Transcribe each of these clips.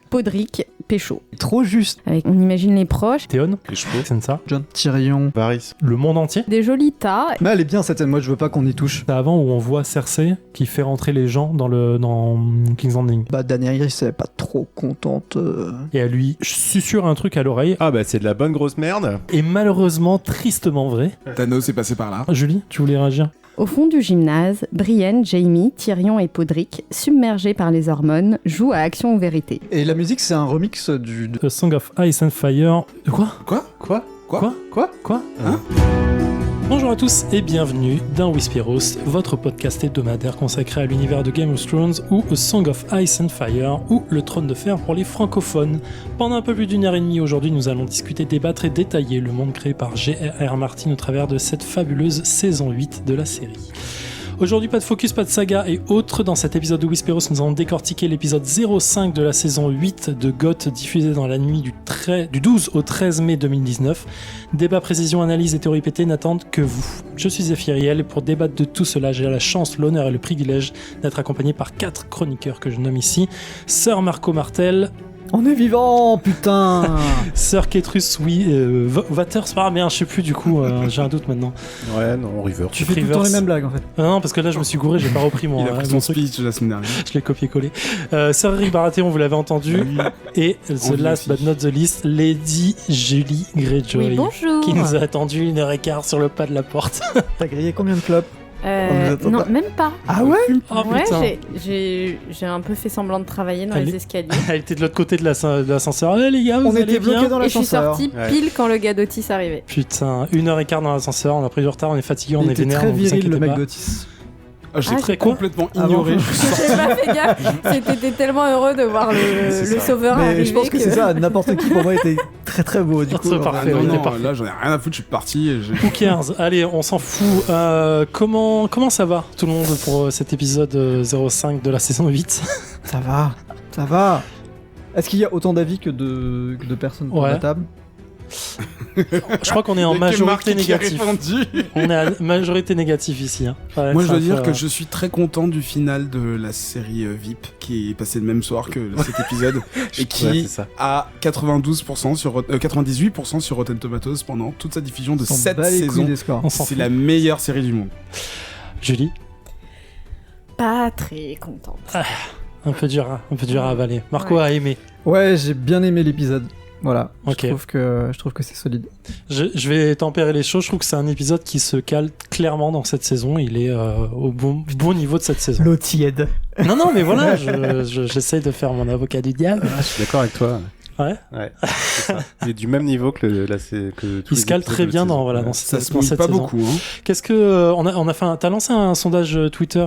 Podrick, Pécho. Trop juste. On imagine les proches. Théon, Les chevaux. c'est ça. John, Tyrion. Varys. Le monde entier. Des jolis tas. Mais elle est bien cette scène, moi je veux pas qu'on y touche. C'est avant où on voit Cersei qui fait rentrer les gens dans King's Landing. Bah Daenerys elle est pas trop contente. Et elle lui susurre un truc à l'oreille. Ah bah c'est de la bonne grosse merde. Et malheureusement, tristement vrai. Thanos est passé par là. Julie, tu voulais réagir? Au fond du gymnase, Brienne, Jaime, Tyrion et Podrick, submergés par les hormones, jouent à Action ou Vérité. Et la musique c'est un remix A Song of Ice and Fire. Quoi? Quoi Hein? Bonjour à tous et bienvenue dans Whisperos, votre podcast hebdomadaire consacré à l'univers de Game of Thrones ou A Song of Ice and Fire ou Le Trône de Fer pour les francophones. Pendant un peu plus d'une heure et demie aujourd'hui, nous allons discuter, débattre et détailler le monde créé par J.R.R. Martin au travers de cette fabuleuse saison 8 de la série. Aujourd'hui, pas de focus, pas de saga et autres. Dans cet épisode de Whisperos, nous allons décortiquer l'épisode 05 de la saison 8 de GOT, diffusé dans la nuit du 12 au 13 mai 2019. Débat, précision, analyse et théorie pétée n'attendent que vous. Je suis Ephiriel et pour débattre de tout cela, j'ai la chance, l'honneur et le privilège d'être accompagné par 4 chroniqueurs que je nomme ici. Sœur Marco Martel. On est vivant, putain. Sœur Ketrus, oui, Waters, je sais plus du coup, j'ai un doute maintenant. Ouais, non, River. Tu fais tout le temps les mêmes blagues en fait. Non, parce que là je me suis gouré, j'ai pas repris mon, Il a pris mon son truc. speech la semaine dernière. Je l'ai copié-collé. Sœur Eric Baratheon, vous l'avez entendu. Et the last but not the least, Lady Julie Greyjoy. Oui, bonjour. Qui nous a attendu 1h15 sur le pas de la porte. T'as grillé combien de clopes? On nous attend Non, pas. même pas. Ah ouais? Oh Ouais, putain. j'ai un peu fait semblant de travailler dans Elle les est- escaliers. Elle était de l'autre côté de l'ascenseur. Allez les gars, vous On allez était bloqués bien dans Et je suis l'ascenseur. sortie Ouais. pile quand le gars d'Otis arrivait. Putain, 1h15 dans l'ascenseur, on a pris du retard, on est fatigué, on Il est était vénère, très vous viril inquiétez le mec pas. d'Otis. Ah, j'ai Ah, très j'ai quoi complètement Avant. ignoré. Je suis sorti. J'ai pas fait gaffe. T'étais tellement heureux de voir C'est le ça. sauveur Mais arriver je pense que c'est ça, n'importe qui pour moi était très très beau du Ah, coup. c'est enfin, parfait, Non, ouais, non, il était parfait. là j'en ai rien à foutre, je suis parti. Et j'ai- Who cares? Allez, on s'en fout. Comment ça va tout le monde pour cet épisode 05 de la saison 8? Ça va. Est-ce qu'il y a autant d'avis que de personnes pour Ouais. la table? Je crois qu'on est en Il y a que Marc majorité qui a négatif. répondu. On est à majorité négatif ici. Hein. Ouais, Moi je ça dois dire fait, que je suis très content du final de la série VIP qui est passée le même soir que cet épisode et Ouais, qui c'est ça. a 92% sur 98% sur Rotten Tomatoes pendant toute sa diffusion de On s'en 7 bat les couilles saisons. des scores. On s'en C'est fout. la meilleure série du monde. Julie, Pas très contente. un peu dur à avaler. Marco Ouais. a aimé. Ouais, j'ai bien aimé l'épisode. Voilà, Ok. je trouve que c'est solide. Je vais tempérer les choses. Je trouve que c'est un épisode qui se cale clairement dans cette saison. Il est au bon niveau de cette saison. L'eau tiède. Non, mais voilà, j'essaye de faire mon avocat du diable. Je suis d'accord avec toi. Ouais. Ouais. C'est ça. Il est du même niveau que que tous Il les se cale épisodes très de bien saison. dans voilà Ouais. dans Ça cette, se dans mouille cette pas saison. beaucoup. Hein. Qu'est-ce que t'as lancé un sondage Twitter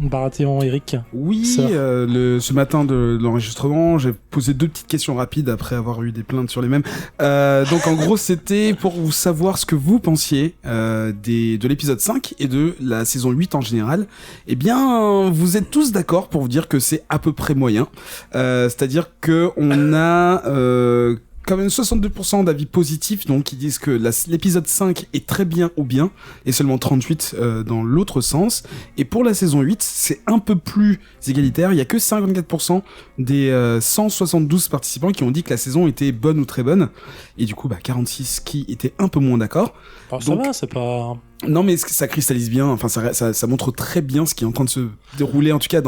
Baratheon Eric? Oui, Sœur. ce matin de l'enregistrement, j'ai posé 2 petites questions rapides après avoir eu des plaintes sur les mêmes. Donc en gros, c'était pour vous savoir ce que vous pensiez de l'épisode 5 et de la saison 8 en général. Eh bien, vous êtes tous d'accord pour vous dire que c'est à peu près moyen. C'est-à-dire que on a quand même 62% d'avis positifs, donc qui disent que l'épisode 5 est très bien ou bien, et seulement 38 dans l'autre sens. Et pour la saison 8, c'est un peu plus égalitaire, il y a que 54% des 172 participants qui ont dit que la saison était bonne ou très bonne, et du coup 46 qui étaient un peu moins d'accord. Alors, ça Donc- va, c'est pas. Non mais ça cristallise bien, enfin ça montre très bien ce qui est en train de se dérouler en tout cas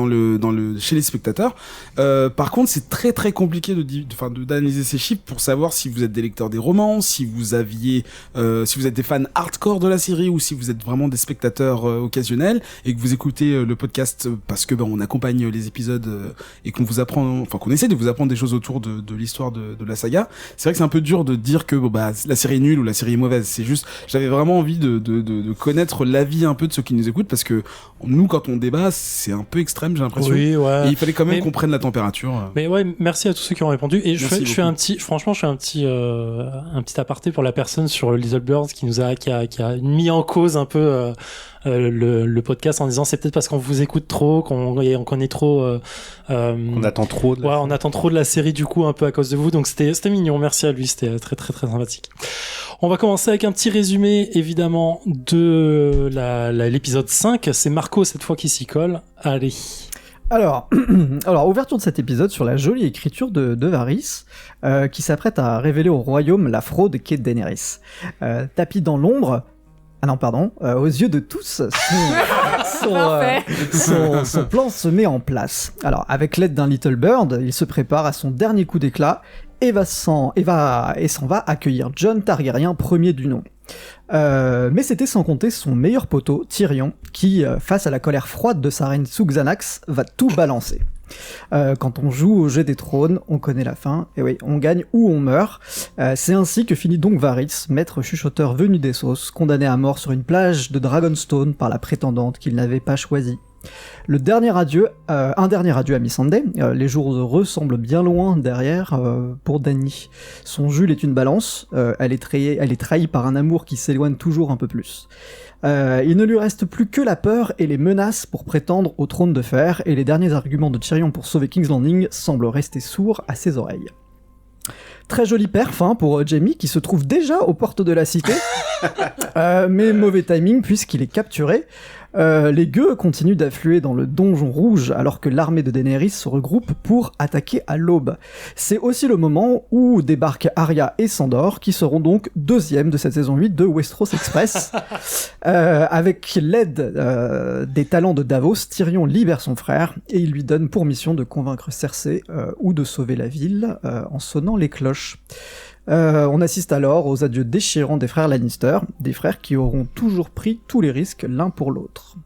chez les spectateurs. Par contre c'est très très compliqué d'analyser ces chiffres pour savoir si vous êtes des lecteurs des romans, si vous êtes des fans hardcore de la série ou si vous êtes vraiment des spectateurs occasionnels et que vous écoutez le podcast parce que on accompagne les épisodes et qu'on essaie de vous apprendre des choses autour de l'histoire de la saga. C'est vrai que c'est un peu dur de dire que la série est nulle ou la série est mauvaise. C'est juste j'avais vraiment envie de connaître l'avis un peu de ceux qui nous écoutent parce que nous quand on débat c'est un peu extrême j'ai l'impression Oui, ouais. et il fallait quand même Mais- qu'on prenne la température. Mais ouais, merci à tous ceux qui ont répondu. Et je Merci fais beaucoup. un petit aparté pour la personne sur Little Birds qui a mis en cause un peu le podcast en disant c'est peut-être parce qu'on vous écoute trop, qu'on connaît trop. On attend trop. Ouais, on attend trop de la série du coup un peu à cause de vous. Donc c'était mignon. Merci à lui. C'était très très très sympathique. On va commencer avec un petit résumé évidemment de l'épisode 5. C'est Marco cette fois qui s'y colle. Allez. Alors, ouverture de cet épisode sur la jolie écriture de Varys, qui s'apprête à révéler au royaume la fraude qu'est Daenerys. Tapis dans l'ombre, aux yeux de tous, son plan se met en place. Alors, avec l'aide d'un Little Bird, il se prépare à son dernier coup d'éclat et s'en va accueillir Jon Targaryen, premier du nom. Mais c'était sans compter son meilleur poteau, Tyrion, qui, face à la colère froide de sa reine sous Xanax, va tout balancer. Quand on joue au jeu des trônes, on connaît la fin, et oui, on gagne ou on meurt. C'est ainsi que finit donc Varys, maître chuchoteur venu d'Essos, condamné à mort sur une plage de Dragonstone par la prétendante qu'il n'avait pas choisie. Un dernier adieu à Missandei. Les jours heureux semblent bien loin derrière pour Dany. Son Jules est une balance, elle est trahie par un amour qui s'éloigne toujours un peu plus. Il ne lui reste plus que la peur et les menaces pour prétendre au trône de fer, et les derniers arguments de Tyrion pour sauver King's Landing semblent rester sourds à ses oreilles. Très joli perf pour Jaime qui se trouve déjà aux portes de la cité, mais mauvais timing puisqu'il est capturé. Les gueux continuent d'affluer dans le donjon rouge alors que l'armée de Daenerys se regroupe pour attaquer à l'aube. C'est aussi le moment où débarquent Arya et Sandor qui seront donc deuxièmes de cette saison 8 de Westeros Express. Avec l'aide des talents de Davos, Tyrion libère son frère et il lui donne pour mission de convaincre Cersei ou de sauver la ville en sonnant les cloches. On assiste alors aux adieux déchirants des frères Lannister, des frères qui auront toujours pris tous les risques l'un pour l'autre.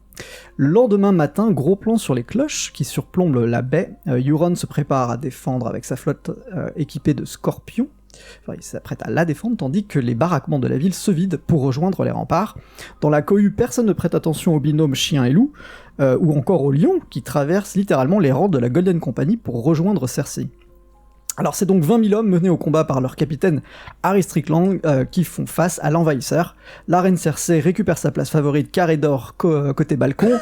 Le lendemain matin, gros plan sur les cloches qui surplombent la baie. Euron se prépare à défendre avec sa flotte équipée de scorpions. Enfin, il s'apprête à la défendre, tandis que les baraquements de la ville se vident pour rejoindre les remparts. Dans la cohue, personne ne prête attention au binôme chien et loup, ou encore au lion qui traverse littéralement les rangs de la Golden Company pour rejoindre Cersei. Alors c'est donc 20 000 hommes menés au combat par leur capitaine Harry Strickland qui font face à l'envahisseur. La reine Cersei récupère sa place favorite carré d'or côté balcon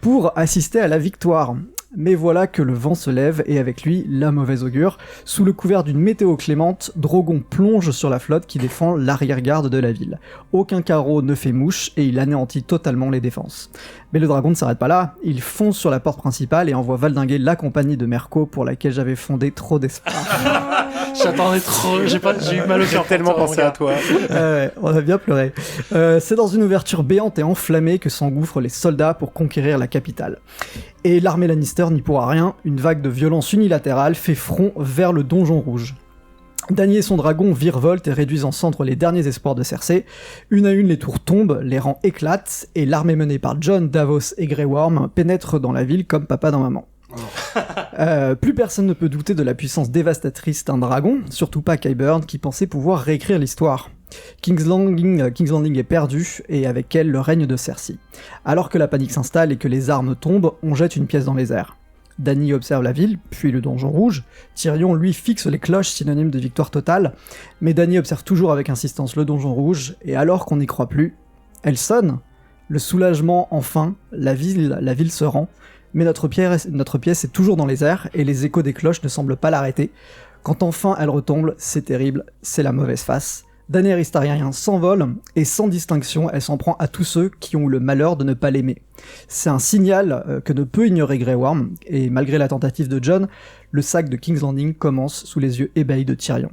pour assister à la victoire. Mais voilà que le vent se lève et avec lui la mauvaise augure. Sous le couvert d'une météo clémente, Drogon plonge sur la flotte qui défend l'arrière-garde de la ville. Aucun carreau ne fait mouche et il anéantit totalement les défenses. Mais le dragon ne s'arrête pas là, il fonce sur la porte principale et envoie valdinguer la compagnie de Merco pour laquelle j'avais fondé trop d'espoir. J'attendais trop, j'ai eu mal au cœur. J'ai tellement pensé à toi. Ouais, on a bien pleuré. C'est dans une ouverture béante et enflammée que s'engouffrent les soldats pour conquérir la capitale. Et l'armée Lannister n'y pourra rien, une vague de violence unilatérale fait front vers le donjon rouge. Dany et son dragon virevoltent et réduisent en cendres les derniers espoirs de Cersei. Une à une, les tours tombent, les rangs éclatent, et l'armée menée par Jon, Davos et Grey Worm pénètre dans la ville comme papa dans maman. Plus personne ne peut douter de la puissance dévastatrice d'un dragon, surtout pas Qyburn qui pensait pouvoir réécrire l'histoire. King's Landing est perdu, et avec elle le règne de Cersei. Alors que la panique s'installe et que les armes tombent, on jette une pièce dans les airs. Dany observe la ville, puis le donjon rouge. Tyrion, lui, fixe les cloches, synonyme de victoire totale. Mais Dany observe toujours avec insistance le donjon rouge, et alors qu'on n'y croit plus, elle sonne. Le soulagement, enfin, la ville se rend. Mais notre pièce est toujours dans les airs, et les échos des cloches ne semblent pas l'arrêter. Quand enfin elle retombe, c'est terrible, c'est la mauvaise face. Daenerys Targaryen s'envole, et sans distinction, elle s'en prend à tous ceux qui ont eu le malheur de ne pas l'aimer. C'est un signal que ne peut ignorer Grey Worm, et malgré la tentative de Jon, le sac de King's Landing commence sous les yeux ébahis de Tyrion.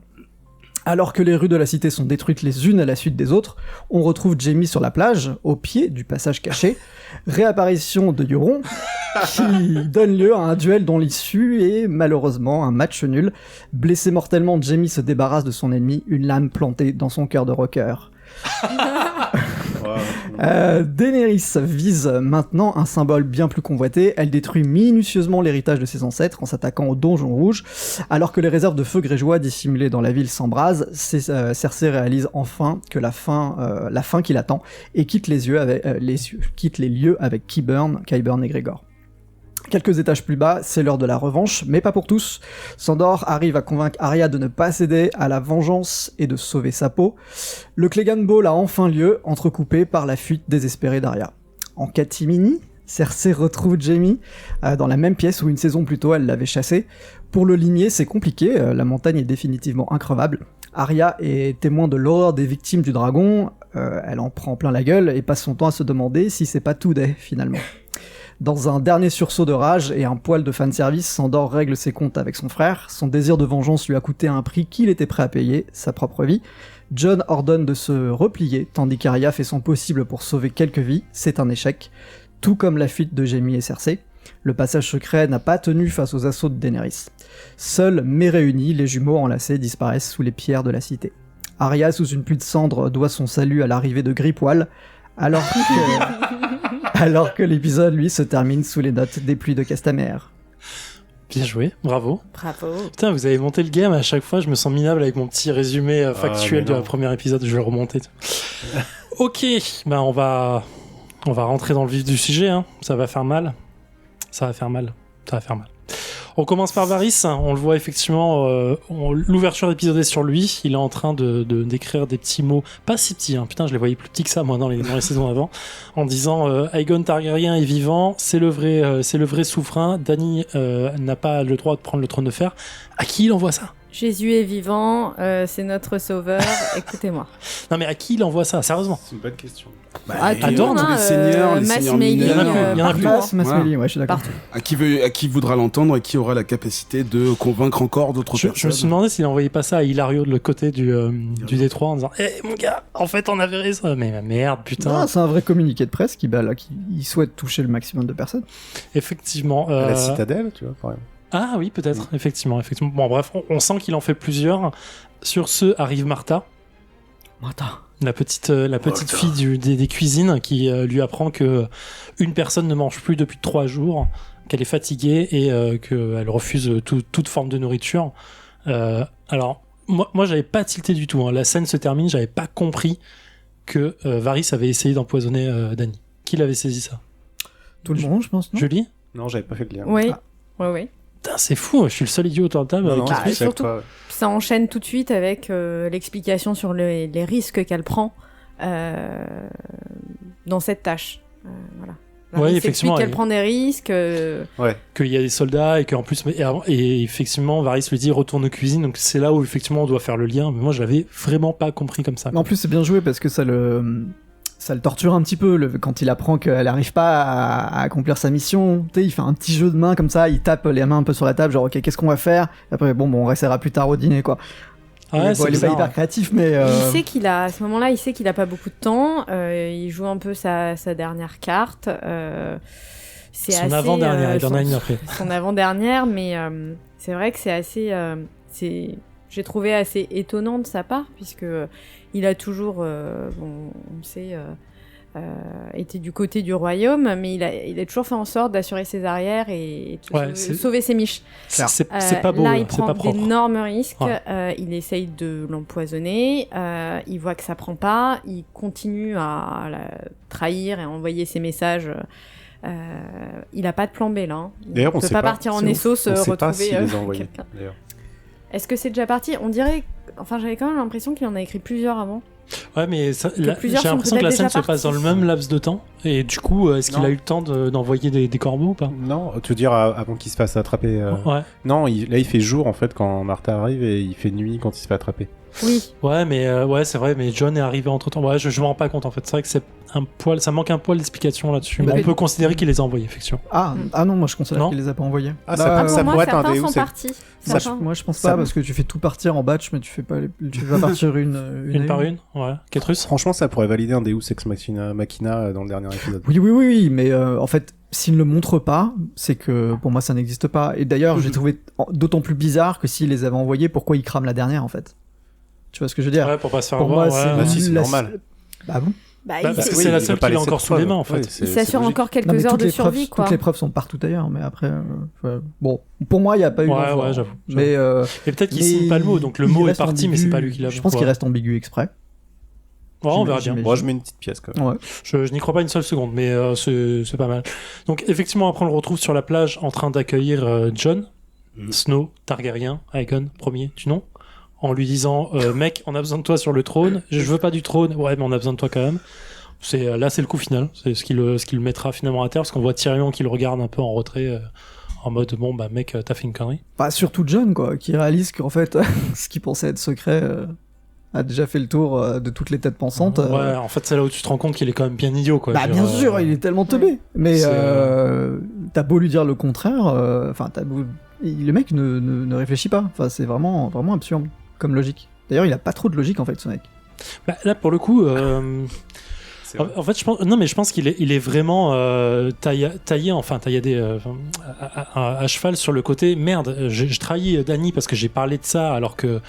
Alors que les rues de la cité sont détruites les unes à la suite des autres, on retrouve Jaime sur la plage, au pied du passage caché. Réapparition de Euron, qui donne lieu à un duel dont l'issue est malheureusement un match nul. Blessé mortellement, Jaime se débarrasse de son ennemi, une lame plantée dans son cœur de rocker. Daenerys vise maintenant un symbole bien plus convoité. Elle détruit minutieusement l'héritage de ses ancêtres en s'attaquant au donjon rouge. Alors que les réserves de feu grégeois dissimulées dans la ville s'embrasent, Cersei réalise enfin que la fin qui l'attend et quitte les lieux avec Qyburn et Gregor. Quelques étages plus bas, c'est l'heure de la revanche, mais pas pour tous. Sandor arrive à convaincre Arya de ne pas céder à la vengeance et de sauver sa peau. Le Clegane Ball a enfin lieu, entrecoupé par la fuite désespérée d'Arya. En catimini, Cersei retrouve Jaime dans la même pièce où une saison plus tôt elle l'avait chassé. Pour le limier, c'est compliqué, la montagne est définitivement increvable. Arya est témoin de l'horreur des victimes du dragon, elle en prend plein la gueule et passe son temps à se demander si c'est pas Today finalement. Dans un dernier sursaut de rage et un poil de fanservice, Sandor règle ses comptes avec son frère. Son désir de vengeance lui a coûté un prix qu'il était prêt à payer, sa propre vie. Jon ordonne de se replier, tandis qu'Arya fait son possible pour sauver quelques vies. C'est un échec. Tout comme la fuite de Jaime et Cersei. Le passage secret n'a pas tenu face aux assauts de Daenerys. Seuls, mais réunis, les jumeaux enlacés disparaissent sous les pierres de la cité. Arya, sous une pluie de cendres, doit son salut à l'arrivée de Grippoil, alors que l'épisode, lui, se termine sous les notes des pluies de Castamere. Bien joué, bravo. Bravo. Putain, vous avez monté le game, à chaque fois je me sens minable avec mon petit résumé factuel mais non. du premier épisode, je vais le remonter. Ok, bah on va rentrer dans le vif du sujet, hein. Ça va faire mal. On commence par Varys, on le voit effectivement, l'ouverture d'épisode est sur lui, il est en train d'écrire des petits mots, pas si petits, hein. Putain je les voyais plus petits que ça moi dans les saisons avant, en disant Aegon Targaryen est vivant, c'est le vrai souverain, Dany n'a pas le droit de prendre le trône de fer. À qui il envoie ça ? Jésus est vivant, c'est notre sauveur, écoutez-moi. Non mais à qui il envoie ça, sérieusement ? C'est une bonne question. à Dorne, tous les seigneurs, les Mass seigneurs Mailing, mineurs. Il y en a plus. Masmeli, ouais, je suis d'accord. Partout. À qui voudra l'entendre et qui aura la capacité de convaincre encore d'autres Je personnes. me suis demandé s'il envoyait pas ça à Hilario de l'autre côté du détroit en disant mon gars, en fait on avait raison. Mais merde, putain. Non, c'est un vrai communiqué de presse qui il souhaite toucher le maximum de personnes. Effectivement. À la citadelle, tu vois, par exemple. Ah oui, peut-être, effectivement. Bon, bref, on sent qu'il en fait plusieurs. Sur ce, arrive Martha, la petite fille des cuisines, qui lui apprend que une personne ne mange plus depuis 3 jours, qu'elle est fatiguée et qu'elle refuse toute forme de nourriture. Alors, moi, j'avais pas tilté du tout. Hein. La scène se termine, j'avais pas compris que Varys avait essayé d'empoisonner Dany. Qui l'avait saisi ça ? Tout le monde, je pense, non? Julie ? Non, j'avais pas fait le lien. Oui, Ah. oui. Putain, c'est fou, je suis le seul idiot autour de la table. Non, non, Bah, c'est surtout- avec toi. Ça enchaîne tout de suite avec l'explication sur les risques qu'elle prend dans cette tâche. Voilà. Ouais, Varys effectivement, explique qu'elle elle- prend des risques. Ouais. Qu'il y a des soldats et qu'en plus et effectivement Varys lui dit retourne aux cuisines, donc c'est là où effectivement on doit faire le lien, mais moi je l'avais vraiment pas compris comme ça. Mais en plus, c'est bien joué parce que ça le torture un petit peu quand il apprend qu'elle n'arrive pas à accomplir sa mission. Tu sais, il fait un petit jeu de main comme ça, il tape les mains un peu sur la table, genre ok, qu'est-ce qu'on va faire? Après, bon, on restera plus tard au dîner, quoi. Ah ouais, Bon, c'est il est pas bizarre. hyper créatif, mais. Il sait qu'il a, à ce moment-là, il sait qu'il a pas beaucoup de temps. Il joue un peu sa dernière carte. C'est Son assez, avant-dernière, il en a une après. son avant-dernière, mais c'est vrai que c'est assez. J'ai trouvé assez étonnant de sa part, puisque il a toujours, on sait, été du côté du royaume, mais il a toujours fait en sorte d'assurer ses arrières et de Ouais, c'est- sauver ses miches. C'est pas beau, Là, il c'est prend pas propre. d'énormes risques. Ouais. Il essaye de l'empoisonner. Il voit que ça prend pas. Il continue à la trahir et à envoyer ses messages. Il a pas de plan B là. Hein. Il D'ailleurs, on peut sait pas pas. partir en C'est Essos On sait pas retrouver s'il les a envoyés. quelqu'un. D'ailleurs. Est-ce que c'est déjà parti? On dirait. Enfin, j'avais quand même l'impression qu'il en a écrit plusieurs avant. Ouais, mais j'ai plusieurs sont l'impression que la peut-être scène déjà se passe dans le partis. même laps de temps, et du coup, est-ce qu'il Non. a eu le temps d'envoyer des corbeaux ou pas? Non, tu veux dire avant qu'il se fasse attraper. Ouais. Non, là il fait jour en fait quand Martha arrive et il fait nuit quand il se fait attraper. Oui. Ouais, mais c'est vrai, mais John est arrivé entre temps. Ouais, je me rends pas compte en fait. C'est vrai que c'est un poil, ça manque un poil d'explication là-dessus. Mais Bah, on peut considérer qu'il les a envoyés, effectivement. Ah non, moi je considère Non. qu'il les a pas envoyés. Ah, Bah, ça- Pour ça moi, pourrait être un certains Deus sont Ex. partis. moi, Certains. moi je pense Ça- pas parce que tu fais tout partir en batch, mais tu fais pas partir Une par une, ouais. Ketrus. Franchement, ça pourrait valider un Deus Ex Machina dans le dernier épisode. Oui, mais en fait, s'il ne le montre pas, c'est que pour moi ça n'existe pas. Et d'ailleurs, j'ai trouvé d'autant plus bizarre que s'il les avait envoyés, pourquoi il crame la dernière en fait? Tu vois ce que je veux dire? Ouais, pour pas se faire Pour avoir. moi, c'est ouais. Bah si, c'est la- normal. Bah bon. Bah, Bah, il parce s- que Oui, c'est la il seule veut pas qu'il a laisser encore de sous les preuves. mains en fait. Ouais, c'est- il s'assure logique. encore quelques Non, mais heures toutes de les preuves, survie, quoi. toutes les preuves sont partout ailleurs, mais après, bon, pour moi, il n'y a pas eu. Ouais, d'envoi. ouais, j'avoue. Mais Et peut-être qu'il mais signe pas le mot, donc le il mot est reste parti, mais c'est ambigu. pas lui qui l'a. Je pense qu'il reste ambigu exprès. Ouais, on verra bien. j'imagine. Moi, je mets une petite pièce quand même. Ouais. Je n'y crois pas une seule seconde, mais c'est pas mal. Donc effectivement, après on le retrouve sur la plage en train d'accueillir Jon Snow, Targaryen, Aegon, premier du nom, en lui disant mec, on a besoin de toi sur le trône. Je veux pas du trône. Ouais, mais on a besoin de toi quand même. Là, c'est le coup final. C'est ce qui le mettra finalement à terre, parce qu'on voit Tyrion qui le regarde un peu en retrait, en mode bon bah mec, t'as fait une connerie. Bah, surtout John, quoi, qui réalise qu'en fait, ce qu'il pensait être secret a déjà fait le tour de toutes les têtes pensantes. Ouais, en fait, c'est là où tu te rends compte qu'il est quand même bien idiot, quoi. Bah, bien sûr, il est tellement teubé. Mais C'est, t'as beau lui dire le contraire, enfin, le mec ne réfléchit pas. Enfin, c'est vraiment absurde comme logique. D'ailleurs, il a pas trop de logique en fait, ce mec. Bah, là, pour le coup, C'est vrai. en fait, je pense qu'il est vraiment tailladé à cheval sur le côté. Merde, je trahis Dany parce que j'ai parlé de ça alors que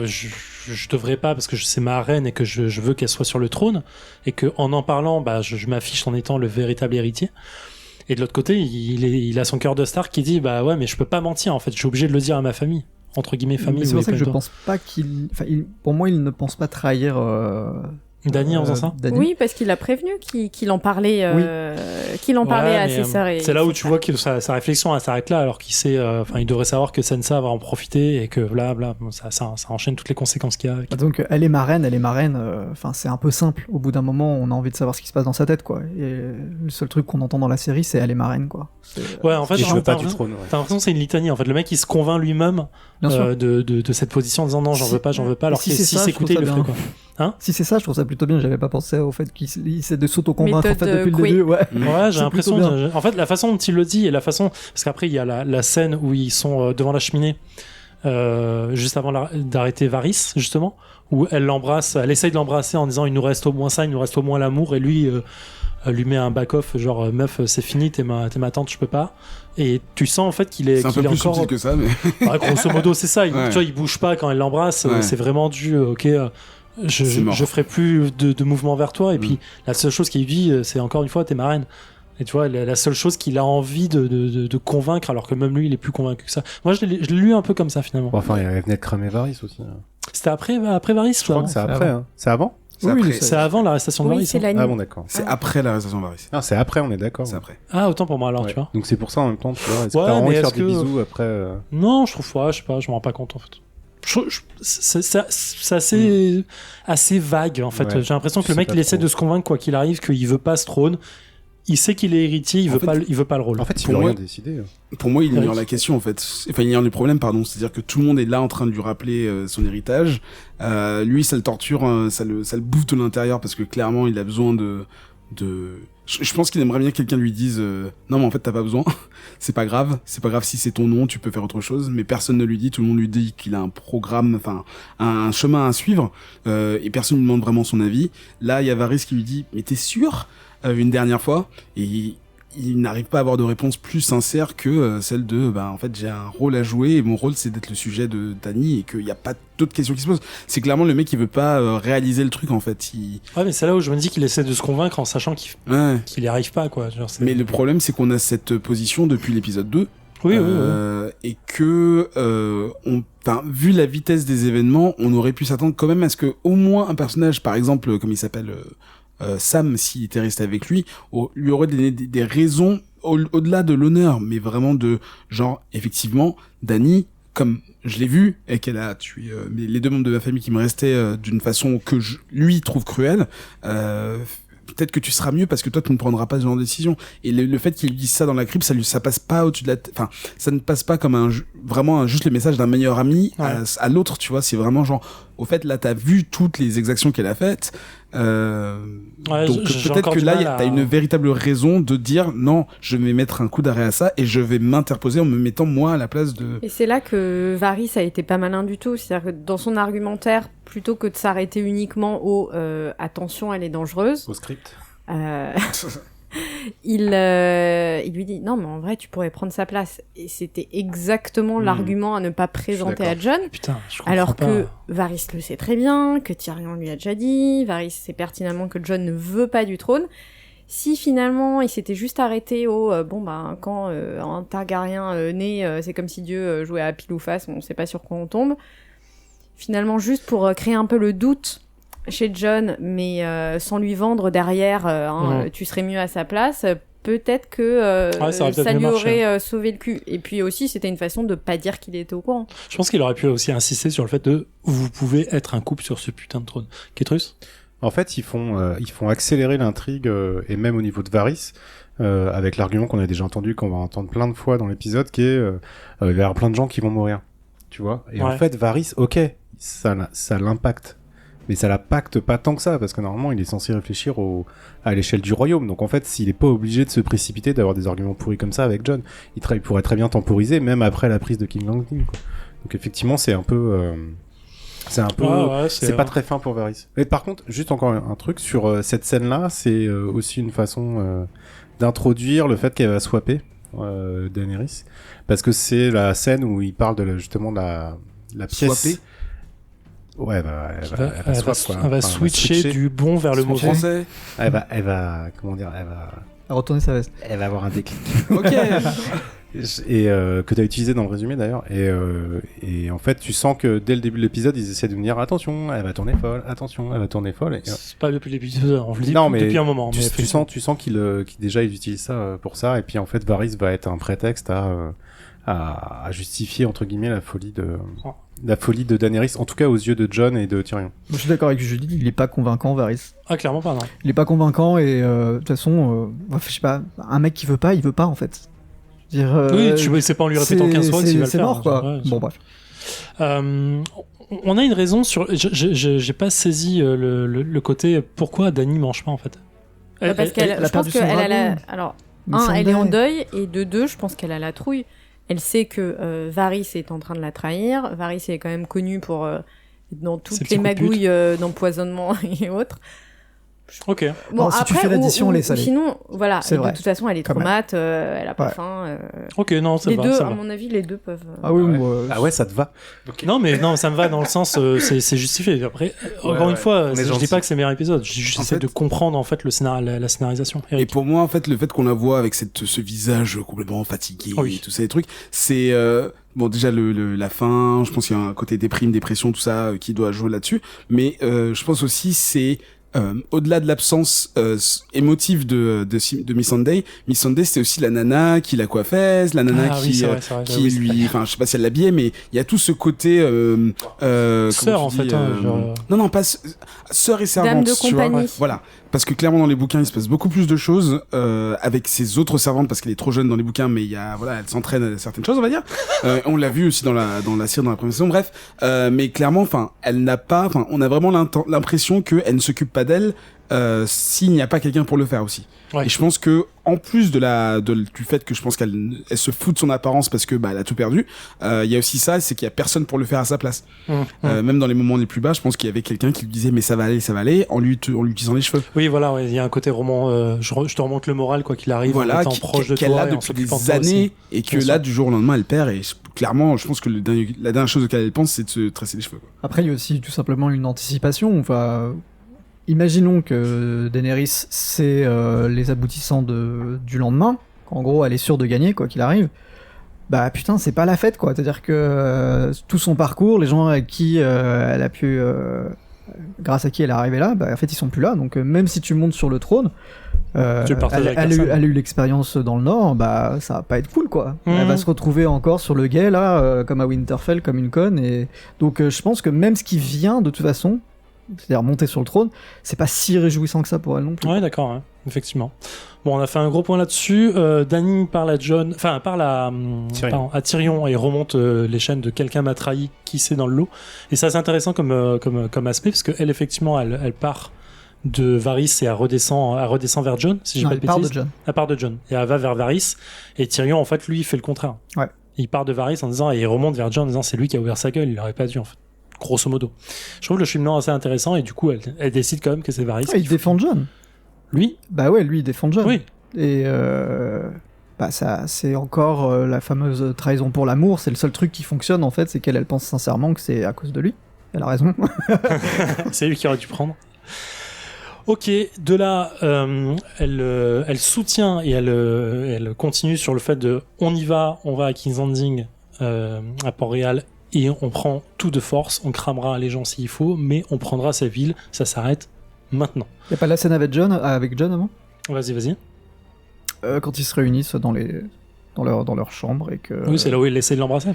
je devrais pas parce que c'est ma reine et que je veux qu'elle soit sur le trône et que en parlant, bah, je m'affiche en étant le véritable héritier. Et de l'autre côté, il a son cœur de Stark qui dit bah ouais, mais je peux pas mentir en fait, je suis obligé de le dire à ma famille. Entre guillemets famille. Mais c'est pour ça que je toi. pense pas pour moi, il ne pense pas trahir. Dany en faisant ça. Dany. Oui, parce qu'il a prévenu qu'il en parlait, qu'il en parlait Ouais, à mais, ses sœurs. Et c'est là où ses tu frères. vois que sa réflexion elle s'arrête là, alors qu'il sait, il devrait savoir que Sansa va en profiter et que ça enchaîne toutes les conséquences qu'il y a. Avec. Donc elle est marraine. Enfin, c'est un peu simple. Au bout d'un moment, on a envie de savoir ce qui se passe dans sa tête, quoi. Et le seul truc qu'on entend dans la série, c'est elle est marraine, quoi. Ouais, en fait, Et je veux pas t'as du trône. Ouais. l'impression que c'est une litanie. En fait, le mec il se convainc lui-même Bien sûr. de cette position en disant non, j'en veux pas, alors si que c'est si ça, s'écoutait, je il le trouve ferait ça quoi. Si c'est ça, je trouve ça plutôt bien. J'avais pas pensé au fait qu'il essaie de s'auto-convaincre en fait Méthode, depuis le Quaid. début. Ouais. Ouais, j'ai C'est l'impression. plutôt bien. En fait, la façon dont il le dit et la façon, parce qu'après il y a la scène où ils sont devant la cheminée, juste avant d'arrêter Varys justement, où elle essaye de l'embrasser en disant il nous reste au moins ça, il nous reste au moins l'amour, et lui lui met un back-off genre meuf c'est fini, t'es ma tante, je peux pas. Et tu sens en fait qu'il est C'est un peu plus encore subtil que ça, mais. Ouais, grosso modo c'est ça. Ouais. Tu vois, il bouge pas quand elle l'embrasse. Ouais. C'est vraiment du ok. C'est mort. Je ferai plus de mouvements vers toi. Et puis la seule chose qu'il dit, c'est encore une fois, t'es ma reine. Et tu vois, la seule chose qu'il a envie de convaincre, alors que même lui, il est plus convaincu que ça. Moi, je l'ai lu un peu comme ça finalement. Bon, enfin, il venait de cramer Varys aussi. C'était après Varys, Je crois que c'est après. Hein. C'est avant C'est Oui, après. oui, C'est avant l'arrestation de Oui, Varys. c'est hein. la nuit. Ah bon, d'accord. C'est après l'arrestation de Varys. Non, c'est après, on est d'accord. C'est ouais. après. Ah, autant pour moi alors, Ouais. tu vois. Donc c'est pour ça en même temps, tu vois. Est-ce que Ouais, t'as vraiment mais envie de est-ce faire des que- bisous après Non, je trouve pas, je sais pas, je me rends pas compte en fait. C'est assez vague en fait. Ouais. J'ai l'impression que Je le mec sais il pas essaie trop. de se convaincre quoi qu'il arrive qu'il veut pas ce trône. Il sait qu'il est héritier, il En veut fait- pas, il veut pas le rôle. En fait, il Pour veut moi- rien décider. Pour moi, il ignore Eric. la question en fait. Enfin, il ignore le problème, pardon. C'est-à-dire que tout le monde est là en train de lui rappeler son héritage. Lui, ça le torture, ça le bouffe de l'intérieur parce que clairement, il a besoin de. Je pense qu'il aimerait bien que quelqu'un lui dise non, mais en fait, t'as pas besoin. C'est pas grave. C'est pas grave si c'est ton nom, tu peux faire autre chose. Mais personne ne lui dit. Tout le monde lui dit qu'il a un programme, enfin, un chemin à suivre. Et personne ne lui demande vraiment son avis. Là, il y a Varys qui lui dit mais t'es sûr une dernière fois et il n'arrive pas à avoir de réponse plus sincère que celle de en fait j'ai un rôle à jouer et mon rôle c'est d'être le sujet de Dany et qu'il n'y a pas d'autres questions qui se posent. C'est clairement le mec qui veut pas réaliser le truc en fait. Ouais, mais c'est là où je me dis qu'il essaie de se convaincre en sachant qu'il Ouais. y arrive pas quoi. Genre, c'est- Mais le problème c'est qu'on a cette position depuis l'épisode 2 oui, oui. et que vu la vitesse des événements, on aurait pu s'attendre quand même à ce que au moins un personnage, par exemple comme il s'appelle Sam, s'il était resté avec lui, lui aurait donné des raisons au-delà de l'honneur, mais vraiment de genre effectivement Dany, comme je l'ai vu et qu'elle a tué les deux membres de ma famille qui me restaient d'une façon que lui trouve cruelle, peut-être que tu seras mieux parce que toi tu ne prendras pas ce genre de décision. Et le fait qu'il lui dise ça dans la crypte, ça passe pas au-dessus de la enfin ça ne passe pas comme juste le message d'un meilleur ami à l'autre, tu vois. C'est vraiment genre au fait là t'as vu toutes les exactions qu'elle a faites, donc j'ai peut-être encore que du là mal à- t'as une véritable raison de dire non, je vais mettre un coup d'arrêt à ça et je vais m'interposer en me mettant moi à la place de. Et c'est là que Varys a été pas malin du tout. C'est-à-dire que dans son argumentaire, plutôt que de s'arrêter uniquement au attention, elle est dangereuse, Au script. il lui dit non, mais en vrai, tu pourrais prendre sa place. Et c'était exactement l'argument à ne pas présenter à Jon. Putain, je comprends Alors pas. que Varys le sait très bien, que Tyrion lui a déjà dit, Varys sait pertinemment que Jon ne veut pas du trône. Si finalement il s'était juste arrêté au quand un Targaryen naît, c'est comme si Dieu jouait à pile ou face, on sait pas sur quoi on tombe. Finalement juste pour créer un peu le doute chez Jon, mais sans lui vendre derrière tu serais mieux à sa place. Peut-être que Ça aurait peut-être ça mieux lui marché. aurait sauvé le cul. Et puis aussi, c'était une façon de pas dire qu'il était au courant. Je pense qu'il aurait pu aussi insister sur le fait de vous pouvez être un couple sur ce putain de trône. Kétrus ? En fait, ils font accélérer l'intrigue et même au niveau de Varys avec l'argument qu'on a déjà entendu, qu'on va entendre plein de fois dans l'épisode, qui est il va y avoir plein de gens qui vont mourir. Tu vois. Et Ouais. en fait, Varys, ok, ça l'impacte. Mais ça l'impacte pas tant que ça, parce que normalement, il est censé réfléchir à l'échelle du royaume. Donc en fait, s'il est pas obligé de se précipiter, d'avoir des arguments pourris comme ça avec Jon, il pourrait très bien temporiser, même après la prise de King Landing, quoi. Donc effectivement, c'est pas très fin pour Varys. Mais par contre, juste encore un truc sur cette scène-là, c'est aussi une façon d'introduire le fait qu'elle va swapper Daenerys, parce que c'est la scène où il parle justement de la pièce. Swapper. Ouais, elle va switcher du bon vers le mauvais. Français. Elle va, comment dire, elle va retourner sa veste. Elle va avoir un déclic. Ok. Et que tu as utilisé dans le résumé d'ailleurs. Et en fait, tu sens que dès le début de l'épisode, ils essaient de me dire attention, elle va tourner folle, attention, elle va tourner folle. C'est pas depuis l'épisode, on le dit non, mais depuis un moment. Tu sens qu'ils déjà ils utilisent ça pour ça. Et puis en fait, Varys va être un prétexte à justifier entre guillemets la folie de Daenerys, en tout cas aux yeux de Jon et de Tyrion. Je suis d'accord avec Julie, il est pas convaincant, Varys. Ah, clairement pas, non. Il est pas convaincant et de toute façon, je sais pas, un mec qui veut pas, il veut pas en fait. Oui, c'est pas en lui répétant 15 fois qu'il va le faire. C'est mort, quoi. Ouais, bon, bref. On a une raison sur... J'ai pas saisi le côté pourquoi Dany mange pas, en fait. Parce je pense qu'elle a Alors, elle est en deuil, et de deux, je pense qu'elle a la trouille. Elle sait que Varys est en train de la trahir. Varys est quand même connu pour... dans toutes les magouilles d'empoisonnement et autres. Ok. Bon, alors, si après, tu fais l'addition, elle est salée. Sinon, voilà. C'est vrai. De toute façon, elle est trop mate, elle a pas faim. Ok, non, ça les va. Deux, ça à va. mon avis, les deux peuvent. Ah oui, ah ouais, ça te va. Okay. Non, mais non, ça me va dans le sens, c'est justifié. Après, encore une fois, je dis pas que c'est le meilleur épisode. J'essaie de comprendre en fait la scénarisation. Eric. Et pour moi, en fait, le fait qu'on la voit avec ce visage complètement fatigué et tous ces trucs, c'est bon, déjà la fin. Je pense qu'il y a un côté dépression, tout ça, qui doit jouer là-dessus. Mais je pense aussi c'est au-delà de l'absence émotive de Missandei, c'était aussi la nana qui la coiffait, la nana qui lui, enfin je sais pas si elle l'habillait, mais il y a tout ce côté sœur en fait, genre... non pas sœur et servante, dame de compagnie. Voilà, parce que clairement dans les bouquins il se passe beaucoup plus de choses avec ses autres servantes parce qu'elle est trop jeune dans les bouquins, mais il y a elle s'entraîne à certaines choses on va dire. On l'a vu aussi dans la série, dans la première saison, bref, mais clairement, enfin elle n'a pas, enfin on a vraiment l'impression qu'elle ne s'occupe pas d'elle s'il n'y a pas quelqu'un pour le faire aussi. Ouais. Et je pense que en plus du fait que je pense qu'elle se fout de son apparence parce que elle a tout perdu, il y a aussi ça, c'est qu'il y a personne pour le faire à sa place. Même dans les moments les plus bas, je pense qu'il y avait quelqu'un qui lui disait mais ça va aller en lui utilisant les cheveux. Oui, voilà, il y a un côté roman, je te remonte le moral quoi qu'il arrive, voilà, en étant proche de toi, qu'elle a depuis des années et que là du jour au lendemain elle perd, et clairement je pense que la dernière chose auquel elle pense c'est de se tresser les cheveux, quoi. Après il y a aussi tout simplement une anticipation, enfin imaginons que Daenerys c'est les aboutissants du lendemain, qu'en gros elle est sûre de gagner quoi qu'il arrive. Bah putain, c'est pas la fête quoi, c'est-à-dire que tout son parcours, les gens avec qui elle a pu grâce à qui elle est arrivée là, en fait ils sont plus là, donc même si tu montes sur le trône, elle a eu l'expérience dans le Nord, ça va pas être cool quoi. Elle va se retrouver encore sur le guet là, comme à Winterfell, comme une conne, et donc je pense que même ce qui vient de toute façon, c'est-à-dire monter sur le trône, c'est pas si réjouissant que ça pour elle non plus. Ouais, d'accord, hein, effectivement. Bon, on a fait un gros point là-dessus. Dany parle à Tyrion et remonte les chaînes de quelqu'un m'a trahi, qui c'est dans le lot. Et ça, c'est intéressant comme aspect, parce qu'elle, effectivement, elle part de Varys et elle redescend vers Jon, si j'ai pas de bêtises. Elle part de Jon. Et elle va vers Varys. Et Tyrion, en fait, lui, il fait le contraire. Ouais. Il part de Varys en disant, et il remonte vers Jon en disant, c'est lui qui a ouvert sa gueule, il l'aurait pas dû, en fait. Grosso modo. Je trouve le cheminement assez intéressant, et du coup, elle décide quand même que c'est Varys. Il défend Jon. Lui ? Bah ouais, lui il défend Jon. Oui. Et ça, c'est encore la fameuse trahison pour l'amour. C'est le seul truc qui fonctionne en fait, c'est qu'elle pense sincèrement que c'est à cause de lui. Elle a raison. C'est lui qui aurait dû prendre. Ok, de là, elle soutient et elle continue sur le fait de on y va, on va à King's Landing, à Port-Réal, et on prend tout de force, on cramera les gens s'il faut, mais on prendra sa ville, ça s'arrête maintenant. Y'a pas la scène avec Jon avant ? Vas-y. Quand ils se réunissent dans leur chambre et que... Oui, c'est là où il essaie de l'embrasser.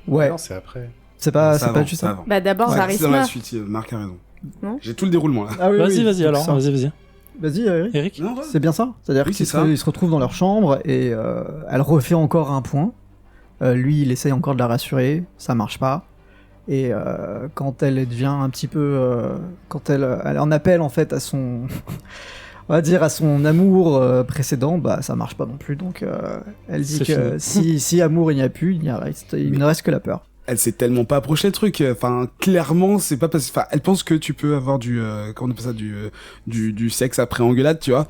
Ouais. Non, c'est après. C'est pas juste ça. Bah d'abord, Varys. C'est dans la suite, Marc a raison. Non, j'ai tout le déroulement là. Ah, oui, vas-y alors, vas-y. Vas-y, Eric. Non, c'est bien ça. C'est-à-dire qu'ils se retrouvent dans leur chambre et elle refait encore un point. Lui, il essaye encore de la rassurer, ça marche pas. Et quand elle devient un petit peu, quand elle en appelle en fait à son, on va dire à son amour précédent, bah ça marche pas non plus. Donc elle dit que si amour il n'y a plus, il ne reste que la peur. Elle s'est tellement pas approchée le truc. Enfin, clairement, c'est pas parce. Enfin, elle pense que tu peux avoir comment on appelle ça, du sexe après engueulade, tu vois,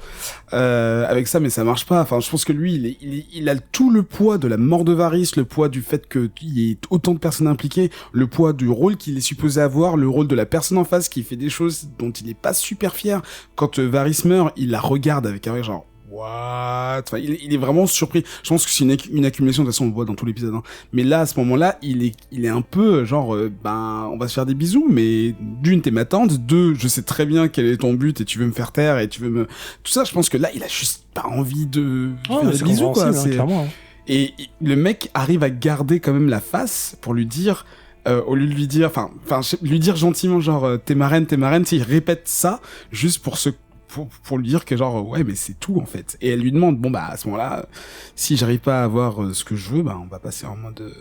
avec ça, mais ça marche pas. Enfin, je pense que lui, il a tout le poids de la mort de Varys, le poids du fait qu'il y ait autant de personnes impliquées, le poids du rôle qu'il est supposé avoir, le rôle de la personne en face qui fait des choses dont il est pas super fier. Quand Varys meurt, il la regarde avec un regard genre. What? Enfin, il est vraiment surpris. Je pense que c'est une accumulation, de toute façon, on le voit dans tout l'épisode, hein. Mais là, à ce moment-là, il est un peu, genre, on va se faire des bisous, mais d'une, t'es ma tante, deux, je sais très bien quel est ton but et tu veux me faire taire et tu veux me... Tout ça, je pense que là, il a juste pas envie de faire des bisous, quoi. Clairement, hein. Et le mec arrive à garder quand même la face pour lui dire... au lieu de lui dire, lui dire gentiment, genre, t'es ma reine, il répète ça, juste pour lui dire que genre ouais mais c'est tout en fait, et elle lui demande bon bah à ce moment-là si j'arrive pas à avoir ce que je veux, bah on va passer en mode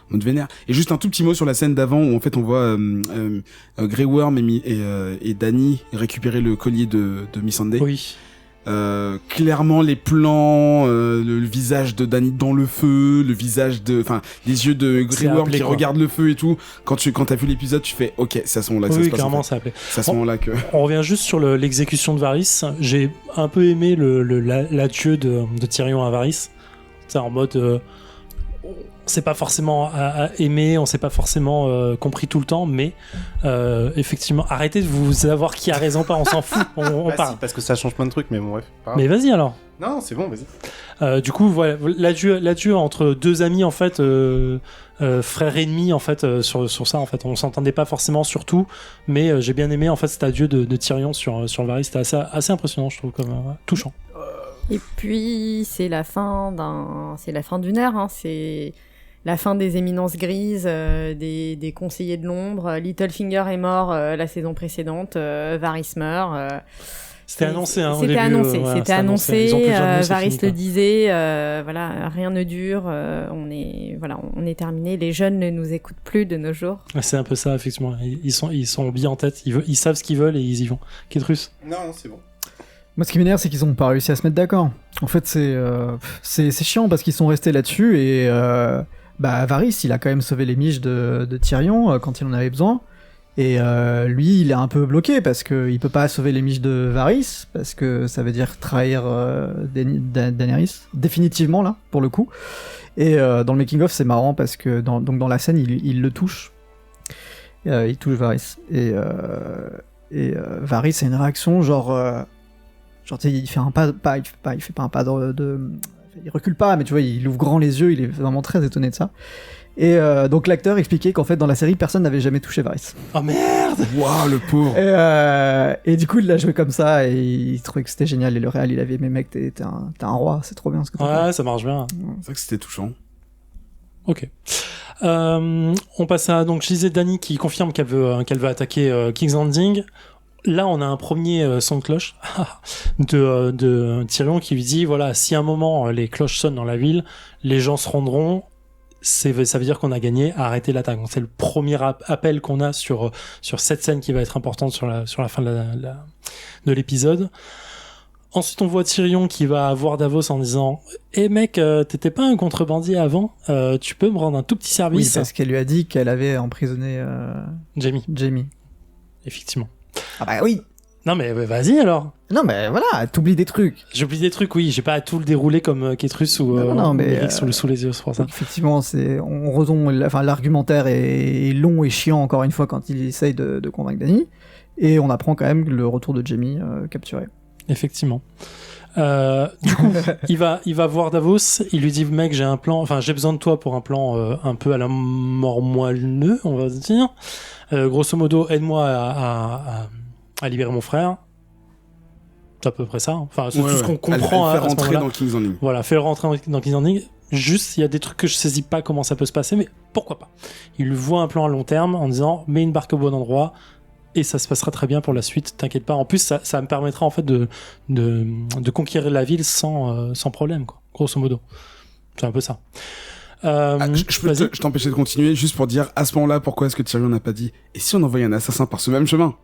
vénère. Et juste un tout petit mot sur la scène d'avant où en fait on voit Grey Worm et Dany récupérer le collier de Missandei. Oui. Clairement les plans, le visage de Dany dans le feu, les yeux de Grey Worm qui regardent le feu et tout. Quand t'as vu l'épisode, tu fais ok, c'est à ce moment-là que ça se passe. Oui, clairement, ça appelait. C'est à ce moment-là que. On revient juste sur l'exécution de Varys. J'ai un peu aimé l'adieu de Tyrion à Varys. C'est en mode. On s'est pas forcément aimé, on s'est pas forcément compris tout le temps, mais effectivement, arrêtez de vous savoir qui a raison, pas, on s'en fout, on parle. Si, parce que ça change plein de trucs, mais bon, bref. Mais vas-y alors. Non, c'est bon, vas-y. Du coup, voilà, l'adieu entre deux amis, en fait, frères ennemis, en fait, sur ça, en fait, on s'entendait pas forcément sur tout, mais j'ai bien aimé, en fait, cet adieu de Tyrion sur Varys, c'était assez impressionnant, je trouve, comme touchant. Et puis, c'est la fin d'une ère, hein, c'est la fin des éminences grises, des conseillers de l'ombre. Littlefinger est mort la saison précédente, Varys meurt. C'était annoncé, hein, c'était annoncé. Varys le disait, voilà, rien ne dure. On est terminé. Les jeunes ne nous écoutent plus de nos jours. C'est un peu ça, effectivement. Ils sont bien en tête. Ils savent ce qu'ils veulent et ils y vont. Kétrus. Non, c'est bon. Moi, ce qui m'énerve, c'est qu'ils ont pas réussi à se mettre d'accord. En fait, c'est chiant parce qu'ils sont restés là-dessus et Varys, il a quand même sauvé les miches de Tyrion quand il en avait besoin. Et lui, il est un peu bloqué parce qu'il peut pas sauver les miches de Varys, parce que ça veut dire trahir Daenerys, définitivement là, pour le coup. Et dans le making-of, c'est marrant parce que dans la scène, il le touche. Il touche Varys. Et Varys a une réaction genre il fait un pas, il fait pas un pas il recule pas, mais tu vois, il ouvre grand les yeux, il est vraiment très étonné de ça. Et donc l'acteur expliquait qu'en fait dans la série personne n'avait jamais touché Varys. Oh merde! Waouh, le pauvre! Et du coup il l'a joué comme ça et il trouvait que c'était génial, et le réal il avait, mais mec t'es un roi, c'est trop bien ce que t'as fait. Ouais, ça marche bien. C'est vrai que c'était touchant. Ok. On passe à, donc je disais, Dany qui confirme qu'elle veut attaquer King's Landing. Là, on a un premier son de cloche de Tyrion qui lui dit, voilà, si à un moment les cloches sonnent dans la ville, les gens se rendront, ça veut dire qu'on a gagné, à arrêter l'attaque. Donc, c'est le premier appel qu'on a sur cette scène qui va être importante sur la fin de l'épisode. Ensuite, on voit Tyrion qui va voir Davos en disant « Eh mec, t'étais pas un contrebandier avant, tu peux me rendre un tout petit service ?» Oui, parce qu'elle lui a dit qu'elle avait emprisonné Jaime. Effectivement. Ah bah oui. Non mais vas-y alors. Non mais voilà, t'oublies des trucs. J'oublie des trucs, oui, j'ai pas à tout le dérouler comme Kétrus ou Eric sous les yeux, c'est pour ça. Effectivement, on retombe, l'argumentaire est long et chiant encore une fois quand il essaye de convaincre Dany, et on apprend quand même le retour de Jaime capturé. Effectivement. Du coup, il va voir Davos, il lui dit mec, j'ai besoin de toi pour un plan un peu à la mort moelleux, on va se dire. Grosso modo, aide-moi à libérer mon frère. C'est à peu près ça. Enfin, c'est tout ce qu'on comprend. Faire rentrer dans King's Landing. Voilà, faire rentrer dans King's Landing. Juste, il y a des trucs que je saisis pas comment ça peut se passer, mais pourquoi pas. Il lui voit un plan à long terme en disant mets une barque au bon endroit et ça se passera très bien pour la suite, t'inquiète pas. En plus, ça me permettra en fait de conquérir la ville sans problème, quoi, grosso modo. C'est un peu ça. Je peux vas-y. je t'empêcher de continuer juste pour dire à ce moment-là pourquoi est-ce que Tyrion n'a pas dit et si on envoyait un assassin par ce même chemin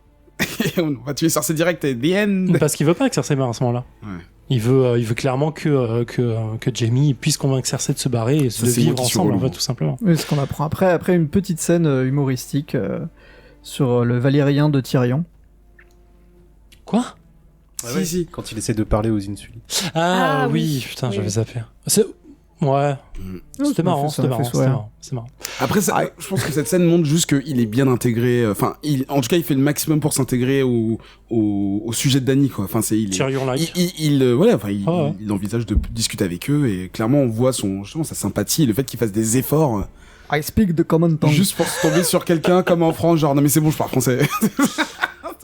et on va tuer Cersei direct et the end. Parce qu'il veut pas que Cersei meure à ce moment-là. Ouais. Il veut clairement que Jaime puisse convaincre Cersei de se barrer et Ça, de c'est vivre motivation ensemble, en relou. fait, tout simplement. Oui, ce qu'on apprend après une petite scène humoristique sur le Valérien de Tyrion. Quoi? Si. Quand il essaie de parler aux Insuli. Ah Ah oui, oui. putain, Oui. j'avais zappé. Ouais, c'était marrant, ça m'a fait c'était sourire. marrant, c'est marrant. Après, je pense que cette scène montre juste qu'il est bien intégré. Enfin, en tout cas, il fait le maximum pour s'intégrer au sujet de Dany, quoi. Enfin, il Tyrion-like. il envisage de discuter avec eux et clairement, on voit justement sa sympathie et le fait qu'il fasse des efforts I speak the common tongue. juste pour se tomber sur quelqu'un comme en France, genre non mais c'est bon, je parle français.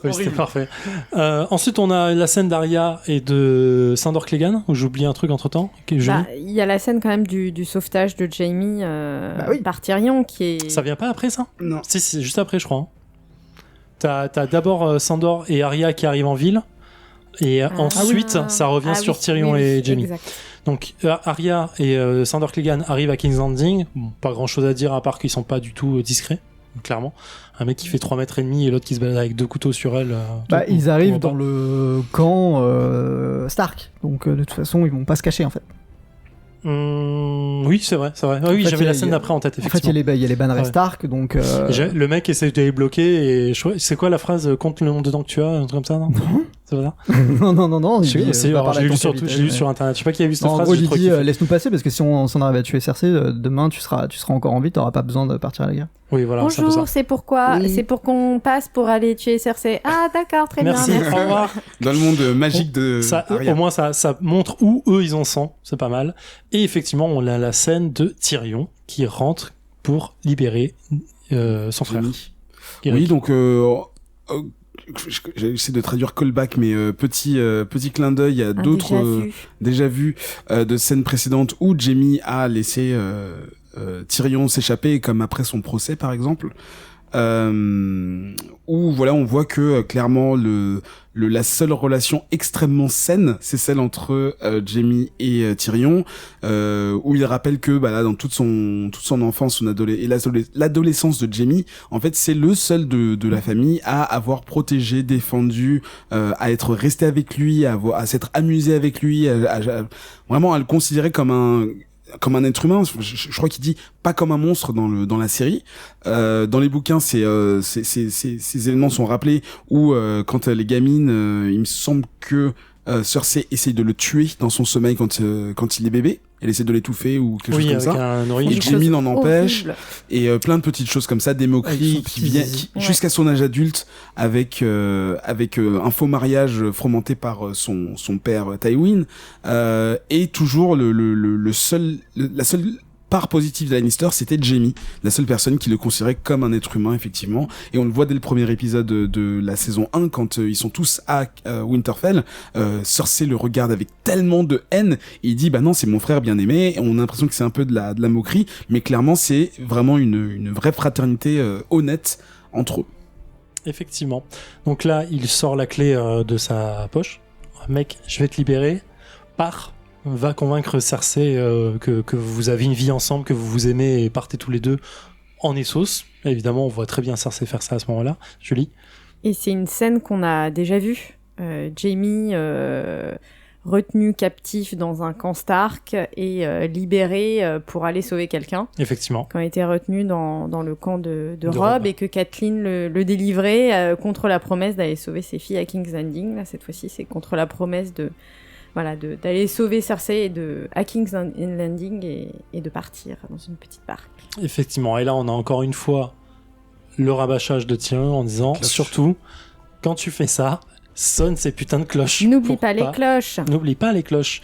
Oui, c'était parfait. Ensuite, on a la scène d'Arya et de Sandor Clegane, où j'ai oublié un truc entre-temps. Il y a la scène quand même du sauvetage de Jaime oui. par Tyrion qui est... Ça vient pas après, ça? Non. Si, c'est juste après, je crois. T'as d'abord Sandor et Arya qui arrivent en ville, et ensuite, ça revient sur Tyrion et Jaime. Exact. Donc, Arya et Sandor Clegane arrivent à King's Landing. Bon, pas grand-chose à dire, à part qu'ils sont pas du tout discrets, clairement. Un mec qui fait 3 mètres et demi et l'autre qui se balade avec 2 couteaux sur elle. Ils arrivent dans le camp Stark, donc de toute façon ils vont pas se cacher en fait. Oui, c'est vrai. Ah, oui, fait, j'avais la il y a- scène d'après en tête, En fait effectivement. il y a les bannerets Ouais. Stark, donc Le mec essaie de les bloquer et c'est quoi la phrase compte le nombre de dents que tu as, un truc comme ça, non? C'est pas ça? non, il dit, J'ai va parler lu à ton sur capitaine, j'ai lu mais- sur internet. Je sais pas qui a vu cette En phrase. gros, j'ai il trop dit kiffé. laisse-nous passer parce que si on s'en arrive à tuer Cersei, demain tu seras encore en vie, t'auras pas besoin de partir à la guerre. Oui, voilà, c'est un peu ça. Bonjour, c'est pourquoi Oui. c'est pour qu'on passe pour aller tuer Cersei. Ah d'accord, très Merci, bien. au revoir. Dans le monde magique de Ça, Arya. au moins, ça montre où eux ils en sont, c'est pas mal. Et effectivement, on a la scène de Tyrion qui rentre pour libérer son frère. Jaime. Eric. Oui, donc j'essaie de traduire callback, mais petit clin d'œil à Un d'autres déjà vu. déjà vus de scènes précédentes où Jaime a laissé Tyrion s'échapper, comme après son procès par exemple, où voilà on voit que clairement la seule relation extrêmement saine c'est celle entre Jaime et Tyrion, où il rappelle que là dans toute son enfance et l'adolescence de Jaime, en fait c'est le seul de la famille à avoir protégé, défendu, à être resté avec lui, à s'être amusé avec lui, vraiment à le considérer comme un être humain. Je crois qu'il dit pas comme un monstre dans la série. Dans les bouquins, ces événements sont rappelés où quand les gamines, il me semble que Cersei essaye de le tuer dans son sommeil quand il est bébé. Elle essaie de l'étouffer ou quelque Oui, chose comme avec ça. un Et oreiller. Quelque Jaime chose n'en empêche. horrible. Et plein de petites choses comme ça, des Avec moqueries son qui petit viennent zizi. jusqu'à son âge adulte avec un faux mariage fomenté par son père Tywin, et toujours la seule part positive de Lannister, c'était Jaime, la seule personne qui le considérait comme un être humain effectivement, et on le voit dès le premier épisode de la saison 1 quand ils sont tous à Winterfell. Cersei le regarde avec tellement de haine et il dit bah non c'est mon frère bien aimé, et on a l'impression que c'est un peu de la moquerie, mais clairement c'est vraiment une vraie fraternité honnête entre eux. Effectivement. Donc là, il sort la clé de sa poche. Mec, je vais te libérer. Pars. Va convaincre Cersei que vous avez une vie ensemble, que vous vous aimez et partez tous les deux en Essos. Évidemment, on voit très bien Cersei faire ça à ce moment-là. Julie. Et c'est une scène qu'on a déjà vue. Jaime retenu captif dans un camp Stark et libéré pour aller sauver quelqu'un. Effectivement. Quand il était retenu dans le camp de De Robb Robb. et que Catelyn le délivrait contre la promesse d'aller sauver ses filles à King's Landing. Là, cette fois-ci, c'est contre la promesse d'aller sauver Cersei à King's Landing et de partir dans une petite barque. Effectivement. Et là, on a encore une fois le rabâchage de Tyrion en disant Cloche. surtout, quand tu fais ça, sonne ces putains de cloches. N'oublie Pour pas les cloches. N'oublie pas les cloches.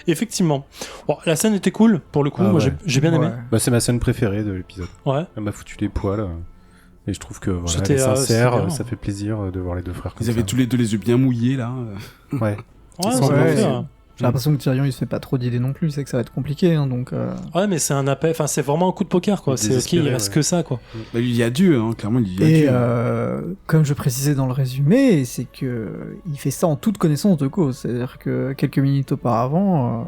Effectivement. Bon, la scène était cool, pour le coup. Ah Moi, ouais. j'ai bien aimé. Ouais. Bah, c'est ma scène préférée de l'épisode. Ouais. Elle m'a foutu les poils. Et je trouve que voilà, C'était, elle est sincère, c'est bien. ça fait plaisir de voir les deux frères comme Ils avaient ça. tous les deux les yeux bien mouillés là. Ouais. Ouais, Ils ça sont m'a ouais, fait, c'est- J'ai l'impression que Tyrion il se fait pas trop d'idées non plus, c'est que ça va être compliqué, hein, donc. Ouais, mais c'est un appel. Enfin, c'est vraiment un coup de poker, quoi. C'est ok, il Désespéré, reste ouais. que ça, quoi. Bah, il y a Dieu, hein, clairement il y a Et Dieu. comme je précisais dans le résumé, c'est que il fait ça en toute connaissance de cause. C'est-à-dire que quelques minutes auparavant,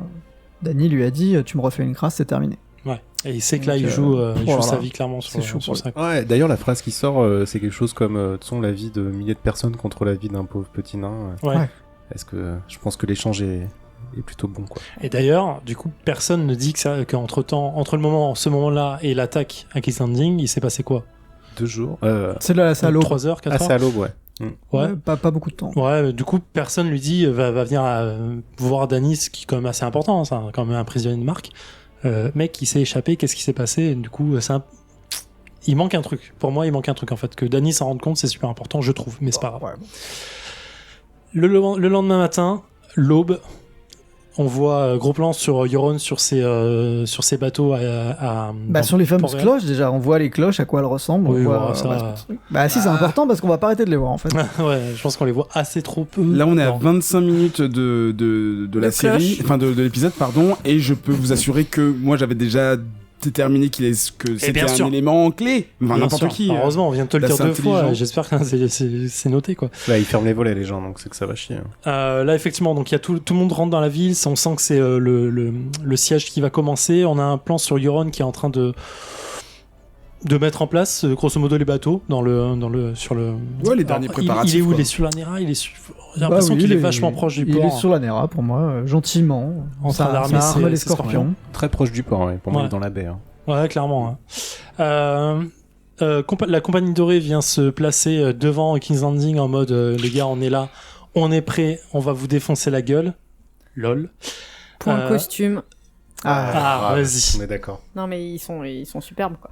Dany lui a dit tu me refais une crasse, c'est terminé. Ouais. Et il sait que là, Donc, il joue voilà. sa vie clairement sur, C'est chaud sur pour ça. Ouais, d'ailleurs, la phrase qui sort, c'est quelque chose comme de toute façon, la vie de milliers de personnes contre la vie d'un pauvre petit nain. Ouais. Ouais. Est-ce que je pense que l'échange est plutôt bon, quoi. Et d'ailleurs, du coup, personne ne dit qu'entre temps, entre ce moment-là et l'attaque à King's Landing, il s'est passé quoi 2 jours. C'est là, c'est à l'aube. 3 heures, 4 C'est heures. à l'aube, ouais. Ouais. Pas beaucoup de temps. Ouais, du coup, personne lui dit va venir voir Danis, qui est quand même assez important, ça, quand même un prisonnier de marque. Mec, il s'est échappé, qu'est-ce qui s'est passé? Et du coup, il manque un truc. Pour moi, il manque un truc en fait. Que Danis s'en rende compte, c'est super important, je trouve, mais c'est pas grave. Ouais. Le lendemain matin, l'aube, on voit gros plan sur Euron sur ses bateaux Sur les fameuses Port-Réal. cloches, déjà, on voit les cloches, à quoi elles ressemblent. Oui, on voit, voilà, ça- si, c'est important parce qu'on va pas arrêter de les voir, en fait. Ouais, je pense qu'on les voit assez trop peu. Là, on est à Non. 25 minutes de la De série, cloche. enfin de l'épisode, pardon, et je peux vous assurer que moi, j'avais déjà déterminé que c'était bien un sûr. élément clé. Enfin, Bien n'importe sûr. qui. Heureusement, on vient de te le là, dire c'est 2 fois. intelligent. J'espère que c'est noté, quoi. Là, ils ferment les volets, les gens, donc c'est que ça va chier. Là, effectivement, donc il y a tout le monde rentre dans la ville. On sent que c'est le siège qui va commencer. On a un plan sur Euron qui est en train de mettre en place, grosso modo, les bateaux sur le. Ouais, les derniers préparatifs. Il est où? quoi. Il est sur la Nera. J'ai l'impression qu'il est vachement proche du port. Il est sur la Nera, pour moi, gentiment. En train Ça d'armer arme ses les scorpions. scorpions. Très proche du port, ouais. Pour moi, Ouais. il est dans la baie. Hein. Ouais, clairement. Hein. La compagnie dorée vient se placer devant King's Landing en mode les gars, on est là, on est prêt, on va vous défoncer la gueule. Lol. Pour un costume. Ah, vas-y. On est d'accord. Non, mais ils sont superbes, quoi.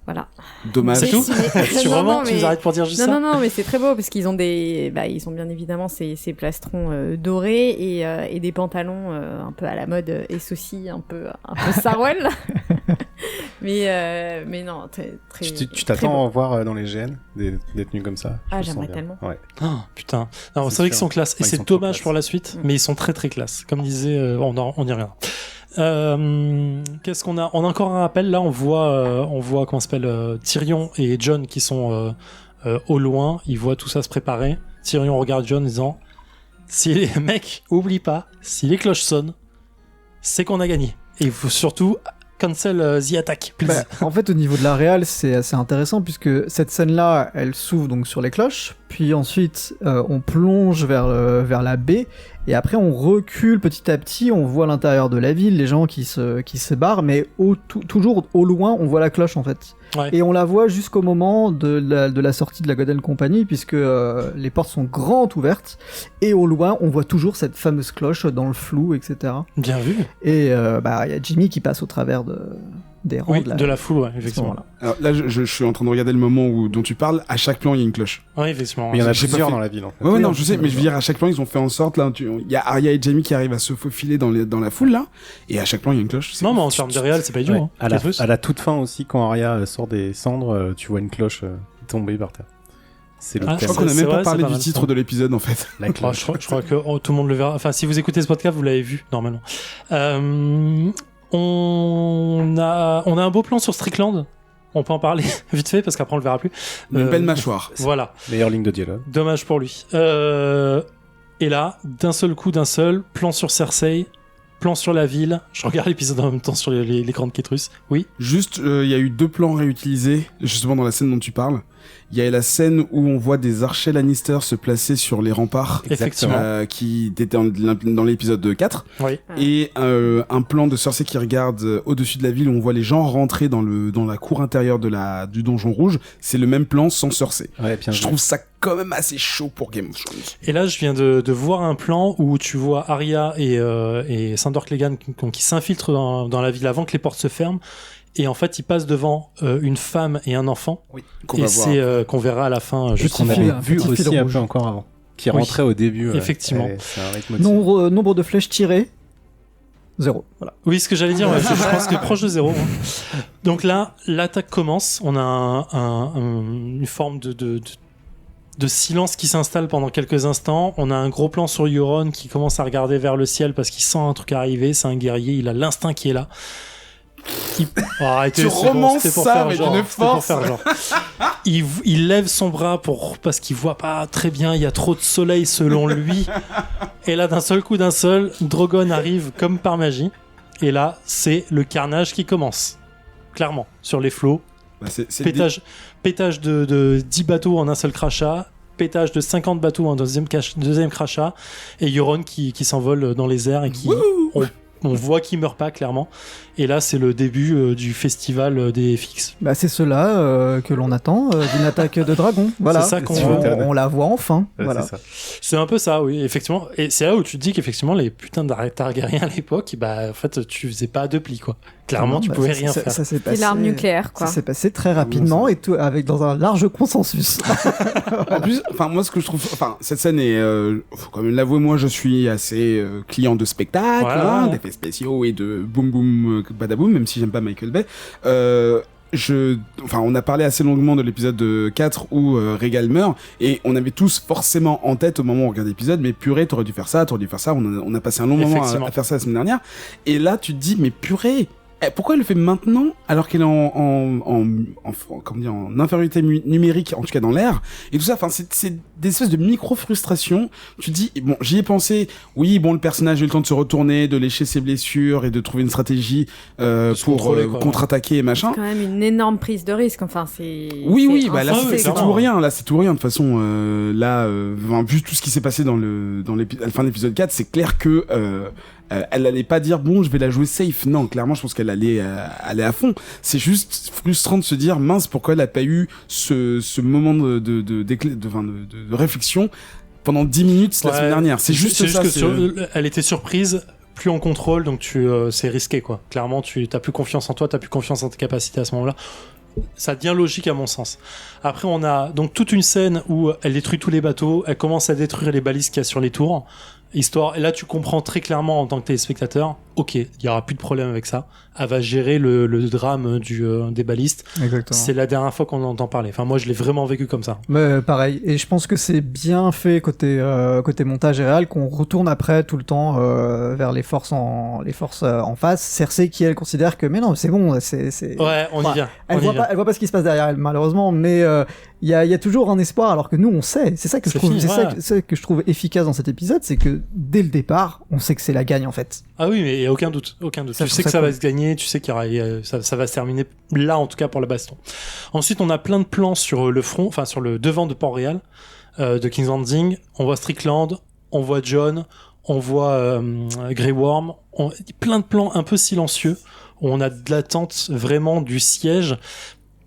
Voilà. Dommage. C'est tout Tu Non, vraiment non, Tu nous mais- arrêtes pour dire juste Non, ça non, mais c'est très beau parce qu'ils ont ils ont bien évidemment ces plastrons dorés et des pantalons un peu à la mode et aussi un peu Sarwell. mais non, très. Tu très t'attends beau. à voir dans les GN des tenues comme ça? Ah, Je le sens j'aimerais bien. tellement. Ouais. Oh, putain. Non, C'est c'est vrai qu'ils sûr. sont classe. Et Ouais, ils c'est sont trop dommage classe. pour la suite, Mm. mais ils sont très très classe. Comme disait, on y reviendra. Qu'est-ce qu'on a? On a encore un rappel. Là, on voit comment s'appelle Tyrion et Jon qui sont au loin. Ils voient tout ça se préparer. Tyrion regarde Jon en disant si les mecs, oublie pas, si les cloches sonnent, c'est qu'on a gagné. Et il faut surtout cancel the attack, please. En fait, au niveau de la réal, c'est assez intéressant puisque cette scène-là, elle s'ouvre donc sur les cloches, puis ensuite on plonge vers la baie, et après on recule petit à petit, on voit l'intérieur de la ville, les gens qui se barrent, mais toujours au loin, on voit la cloche en fait. Ouais. Et on la voit jusqu'au moment de la sortie de la Golden Company, puisque les portes sont grandes ouvertes, et au loin, on voit toujours cette fameuse cloche dans le flou, etc. Bien vu. Et il y a Jimmy qui passe au travers des rangs Oui, de la foule, ouais, à ce effectivement. moment-là. Alors là, je suis en train de regarder le moment dont tu parles. À chaque plan, il y a une cloche. Oui, effectivement. Mais il y en a J'ai pas plusieurs fait- dans la ville, en fait. Ouais, Oui, non, en je plus, sais, mais je veux d'accord. dire, à chaque plan, ils ont fait en sorte, là, il y a Arya et Jaime qui arrivent à se faufiler dans la foule, là, et à chaque plan, il y a une cloche. Non, mais en termes de réel, c'est pas idiot. Ouais. Hein. À, Qu'est-ce que à la toute fin aussi, quand Arya sort des cendres, tu vois une cloche tomber par terre. C'est le Ah, Je thème. crois qu'on a C'est même vrai, pas parlé c'est pas du mal, titre ça. de l'épisode, en fait. La Je cloche. crois que tout le monde le verra. Enfin, si vous écoutez ce podcast, vous l'avez vu, normalement. On a un beau plan sur Strickland. On peut en parler vite fait, parce qu'après, on le verra plus. Une belle mâchoire. Voilà. Meilleure ligne de dialogue. Dommage pour lui. Et là, d'un seul coup, plan sur Cersei, plan sur la ville. Je regarde l'épisode en même temps sur l'écran de Kétrus. Oui. Juste, il y a eu 2 plans réutilisés, justement dans la scène dont tu parles. Il y a la scène où on voit des archers Lannister se placer sur les remparts, Effectivement. qui étaient dans l'épisode 4. Oui. Et un plan de Cersei qui regarde au-dessus de la ville où on voit les gens rentrer dans la cour intérieure du donjon rouge. C'est le même plan sans Cersei. Ouais, bien Je vu. trouve ça quand même assez chaud pour Game of Thrones. Et là, je viens de voir un plan où tu vois Arya et Sandor Clegane qui s'infiltrent dans la ville avant que les portes se ferment. Et en fait, ils passent devant une femme et un enfant. Qu'on Et va voir. c'est qu'on verra à la fin. Juste Qu'on Petit avait fil, un vu petit fil aussi un rouge. peu encore avant. Qui Oui. rentrait au début. Effectivement. Ouais, c'est un rythme aussi. Nombre de flèches tirées, 0. Voilà. Oui, ce que j'allais dire, ouais, je pense que proche de 0. Hein. Donc là, l'attaque commence. On a une forme de silence qui s'installe pendant quelques instants. On a un gros plan sur Euron qui commence à regarder vers le ciel parce qu'il sent un truc arriver. C'est un guerrier, il a l'instinct qui est là. Oh, arrêtez, Tu c'est bon, romances c'était pour ça, faire mais genre, d'une c'était pour force. faire genre. Il lève son bras parce qu'il voit pas très bien, il y a trop de soleil selon lui. Et là, d'un seul coup, Drogon arrive comme par magie. Et là, c'est le carnage qui commence. Clairement, sur les flots. Bah, c'est Pétage de 10 bateaux en un seul crachat. Pétage de 50 bateaux en deuxième crachat. Et Euron qui s'envole dans les airs et qui... On voit qu'il meurt pas, clairement. Et là, c'est le début du festival des FX. Bah, c'est cela que l'on attend d'une attaque de dragon. Voilà. C'est ça qu'on on la voit enfin. Ouais, voilà. c'est ça. C'est un peu ça, oui, effectivement. Et c'est là où tu te dis qu'effectivement, les putains de Targaryens à l'époque, bah, en fait, tu faisais pas deux plis, quoi. Clairement, Non, tu bah, pouvais ça- rien ça- faire. Ça s'est C'est passé. l'arme nucléaire, quoi. Ça s'est passé très rapidement et tout avec dans un large consensus. En plus, enfin moi ce que je trouve, enfin cette scène est, faut quand même l'avouer, moi je suis assez client de spectacle, Ouais, hein, ouais. d'effets spéciaux et de boum boum badaboum, même si j'aime pas Michael Bay. On a parlé assez longuement de l'épisode 4 où Rhaegal meurt et on avait tous forcément en tête au moment où on regardait l'épisode, mais purée, t'aurais dû faire ça. On a passé un long moment Effectivement. à faire ça la semaine dernière. Et là, tu te dis, mais purée, pourquoi elle le fait maintenant alors qu'elle est en infériorité numérique, en tout cas dans l'air et tout ça. Enfin, c'est des espèces de micro-frustrations. Tu te dis, bon, j'y ai pensé. Oui, bon, le personnage a eu le temps de se retourner, de lécher ses blessures et de trouver une stratégie se pour contrôler, quoi. contre-attaquer et machin. C'est quand même une énorme prise de risque. Enfin, c'est. Oui, bah là Ah oui, c'est clairement. tout ou rien. Là c'est tout ou rien. De toute façon, vu tout ce qui s'est passé à la fin de l'épisode 4, c'est clair que elle allait pas dire bon, je vais la jouer safe. Non, clairement, je pense qu'elle allait aller à fond. C'est juste frustrant de se dire mince, pourquoi elle a pas eu ce moment de réflexion pendant 10 minutes la Ouais, semaine dernière. C'est juste ça. que elle était surprise, plus en contrôle, donc c'est risqué, quoi. Clairement, tu t'as plus confiance en toi, t'as plus confiance en tes capacités à ce moment-là. Ça devient logique à mon sens. Après, on a donc toute une scène où elle détruit tous les bateaux, elle commence à détruire les balises qu'il y a sur les tours. Et là, tu comprends très clairement en tant que téléspectateur, ok, il y aura plus de problème avec ça. Elle va gérer le drame des balistes. Exactement. C'est la dernière fois qu'on en entend parler. Enfin, moi, je l'ai vraiment vécu comme ça. Mais pareil, et je pense que c'est bien fait côté montage et réel qu'on retourne après tout le temps vers les forces en face. Cersei qui elle considère que mais non c'est bon, c'est Ouais, on y vient. Elle voit pas ce qui se passe derrière elle malheureusement, mais il y a toujours un espoir alors que nous on sait. C'est ça que je C'est trouve, fini, c'est ça que je trouve efficace dans cet épisode, c'est que dès le départ on sait que c'est la gagne en fait. Ah oui, mais il y a aucun doute, aucun doute. Ça, Tu je sais que trouve ça ça va cool. se gagner, tu sais qu'il y aura, ça va se terminer là en tout cas pour la baston. Ensuite, on a plein de plans sur le front, enfin sur le devant de Port-Réal, de King's Landing. On voit Strickland, on voit Jon, on voit Grey Worm, plein de plans un peu silencieux où on a de l'attente vraiment du siège.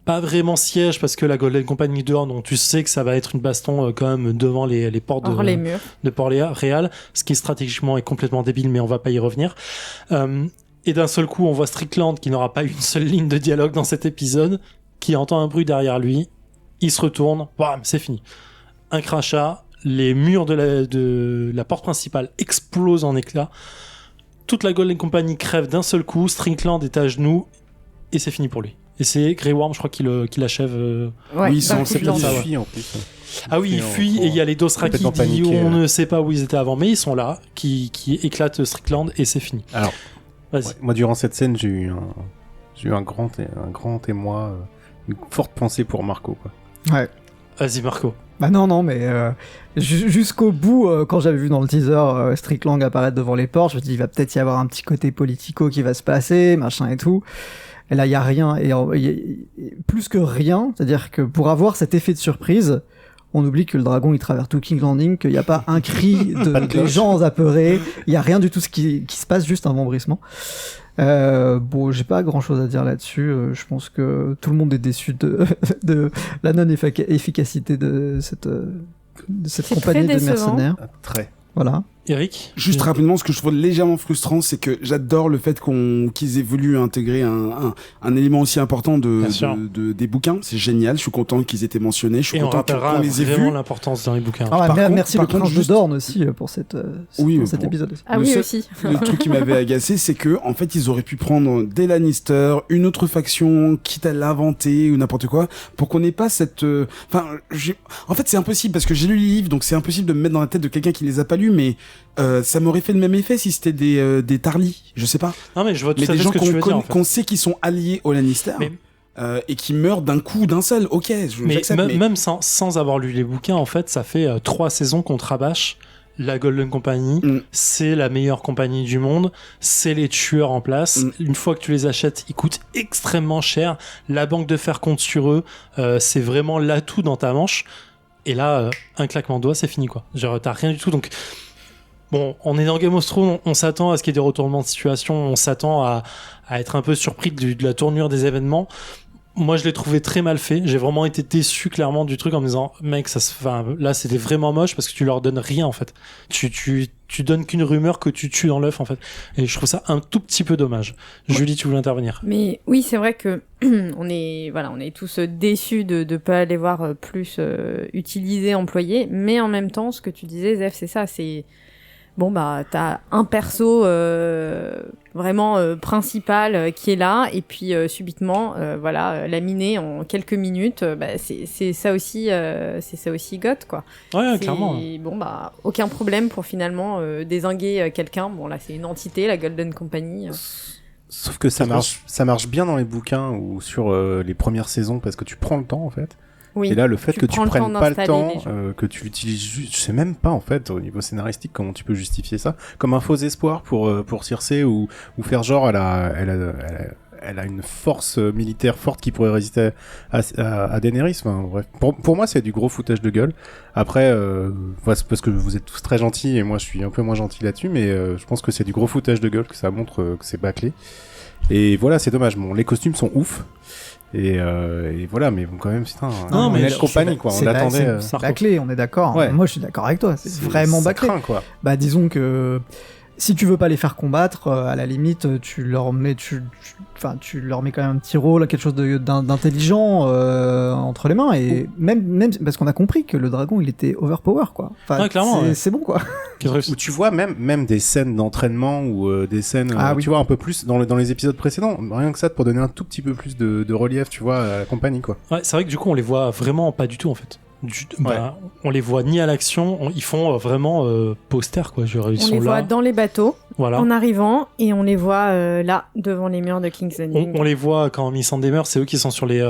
Pas vraiment siège parce que la Golden Company dehors, donc tu sais que ça va être une baston quand même devant les portes Hors les murs. de Port-Réal, ce qui stratégiquement est complètement débile, mais on va pas y revenir. Et d'un seul coup, on voit Strickland qui n'aura pas une seule ligne de dialogue dans cet épisode, qui entend un bruit derrière lui, il se retourne, bam, c'est fini. Un crachat, les murs de la porte principale explosent en éclats, toute la Golden Company crève d'un seul coup, Strickland est à genoux, et c'est fini pour lui. Et c'est Grey Worm, je crois, qui l'achève. Ouais, Oui, ils sont bah, en c'est peut-être dans- ça, ouais. fuit en plus. Ah oui, il fuit, et il y a les Dothraki qui complètement disent paniqués, on ouais. ne sait pas où ils étaient avant, mais ils sont là, qui éclatent Strickland, et c'est fini. Alors, Vas-y. ouais, moi durant cette scène, j'ai eu un grand émoi, une forte pensée pour Marco, quoi. Ouais. Vas-y, Marco. Bah non, mais jusqu'au bout, quand j'avais vu dans le teaser Strickland apparaître devant les portes, je me dis il va peut-être y avoir un petit côté politico qui va se passer, machin et tout. Et là, il y a rien, et plus que rien, c'est-à-dire que pour avoir cet effet de surprise, on oublie que le dragon il traverse tout King's Landing, qu'il n'y a pas un cri Pas de de cloche. gens apeurés, il y a rien du tout qui se passe, juste un vombrissement. Bon, j'ai pas grand-chose à dire là-dessus. Je pense que tout le monde est déçu de la non-efficacité de cette C'est compagnie très de décevant. mercenaires. Ah, très. Voilà. Eric. Juste rapidement, ce que je trouve légèrement frustrant, c'est que j'adore le fait qu'ils aient voulu intégrer un élément aussi important Bien sûr. des bouquins. C'est génial. Je suis content qu'ils aient été mentionnés. Je suis Et on content rappellera qu'on les ait vraiment vus. l'importance dans les bouquins. Ah ouais, Par contre- merci par le prince contre, de juste- Dorne aussi pour cet Oui, cet bon. épisode. Ah Le oui, seul- aussi. Le truc qui m'avait agacé, c'est que en fait, ils auraient pu prendre des Lannister, une autre faction, quitte à l'inventer ou n'importe quoi, pour qu'on n'ait pas cette. Enfin, en fait, c'est impossible parce que j'ai lu les livres, donc c'est impossible de me mettre dans la tête de quelqu'un qui les a pas lus, mais ça m'aurait fait le même effet si c'était des Tarly, je sais pas. Non, mais je vois tout Mais à des fait gens ce que tu veux dire. En fait. qu'on sait qu'ils sont alliés aux Lannister. Mais- Et qui meurent d'un coup, d'un seul. Ok, Mais j'accepte. Mais même sans avoir lu les bouquins, en fait, ça fait 3 saisons qu'on te rabâche la Golden Company, c'est la meilleure compagnie du monde, c'est les tueurs en place. Une fois que tu les achètes, ils coûtent extrêmement cher. La banque de fer compte sur eux. C'est vraiment l'atout dans ta manche. Et là, un claquement de doigts, c'est fini, quoi. Genre, t'as rien du tout. Donc, bon, on est dans Game of Thrones, on s'attend à ce qu'il y ait des retournements de situation, on s'attend à être un peu surpris de la tournure des événements. Moi, je l'ai trouvé très mal fait. J'ai vraiment été déçu clairement du truc en me disant, mec, là, c'était vraiment moche parce que tu leur donnes rien en fait. Tu donnes qu'une rumeur que tu tues dans l'œuf en fait. Et je trouve ça un tout petit peu dommage. Julie, tu voulais intervenir? Mais oui, c'est vrai que on est tous déçus de pas les voir plus utilisés, employés. Mais en même temps, ce que tu disais, Zef, c'est ça, c'est bon bah t'as un perso vraiment principal qui est là et puis subitement laminé en quelques minutes, c'est ça aussi GOT quoi. Ouais, clairement. Bon bah aucun problème pour finalement dézinguer quelqu'un. Bon là c'est une entité, la Golden Company. Sauf que ça marche bien dans les bouquins ou sur les premières saisons parce que tu prends le temps en fait. Oui, et là, le fait que tu prennes pas le temps, que tu l'utilises juste, je sais même pas en fait au niveau scénaristique comment tu peux justifier ça, comme un faux espoir pour Cersei ou faire genre elle a une force militaire forte qui pourrait résister à Daenerys. Enfin, bref, pour moi c'est du gros foutage de gueule. Après, c'est parce que vous êtes tous très gentils et moi je suis un peu moins gentil là-dessus, mais je pense que c'est du gros foutage de gueule, que ça montre que c'est bâclé. Et voilà, c'est dommage. Bon, les costumes sont ouf. Et voilà, mais bon, quand même, putain, non, mais compagnie, quoi. On attendait. C'est bâclé, on est d'accord. Ouais. Moi, je suis d'accord avec toi. C'est vraiment bâclé. Craint, quoi. Bah, disons que si tu veux pas les faire combattre, à la limite, tu leur mets quand même un petit rôle, quelque chose d'intelligent entre les mains, et même parce qu'on a compris que le dragon, il était overpower, quoi. Enfin, ouais, clairement, c'est bon, quoi. Où tu vois même des scènes d'entraînement ou des scènes, tu vois, un peu plus dans les épisodes précédents, rien que ça, pour donner un tout petit peu plus de relief, tu vois, à la compagnie, quoi. Ouais, c'est vrai que du coup, on les voit vraiment pas du tout, en fait. On les voit ni à l'action, ils font vraiment poster quoi. Ils on sont les là. voit dans les bateaux voilà. En arrivant et on les voit là devant les murs de King's Landing. On les voit quand Missandei meurt, c'est eux qui sont sur les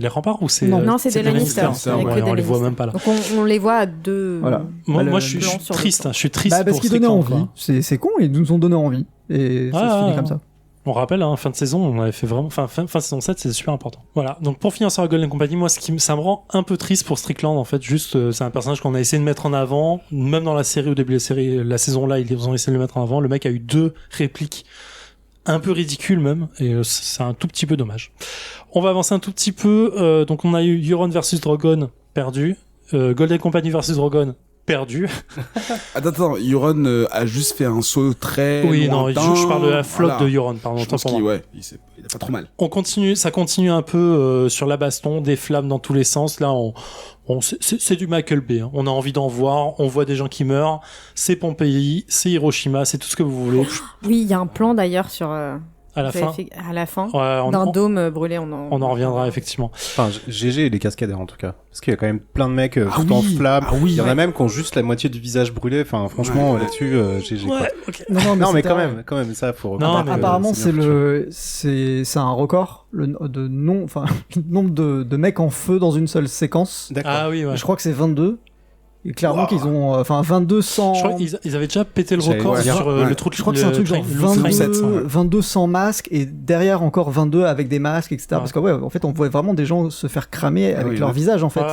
remparts ou c'est non, c'est des Lannister. On les voit même pas là. Donc on les voit à deux. Voilà. Moi je suis triste, je suis triste parce qu'ils donnaient envie. C'est con, ils nous ont donné envie et ça se finit comme ça. On rappelle, fin de saison, on avait fait vraiment... fin saison 7, c'est super important. Voilà, donc pour finir sur la Golden Company, moi, ça me rend un peu triste pour Strickland, en fait. Juste, c'est un personnage qu'on a essayé de mettre en avant. Même dans la série, au début de la série, la saison là, ils ont essayé de le mettre en avant. Le mec a eu 2 répliques un peu ridicules même, et c'est un tout petit peu dommage. On va avancer un tout petit peu. Donc on a eu Euron versus Drogon, perdu. Golden Company versus Drogon, perdu. Attends, Euron a juste fait un saut très lointain. Non, je parle de la flotte de Euron, pardon. Je pense qu'il a pas trop mal. Ça continue un peu sur la baston, des flammes dans tous les sens. Là, c'est du Michael Bay. Hein. On a envie d'en voir. On voit des gens qui meurent. C'est Pompéi, c'est Hiroshima, c'est tout ce que vous voulez. Oui, il y a un plan d'ailleurs sur. À la fin, d'un dôme brûlé. On en reviendra effectivement. Enfin, GG les cascadeurs en tout cas, parce qu'il y a quand même plein de mecs tout en flammes. Il y en a même qui ont juste la moitié du visage brûlé. Enfin, franchement, là-dessus, GG. Ouais, quoi. Okay. Non, mais quand même, ça faut. Apparemment, c'est un record, le nombre de mecs en feu dans une seule séquence. D'accord. Ah oui, ouais. Je crois que c'est 22. Et clairement qu'ils ont 22 sans... Je crois qu'ils avaient déjà pété le record sur le trou de... Je crois que c'est un truc genre 22 sans masque et derrière encore 22 avec des masques, etc. Ouais. Parce que en fait, on voit vraiment des gens se faire cramer avec leur visage, en fait.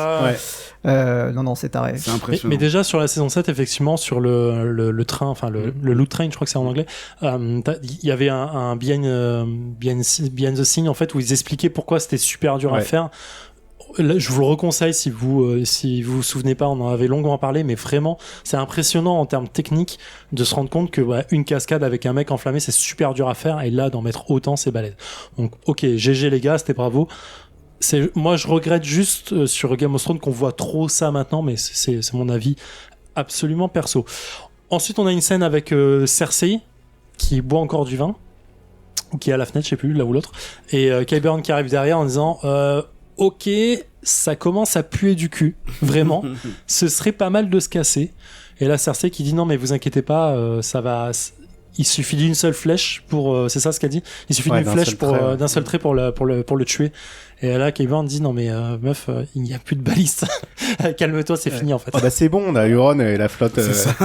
Non, c'est taré. C'est impressionnant. Mais déjà, sur la saison 7, effectivement, sur le train, enfin, le loot train, je crois que c'est en anglais, il y avait un behind the scene, en fait, où ils expliquaient pourquoi c'était super dur à faire. Là, je vous le reconseille si vous vous souvenez pas, on en avait longuement parlé, mais vraiment c'est impressionnant en termes techniques de se rendre compte que une cascade avec un mec enflammé c'est super dur à faire, et là d'en mettre autant c'est balèze. Donc ok, GG les gars, c'était bravo. Moi je regrette juste sur Game of Thrones qu'on voit trop ça maintenant, mais c'est mon avis absolument perso. Ensuite on a une scène avec Cersei qui boit encore du vin, ou qui est à la fenêtre, je sais plus, l'un ou l'autre, et Qyburn qui arrive derrière en disant ok, ça commence à puer du cul, vraiment. Ce serait pas mal de se casser. Et là, Cersei qui dit non, mais vous inquiétez pas, ça va. il suffit d'une seule flèche pour c'est ça ce qu'elle dit, il suffit Ouais, d'une flèche pour trait, ouais. d'un seul trait pour le tuer. Et là Cleveland dit non mais meuf il n'y a plus de baliste. Calme-toi, c'est fini en fait. Ah bah c'est bon, on a Euron et la flotte. C'est ça.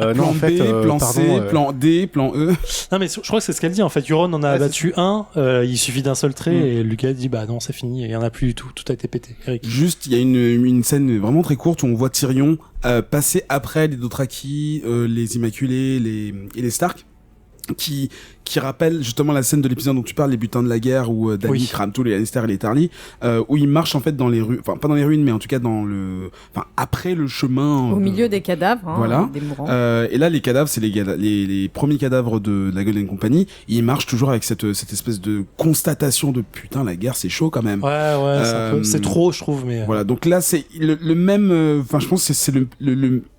non, Plan en B, fait, plan pardon, C, plan D, plan E. Non mais je crois que c'est ce qu'elle dit en fait. Euron en a Ouais, abattu un, il suffit d'un seul trait et Lucas dit bah non c'est fini, il y en a plus du tout, tout a été pété. Eric. Juste, il y a une scène vraiment très courte où on voit Tyrion passer après les Dothraki, les Immaculés et les Stark, qui rappelle justement la scène de l'épisode dont tu parles, les butins de la guerre, où Dany Oui. crame tous les Lannister et les Tarly, où ils marchent en fait dans les rues, enfin pas dans les ruines, mais en tout cas après le chemin. Au milieu des cadavres, hein, Voilà. des mourants. Et là, les cadavres, c'est les premiers cadavres de la Golden Company. Ils marchent toujours avec cette espèce de constatation de putain, la guerre, c'est chaud quand même. Ouais, c'est trop je trouve mais Voilà, donc là c'est le même. Enfin, je pense que c'est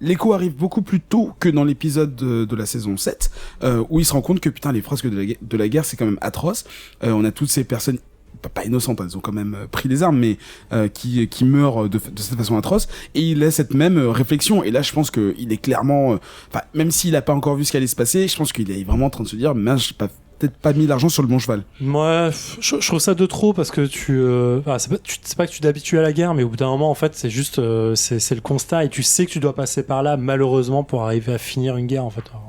l'écho arrive beaucoup plus tôt que dans l'épisode de la saison 7, où il se rend compte que putain les frasques de la guerre c'est quand même atroce. On a toutes ces personnes pas innocentes, elles ont quand même pris les armes, mais qui meurent de cette façon atroce. Et il a cette même réflexion. Et là, je pense que il est clairement, enfin, même s'il a pas encore vu ce qui allait se passer, je pense qu'il est vraiment en train de se dire, mais j'ai peut-être pas mis l'argent sur le bon cheval. moi je trouve ça de trop parce que c'est pas que tu t'habitues à la guerre mais au bout d'un moment en fait c'est juste c'est le constat et tu sais que tu dois passer par là malheureusement pour arriver à finir une guerre en fait. Alors,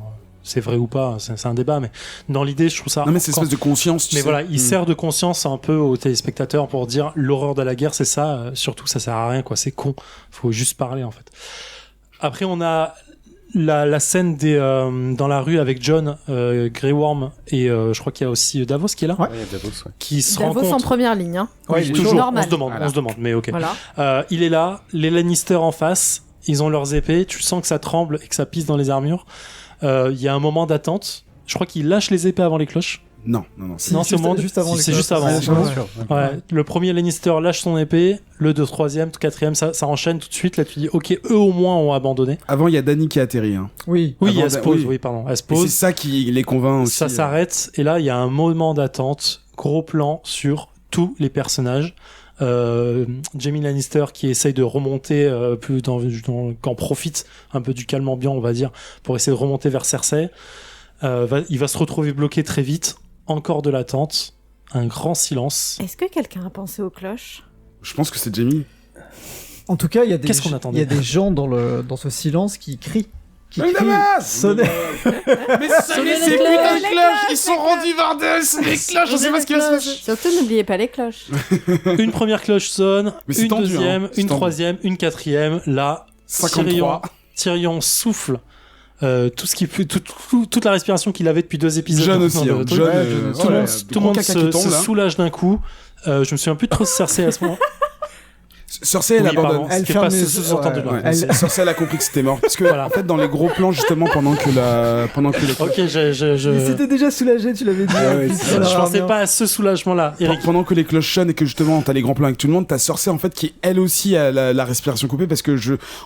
c'est vrai ou pas, c'est un débat, mais dans l'idée, je trouve ça. Non, mais c'est une espèce de conscience. Mais voilà, il sert de conscience un peu aux téléspectateurs pour dire l'horreur de la guerre, c'est ça. Surtout, ça sert à rien, quoi. C'est con. Faut juste parler, en fait. Après, on a la scène dans la rue avec Jon, Grey Worm et je crois qu'il y a aussi Davos qui est là, Ouais, il y a Davos, ouais. qui se Davos rencontrent. en première ligne. Hein. Ouais, Oui, il est toujours. normal. On se demande, mais ok. Voilà. Il est là, les Lannister en face, ils ont leurs épées, tu sens que ça tremble et que ça pisse dans les armures. Il y a un moment d'attente. Je crois qu'ils lâchent les épées avant les cloches. Non. Si, Non, c'est au moment juste avant. si, les c'est cloches. juste avant. Ouais, Bien ouais. sûr. Ouais, le premier Lannister lâche son épée, le troisième, quatrième, ça enchaîne tout de suite. Là, tu dis, ok, eux au moins ont abandonné. Avant, il y a Dany qui atterrit. Hein. Oui. Oui, Avant, elle se pose, oui. oui, pardon. Elle se Et c'est pose, ça qui les convainc aussi. ça s'arrête, et là, il y a un moment d'attente, gros plan sur tous les personnages. Jaime Lannister qui essaye de remonter qu'en profite un peu du calme ambiant on va dire pour essayer de remonter vers Cersei. Il va se retrouver bloqué très vite, encore de l'attente, un grand silence. Est-ce que quelqu'un a pensé aux cloches? Je pense que c'est Jaime. En tout cas, il y a Qu'est-ce qu'on attendait il y a des gens dans ce silence qui crient. Qui Mais crient. Damas Sonnez. Mais Sonnez ces les putains cloches, de cloches, ils sont rendus bordel, c'est des cloches, je sais pas ce qui va se passer. Surtout, n'oubliez pas les cloches. Une première cloche sonne, Mais c'est une tendu, deuxième, hein. C'est une tendu. troisième, une quatrième. Là, 53. Tyrion souffle tout ce qui toute la respiration qu'il avait depuis 2 épisodes. John dans aussi, le hein. truc. John, Tout le monde se là. soulage d'un coup. Je me souviens plus trop de Cersei à ce moment. Cersei, elle Oui, abandonne. pardon, Elle c'était ferme pas les- sous-entendu. ouais, là. ouais. Cersei, elle a compris que c'était mort. Parce que, Voilà. en fait, dans les gros plans, justement, pendant que les Ok, Mais c'était déjà soulagé, tu l'avais dit. Ah ouais, en plus, c'est ça ça. leur je pensais revient. pas à ce soulagement-là, Eric. pendant que les cloches sonnent et que justement t'as les grands plans avec tout le monde, t'as Cersei en fait qui elle aussi a la respiration coupée parce que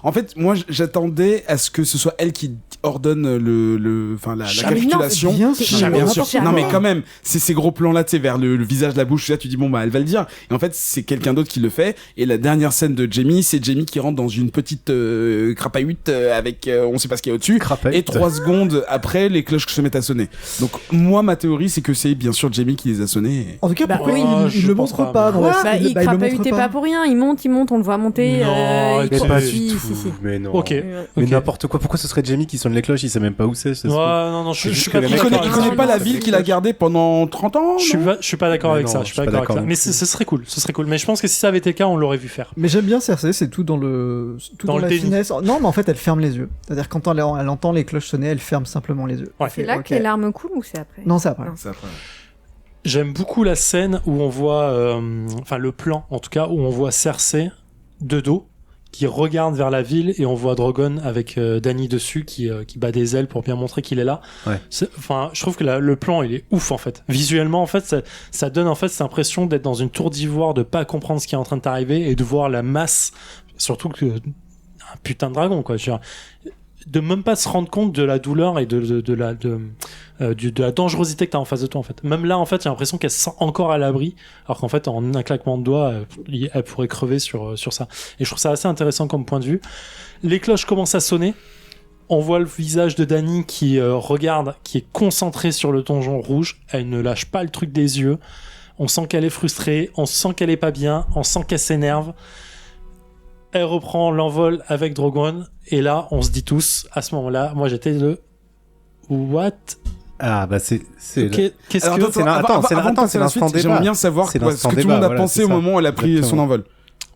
en fait moi j'attendais à ce que ce soit elle qui ordonne la Jamais. capitulation. Bien Non, sûr. bien sûr. Jamais. Non mais quand même, c'est ces gros plans là, tu sais, vers le visage, la bouche, là tu dis bon bah elle va le dire. Et en fait c'est quelqu'un d'autre qui le fait. Et la dernière scène de Jaime, c'est Jaime qui rentre dans une petite crapahute avec on sait pas ce qu'il y a au-dessus. Crapahute. Et 3 secondes après, les cloches se mettent à sonner. Donc moi ma théorie c'est que c'est bien sûr Jaime qui les a sonnés. En tout cas, Bah pourquoi oui. il Je le pense montre pas, pas dans la Bah, il le montre crapahutait pas pour rien. Il monte, on le voit monter. Non, il mais court. pas Si, du si, tout. si. Mais non. Ok. Mais Ok. n'importe quoi. Pourquoi ce serait Jamie qui sonne les cloches? Il sait même pas où c'est. Ouais, non, je suis que pas les trop mecs- Il d'accord connaît, avec il ça. connaît pas la non, ville qu'il a gardée pendant 30 ans. non Je suis pas d'accord Mais avec non, ça. je Je suis suis pas pas d'accord avec d'accord ça. non Mais plus. ce serait cool. Ce serait cool. Mais je pense que si ça avait été le cas, on l'aurait vu faire. Mais j'aime bien Cersei, c'est tout dans Dans le la déni. finesse. Non, mais en fait, elle ferme les yeux. C'est-à-dire quand elle entend les cloches sonner, elle ferme simplement les yeux. Ouais. Elle C'est fait, là ok. que les larmes coulent ou c'est après? Non, c'est après. Non. C'est après. J'aime beaucoup la scène où on voit, enfin le plan en tout cas, où on voit Cersei de dos qui regarde vers la ville et on voit Drogon avec Dany dessus qui bat des ailes pour bien montrer qu'il est là. Ouais. Enfin, je trouve que le plan il est ouf en fait. Visuellement en fait, ça donne en fait cette impression d'être dans une tour d'ivoire, de pas comprendre ce qui est en train de t'arriver et de voir la masse, surtout que un putain de dragon quoi. Je veux dire, de même pas se rendre compte de la douleur et de la dangerosité que t'as en face de toi en fait. Même là en fait j'ai l'impression qu'elle se sent encore à l'abri alors qu'en fait en un claquement de doigts elle pourrait crever sur ça. Et je trouve ça assez intéressant comme point de vue. Les cloches commencent à sonner. On voit le visage de Dany qui regarde, qui est concentré sur le donjon rouge. Elle ne lâche pas le truc des yeux. On sent qu'elle est frustrée, on sent qu'elle est pas bien, on sent qu'elle s'énerve. Elle reprend l'envol avec Drogon. Et là, on se dit tous, à ce moment-là, moi j'étais le... What? Ah bah c'est Qu'est-ce Alors, que... avant de passer à la l'instant suite, j'aimerais débat. bien savoir C'est ce que l'instant tout le débat, monde a voilà, pensé c'est au ça. moment où elle a pris son Exactement. envol.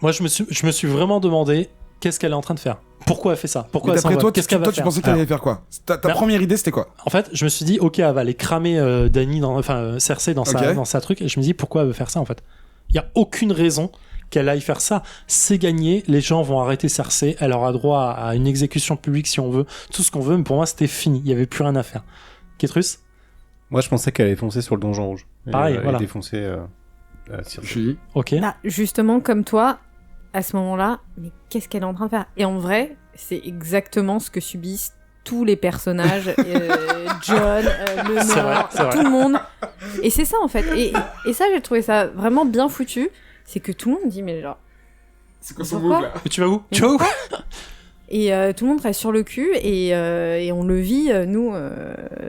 Moi, je me suis vraiment demandé qu'est-ce qu'elle est en train de faire. Pourquoi elle fait ça? Pourquoi Mais elle d'après s'envole? toi, Qu'est-ce qu'elle va tu faire? pensais qu'elle allait faire quoi? Ta Non. première idée, c'était quoi? En fait, je me suis dit, ok, elle va aller cramer Dany, Cersei dans Ok. sa truc, et je me dis, pourquoi elle veut faire ça, en fait? Il y a aucune raison qu'elle aille faire ça. C'est gagné, les gens vont arrêter Cersei, elle aura droit à une exécution publique si on veut, tout ce qu'on veut, mais pour moi, c'était fini, il y avait plus rien à faire. Kétrus? Moi, je pensais qu'elle allait foncer sur le donjon rouge. Pareil, et voilà. défoncer Cersei. Je suis. Ok. Bah, justement, comme toi, à ce moment-là, mais qu'est-ce qu'elle est en train de faire? Et en vrai, c'est exactement ce que subissent tous les personnages, Jon, le C'est vrai, Nord, c'est vrai. tout le monde. Et c'est ça, en fait. Et ça, j'ai trouvé ça vraiment bien foutu. C'est que tout le monde dit, mais genre... C'est quoi son move, là? Mais tu vas où? Mais Tu vas où? Et tout le monde reste sur le cul et on le vit, nous,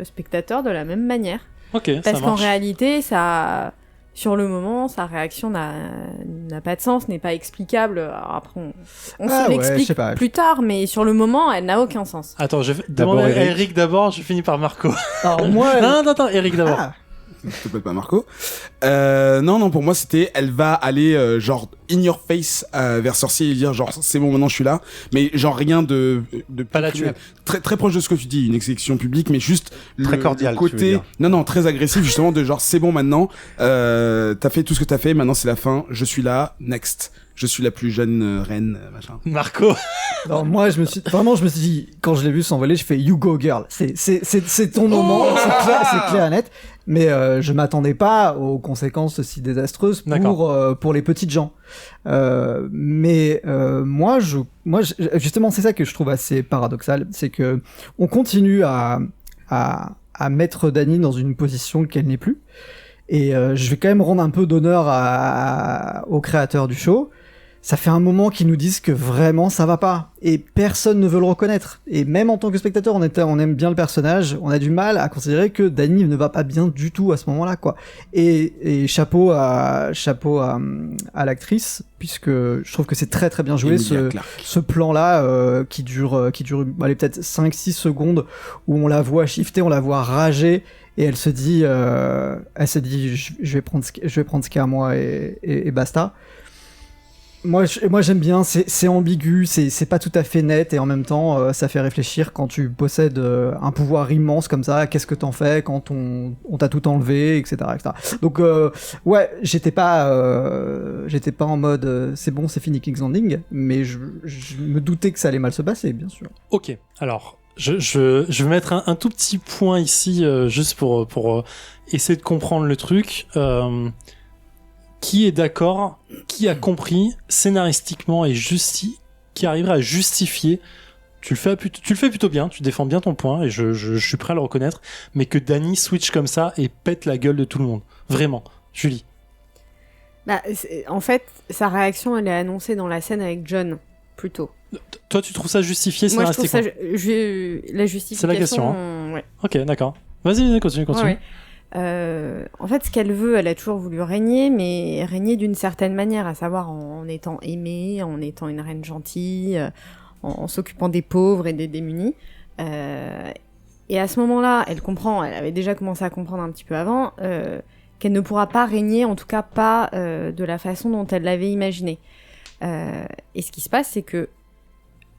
spectateurs, de la même manière. Ok, ça Parce qu'en marche. réalité, ça, sur le moment, sa réaction n'a pas de sens, n'est pas explicable. Alors après, on Ah se ouais, je l'explique sais pas. plus tard, mais sur le moment, elle n'a aucun sens. Attends, je vais D'abord demander à Eric. Eric d'abord, je finis par Marco. Alors moi... Non, attends, Eric d'abord. Ah, Je t'appelle pas Marco. Non, pour moi, c'était, elle va aller, genre, in your face, vers Cersei et dire, genre, c'est bon, maintenant je suis là. Mais, genre, rien de Pas la tuer. Très, très proche de ce que tu dis, une exécution publique, mais juste Très cordial, le tu veux côté, dire. non, très agressif, justement, de genre, c'est bon maintenant, t'as fait tout ce que t'as fait, maintenant c'est la fin, je suis là, next. Je suis la plus jeune reine, machin. Marco. non, moi, je me suis dit, quand je l'ai vu s'envoler, je fais you go girl. C'est ton moment, c'est clair et net. Mais je m'attendais pas aux conséquences si désastreuses pour les petites gens. Moi, justement, c'est ça que je trouve assez paradoxal, c'est que on continue à mettre Dany dans une position qu'elle n'est plus. Et je vais quand même rendre un peu d'honneur aux créateurs du show. Ça fait un moment qu'ils nous disent que vraiment ça va pas. Et personne ne veut le reconnaître. Et même en tant que spectateur, on aime bien le personnage, on a du mal à considérer que Dany ne va pas bien du tout à ce moment-là, quoi. Et chapeau à l'actrice, puisque je trouve que c'est très très bien joué Emilia Clarke. ce plan-là qui dure allez, peut-être 5-6 secondes où on la voit shifter, on la voit rager. Et elle se dit, je vais prendre ce qui est à moi et basta. Moi j'aime bien, c'est ambigu, c'est pas tout à fait net et en même temps ça fait réfléchir quand tu possèdes un pouvoir immense comme ça, qu'est-ce que t'en fais quand on t'a tout enlevé, etc. Donc ouais, j'étais pas en mode c'est bon, c'est fini King's Landing, mais je me doutais que ça allait mal se passer, bien sûr. Ok, alors, je vais mettre un tout petit point ici, juste pour essayer de comprendre le truc. Qui est d'accord, qui a compris scénaristiquement et qui arriverait à justifier, tu le fais plutôt bien, tu défends bien ton point et je suis prêt à le reconnaître, mais que Dany switch comme ça et pète la gueule de tout le monde. Vraiment. Julie. Bah, en fait, sa réaction, elle est annoncée dans la scène avec Jon, plutôt. Toi, tu trouves ça justifié Moi, je trouve scénaristiquement? ça... la justification... C'est la question, ouais. Ok, d'accord. Vas-y, continue. Ouais. En fait, ce qu'elle veut, elle a toujours voulu régner, mais régner d'une certaine manière, à savoir en étant aimée, en étant une reine gentille, en s'occupant des pauvres et des démunis. Et à ce moment-là, elle comprend, elle avait déjà commencé à comprendre un petit peu avant, qu'elle ne pourra pas régner, en tout cas pas de la façon dont elle l'avait imaginé. Et ce qui se passe, c'est que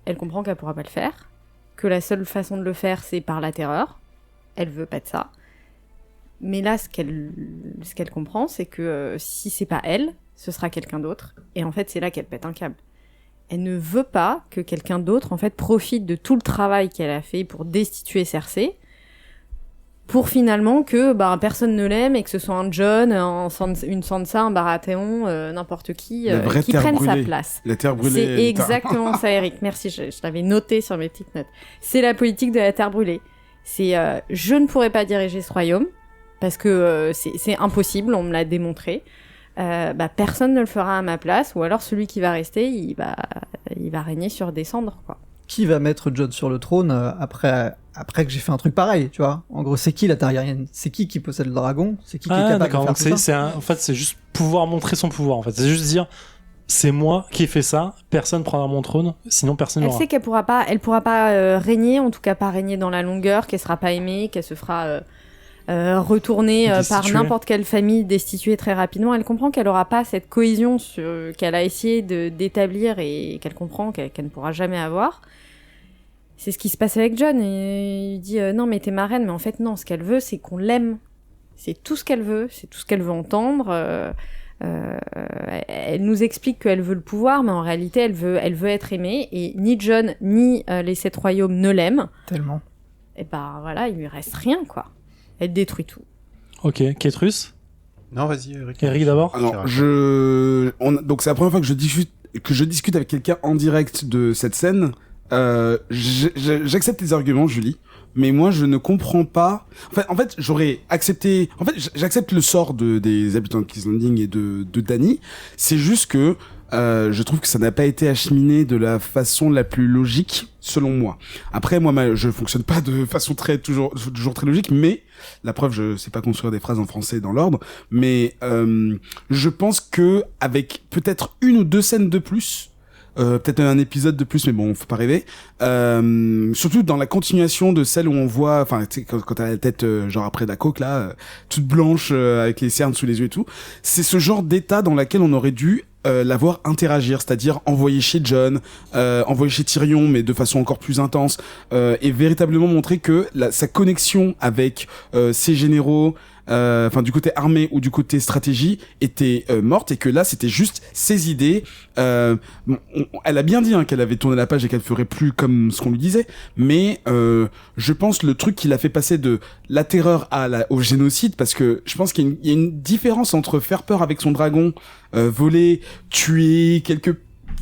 elle comprend qu'elle pourra pas le faire, que la seule façon de le faire, c'est par la terreur. Elle veut pas de ça. Mais là, ce qu'elle comprend, c'est que si c'est pas elle, ce sera quelqu'un d'autre. Et en fait, c'est là qu'elle pète un câble. Elle ne veut pas que quelqu'un d'autre, en fait, profite de tout le travail qu'elle a fait pour destituer Cersei, pour finalement que personne ne l'aime et que ce soit un Jon, une Sansa, un Baratheon, n'importe qui prenne sa place. La terre brûlée. C'est exactement ça, Eric. Merci, je l'avais noté sur mes petites notes. C'est la politique de la terre brûlée. C'est je ne pourrais pas diriger ce royaume, parce que c'est impossible, on me l'a démontré. Personne ne le fera à ma place, ou alors celui qui va rester, il va régner sur des cendres, quoi. qui va mettre Jon sur le trône après que j'ai fait un truc pareil, tu vois. En gros, c'est qui la Targaryenne? C'est qui possède le dragon? C'est qui est capable d'accord. de faire Donc tout ça? en fait, c'est juste pouvoir montrer son pouvoir. En fait, c'est juste dire, c'est moi qui ai fait ça. Personne prendra mon trône, sinon personne Elle l'aura. sait qu'elle pourra pas régner, en tout cas pas régner dans la longueur, qu'elle sera pas aimée, qu'elle se fera retourner par Destituée. n'importe quelle famille, destituée très rapidement. Elle comprend qu'elle aura pas cette cohésion qu'elle a essayé d'établir et qu'elle comprend qu'elle ne pourra jamais avoir. C'est ce qui se passe avec Jon, et il dit non mais t'es ma reine, mais en fait non, ce qu'elle veut c'est qu'on l'aime. C'est tout ce qu'elle veut, c'est tout ce qu'elle veut entendre. Elle nous explique qu'elle veut le pouvoir, mais en réalité elle veut être aimée, et ni Jon ni les 7 royaumes ne l'aiment. Tellement. Et bah voilà, il lui reste rien quoi. Elle détruit tout. Ok, Kétrus. Non, vas-y, Eric. Eric d'abord. Alors, donc c'est la première fois que je discute avec quelqu'un en direct de cette scène. J'accepte tes arguments, Julie, mais moi je ne comprends pas. En fait, j'aurais accepté. En fait, j'accepte le sort des habitants de King's Landing et de Dany. C'est juste que je trouve que ça n'a pas été acheminé de la façon la plus logique, selon moi. Après, moi, je fonctionne pas de façon toujours très logique, mais la preuve, je sais pas construire des phrases en français dans l'ordre, mais je pense que avec peut-être 1 ou 2 scènes de plus, peut-être un épisode de plus, mais bon, faut pas rêver. Surtout dans la continuation de celle où on voit, enfin, tu sais, quand t'as la tête, genre après la coque, là, toute blanche, avec les cernes sous les yeux et tout. C'est ce genre d'état dans lequel on aurait dû la voir interagir, c'est-à-dire envoyer chez Jon, envoyer chez Tyrion, mais de façon encore plus intense, et véritablement montrer que sa connexion avec ses généraux, enfin du côté armée ou du côté stratégie, était morte, et que là c'était juste ses idées. Elle a bien dit qu'elle avait tourné la page et qu'elle ferait plus comme ce qu'on lui disait, mais je pense le truc qui l'a fait passer de la terreur au génocide, parce que je pense qu'il y a une différence entre faire peur avec son dragon, voler, tuer quelques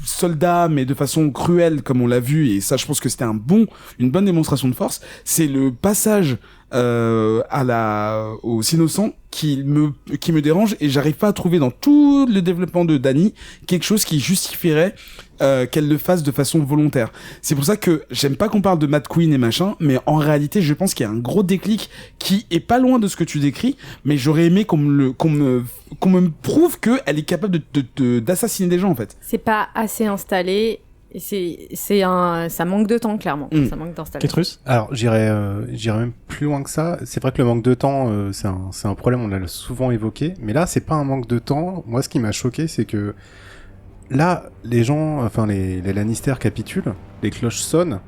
soldats, mais de façon cruelle comme on l'a vu, et ça je pense que c'était une bonne démonstration de force. C'est le passage aux innocents qui me dérange, et j'arrive pas à trouver dans tout le développement de Dany quelque chose qui justifierait qu'elle le fasse de façon volontaire. C'est pour ça que j'aime pas qu'on parle de Mad Queen et machin, mais en réalité je pense qu'il y a un gros déclic qui est pas loin de ce que tu décris, mais j'aurais aimé qu'on me prouve qu'elle est capable d'assassiner des gens en fait. C'est pas assez installé. Et ça manque de temps, clairement. Ça manque d'installation. Kétrus. Alors, j'irais même plus loin que ça. C'est vrai que le manque de temps, c'est un problème, on l'a souvent évoqué. Mais là, c'est pas un manque de temps. Moi, ce qui m'a choqué, c'est que là, les gens, enfin, les Lannister capitulent, les cloches sonnent.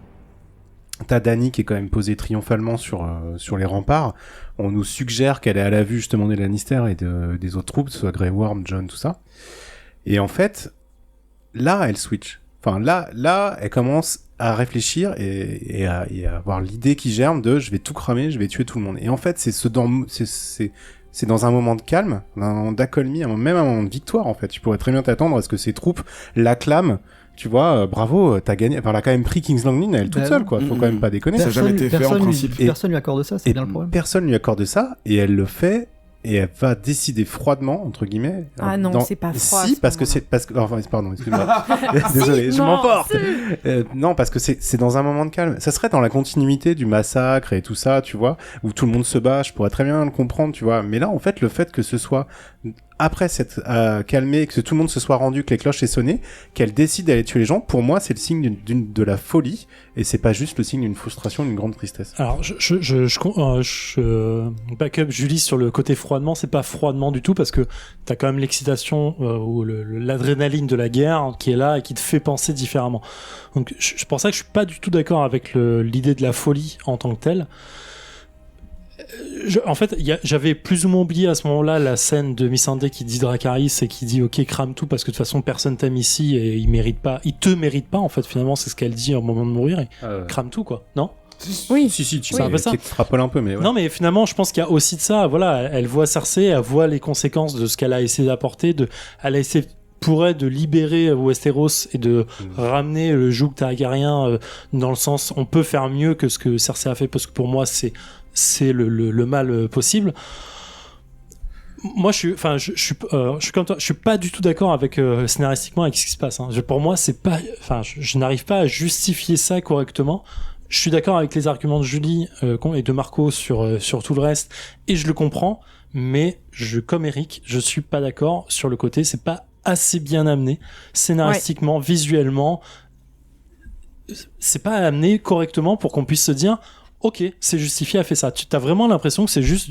T'as Dany qui est quand même posée triomphalement sur les remparts. On nous suggère qu'elle est à la vue, justement, des Lannister et des autres troupes, que ce soit Grey Worm, Jon, tout ça. Et en fait, là, elle switch. Enfin, là, elle commence à réfléchir et à avoir l'idée qui germe de je vais tout cramer, je vais tuer tout le monde. Et en fait, c'est dans un moment de calme, un moment d'accalmie, même un moment de victoire, en fait. Tu pourrais très bien t'attendre à ce que ces troupes l'acclament. Tu vois, bravo, t'as gagné. Enfin, elle a quand même pris King's Landing, elle toute seule, quoi. Faut quand même pas déconner. Ça n'a jamais été fait en principe. Personne lui accorde ça, c'est bien le problème. Personne lui accorde ça, et elle le fait. Et elle va décider froidement, entre guillemets. Ah non, c'est pas froid. Si, parce que enfin, pardon, excuse-moi. Désolé, je m'emporte. Non, parce que c'est dans un moment de calme. Ça serait dans la continuité du massacre et tout ça, tu vois, où tout le monde se bat, je pourrais très bien le comprendre, tu vois. Mais là, en fait, le fait que ce soit après s'être calmé, que tout le monde se soit rendu, que les cloches aient sonné, qu'elle décide d'aller tuer les gens, pour moi, c'est le signe de la folie, et c'est pas juste le signe d'une frustration, d'une grande tristesse. Alors, je back up Julie sur le côté froidement, c'est pas froidement du tout, parce que t'as quand même l'excitation ou l'adrénaline de la guerre qui est là et qui te fait penser différemment. Donc, je pense que je suis pas du tout d'accord avec l'idée de la folie en tant que telle. En fait, j'avais plus ou moins oublié à ce moment-là la scène de Missandei qui dit Dracarys et qui dit ok, crame tout parce que de toute façon personne t'aime ici et il te mérite pas, en fait, finalement c'est ce qu'elle dit au moment de mourir, crame tout, quoi, non? Oui. Si, tu c'est un peu ça. extrapoles un peu, mais ouais. Non, mais finalement, je pense qu'il y a aussi de ça. Voilà, elle voit Cersei, elle voit les conséquences de ce qu'elle a essayé d'apporter, elle a essayé pour elle de libérer Westeros et de ramener le joug targaryen dans le sens on peut faire mieux que ce que Cersei a fait, parce que pour moi c'est le mal possible. Moi, je suis comme toi. Je suis pas du tout d'accord avec scénaristiquement avec ce qui se passe. Hein. Pour moi, c'est pas. Enfin, je n'arrive pas à justifier ça correctement. Je suis d'accord avec les arguments de Julie et de Marco sur tout le reste, et je le comprends. Mais comme Eric, je suis pas d'accord sur le côté. C'est pas assez bien amené scénaristiquement, visuellement. C'est pas amené correctement pour qu'on puisse se dire. Ok, c'est justifié, a fait ça. Tu as vraiment l'impression que c'est juste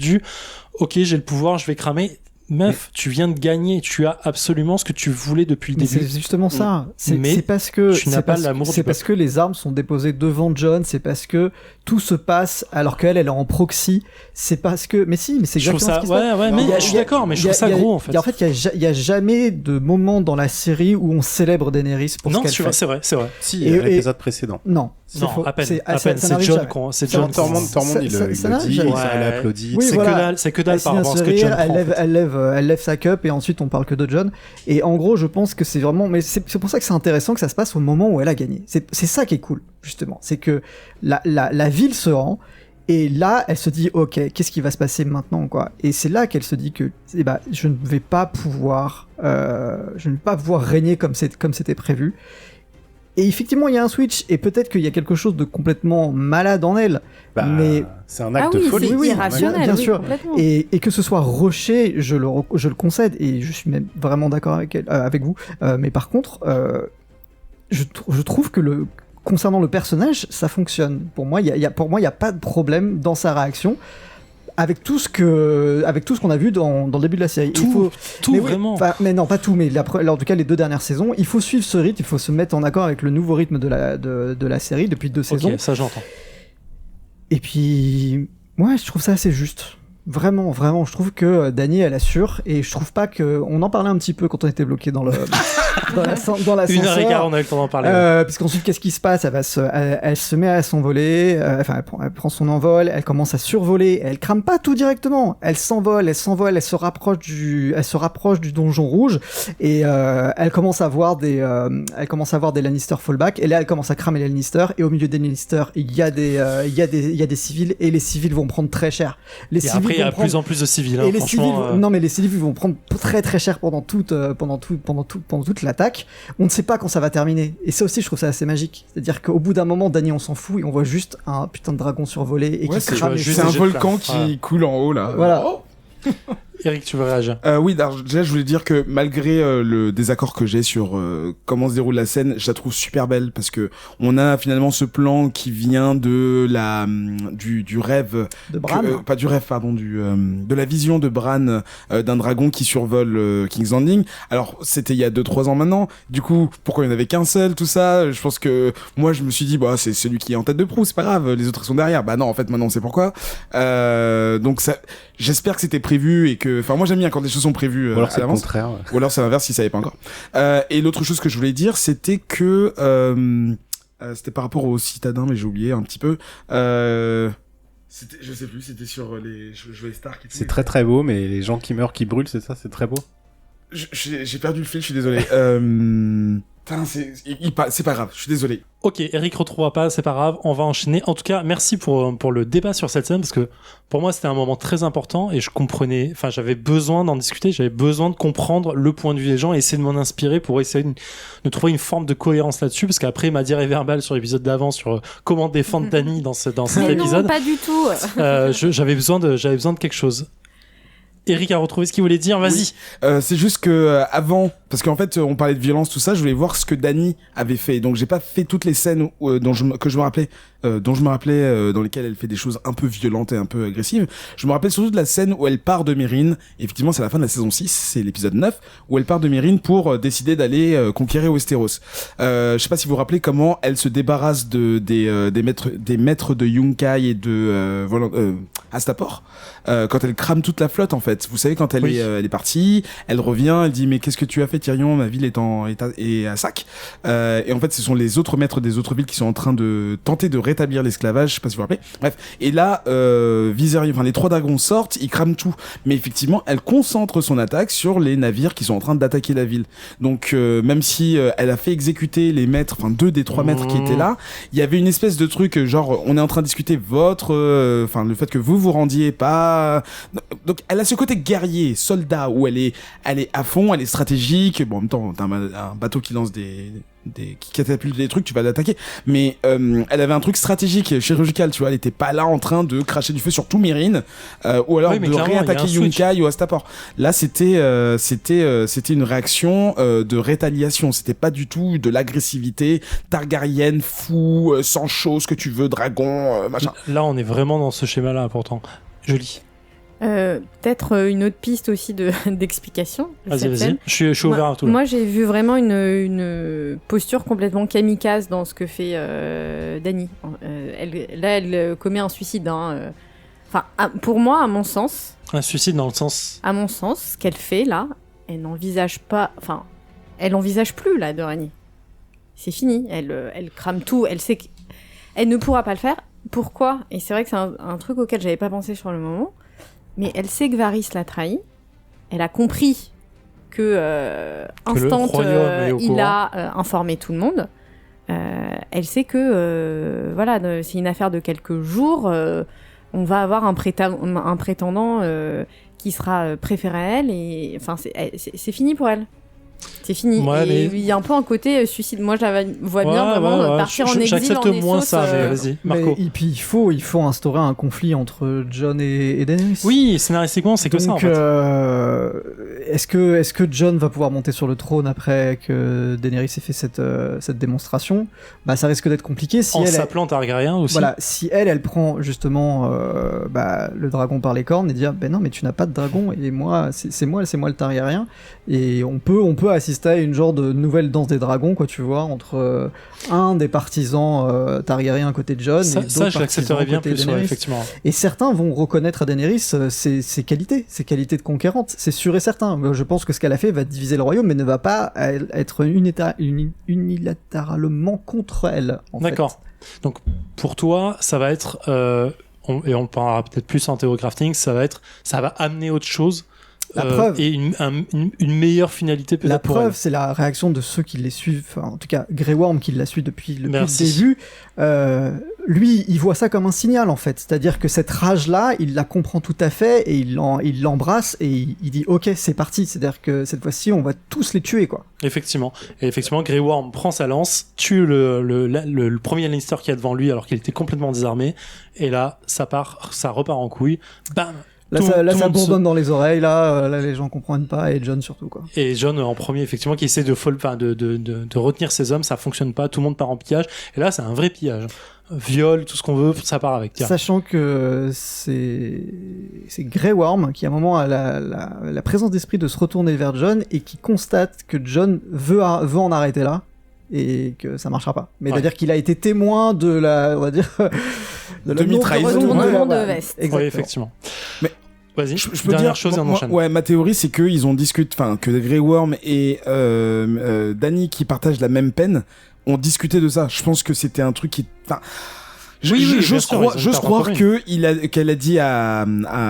ok, j'ai le pouvoir, je vais cramer. Meuf, tu viens de gagner, tu as absolument ce que tu voulais depuis le début. C'est justement ça. C'est parce que les armes sont déposées devant John, c'est parce que tout se passe alors qu'elle est en proxy. C'est parce que, mais c'est exactement ce qui se passe. Ouais, mais je suis d'accord, mais je trouve ça gros en fait. En fait, il y a jamais de moment dans la série où on célèbre Daenerys pour ce qu'elle fait. Non, c'est vrai. Si, il y a l'épisode précédent. Non, à peine. C'est John. Tormund, il le dit, elle applaudit. C'est que dalle par rapport à ce que John prend. Elle lève sa cup et ensuite on parle que de John. Et en gros, je pense que c'est vraiment, mais c'est pour ça que c'est intéressant que ça se passe au moment où elle a gagné. C'est ça qui est cool, justement. C'est que la ville se rend et là, elle se dit, ok, qu'est-ce qui va se passer maintenant, quoi. Et c'est là qu'elle se dit que, je ne vais pas pouvoir régner comme c'était prévu. Et effectivement, il y a un switch, et peut-être qu'il y a quelque chose de complètement malade en elle, mais c'est un acte de folie. Oui, irrationnel, bien sûr. Complètement. Et que ce soit rushé, je le concède, et je suis même vraiment d'accord avec vous. Mais par contre, je trouve que concernant le personnage, ça fonctionne. Pour moi, il y a pas de problème dans sa réaction. Avec tout ce qu'on a vu dans le début de la série. Tout vraiment. Mais non, pas tout, mais en tout cas les 2 dernières saisons, il faut suivre ce rythme, il faut se mettre en accord avec le nouveau rythme de la série depuis 2 saisons. Ok, ça j'entends. Et puis, ouais, je trouve ça assez juste. Vraiment, je trouve que Dany, elle assure, et je trouve pas que... On en parlait un petit peu quand on était bloqué dans l'ascenseur. 1h15, on a eu le temps d'en parler. Puisqu'ensuite, qu'est-ce qui se passe? Elle se met à s'envoler, elle prend son envol, elle commence à survoler, elle crame pas tout directement. Elle s'envole, elle se rapproche du donjon rouge, et elle commence à voir des Lannister fallback, et là, elle commence à cramer les Lannister, et au milieu des Lannister, il y a des civils, et les civils vont prendre très cher. Il y a de plus en plus de civils. Et les civils vont prendre très très cher pendant toute l'attaque. On ne sait pas quand ça va terminer. Et ça aussi, je trouve ça assez magique. C'est-à-dire qu'au bout d'un moment, Dany, on s'en fout et on voit juste un putain de dragon survoler et qui crame. C'est un volcan qui coule en haut là. Voilà. Eric, tu veux réagir? Oui, déjà je voulais dire que malgré le désaccord que j'ai sur comment se déroule la scène, je la trouve super belle parce que on a finalement ce plan qui vient de du rêve de Bran, pas du rêve, pardon, de la vision de Bran d'un dragon qui survole King's Landing. Alors c'était il y a 2-3 ans maintenant. Du coup, pourquoi il n'y en avait qu'un seul, tout ça? Je pense que moi je me suis dit c'est celui qui est en tête de proue, c'est pas grave, les autres sont derrière. Bah non, en fait maintenant on sait pourquoi. Donc ça, j'espère que c'était prévu et que moi j'aime bien quand des choses sont prévues ou alors c'est à le l'avance. contraire. Ou alors c'est l'inverse si ça savait pas encore. Et l'autre chose que je voulais dire, c'était que c'était par rapport aux citadins, mais j'ai oublié un petit peu. C'était, je sais plus, c'était sur les jouets Stark et tout. C'est très très beau, mais les gens qui meurent, qui brûlent, c'est ça, c'est très beau. J'ai perdu le fil, je suis désolé. C'est pas grave, je suis désolé. Ok, Eric retrouvera pas, c'est pas grave, on va enchaîner. En tout cas, merci pour le débat sur cette scène, parce que pour moi c'était un moment très important et j'avais besoin d'en discuter, j'avais besoin de comprendre le point de vue des gens et essayer de m'en inspirer pour essayer de trouver une forme de cohérence là-dessus, parce qu'après ma diarrhée verbale sur l'épisode d'avant sur comment défendre Dany dans cet épisode. Non, pas du tout. J'avais besoin de quelque chose. Eric a retrouvé ce qu'il voulait dire, vas-y. Oui. C'est juste que avant, parce qu'en fait on parlait de violence, tout ça, je voulais voir ce que Dany avait fait. Donc j'ai pas fait toutes les scènes dont je me rappelais, dans lesquelles elle fait des choses un peu violentes et un peu agressives. Je me rappelle surtout de la scène où elle part de Meereen. Effectivement, c'est la fin de la saison 6, c'est l'épisode 9, où elle part de Meereen pour décider d'aller conquérir Westeros. Je sais pas si vous vous rappelez comment elle se débarrasse des maîtres de Yunkai et de Astapor, quand elle crame toute la flotte en fait. Vous savez, quand elle est partie, elle revient, elle dit mais qu'est-ce que tu as fait? fait Tyrion, ma ville est à sac. Et en fait, ce sont les autres maîtres des autres villes qui sont en train de tenter de rétablir l'esclavage. Je sais pas si vous vous rappelez. Bref. Et là, Viserion, enfin les 3 dragons sortent, ils crament tout. Mais effectivement, elle concentre son attaque sur les navires qui sont en train d'attaquer la ville. Donc même si elle a fait exécuter les maîtres, enfin 2 des 3 maîtres qui étaient là, il y avait une espèce de truc genre on est en train de discuter le fait que vous vous rendiez pas. Donc elle a ce côté guerrier, soldat où elle est à fond, elle est stratégique. Bon, en même temps, t'as un bateau qui lance qui catapulte des trucs, tu vas l'attaquer. Mais elle avait un truc stratégique, chirurgical, tu vois. Elle était pas là en train de cracher du feu sur tout Mérine, ou alors de réattaquer Yunkai ou Astapor. Là, c'était une réaction de rétaliation. C'était pas du tout de l'agressivité Targaryen, fou, sans chaud, ce que tu veux, dragon, machin. Là, on est vraiment dans ce schéma-là, pourtant. Joli. Peut-être une autre piste aussi d'explication. Vas-y. Je suis ouvert à tout. Moi, j'ai vu vraiment une posture complètement kamikaze dans ce que fait Dany. Elle commet un suicide. Enfin, pour moi, à mon sens. Un suicide dans le sens. À mon sens, ce qu'elle fait là, elle n'envisage pas. Enfin, elle n'envisage plus là de régner. C'est fini. Elle crame tout. Elle sait qu'elle ne pourra pas le faire. Pourquoi ? Et c'est vrai que c'est un truc auquel j'avais pas pensé sur le moment. Mais elle sait que Varys l'a trahi. Elle a compris que instant il a informé tout le monde. Elle sait que c'est une affaire de quelques jours. On va avoir un prétendant qui sera préféré à elle. Et enfin, c'est fini pour elle. C'est fini. Ouais, et il y a un peu un côté suicide. Moi, je la vois bien vraiment partir en exil. J'accepte en moins Essos, ça, mais vas-y, Marco. Et puis il faut instaurer un conflit entre Jon et Daenerys. Oui, scénaristiquement, c'est que ça en fait. Est-ce que Jon va pouvoir monter sur le trône après que Daenerys ait fait cette démonstration ? Bah, ça risque d'être compliqué si s'appelant Targaryen aussi. Voilà, si elle prend justement le dragon par les cornes et dire ben non mais tu n'as pas de dragon et moi c'est moi le Targaryen, et on peut assister à une genre de nouvelle danse des dragons, quoi, tu vois, entre un des partisans Targaryens à côté de Jon et d'autres ça je l'accepterais bien plus, ouais, effectivement. Et certains vont reconnaître à Daenerys ses qualités de conquérante, c'est sûr et certain. Je pense que ce qu'elle a fait va diviser le royaume, mais ne va pas être unilatéralement contre elle, en fait. D'accord. Donc pour toi, ça va être et on parlera peut-être plus en théocrafting, ça va amener autre chose. La preuve. Et une meilleure finalité peut-être. La preuve, elle. C'est la réaction de ceux qui les suivent, enfin, en tout cas Grey Worm qui la suit depuis le début. Lui, il voit ça comme un signal en fait, c'est-à-dire que cette rage-là, il la comprend tout à fait et il l'embrasse et il dit ok, c'est parti, c'est-à-dire que cette fois-ci, on va tous les tuer, quoi. Effectivement. Et effectivement, Grey Worm prend sa lance, tue le premier Lannister qui est devant lui alors qu'il était complètement désarmé, et là, ça repart en couille. Bam. Là, ça bourdonne dans les oreilles, là, les gens comprennent pas, et Jon surtout, quoi. Et Jon en premier, effectivement, qui essaie de retenir ses hommes, ça fonctionne pas, tout le monde part en pillage, et là, c'est un vrai pillage. Viol, tout ce qu'on veut, ça part avec. Tiens. Sachant que c'est Grey Worm qui à un moment a la présence d'esprit de se retourner vers Jon et qui constate que Jon veut en arrêter là et que ça marchera pas. Mais c'est-à-dire qu'il a été témoin de la, on va dire, de la demi-trahison de Vest. Oui, effectivement. Mais vas-y. Je peux dernière dire, chose et on enchaîne. Ouais, ma théorie c'est que ils ont discuté, enfin que Grey Worm et Dany qui partagent la même peine ont discuté de ça. Je pense que c'était un truc qui, enfin. J'ose croire qu'elle a dit à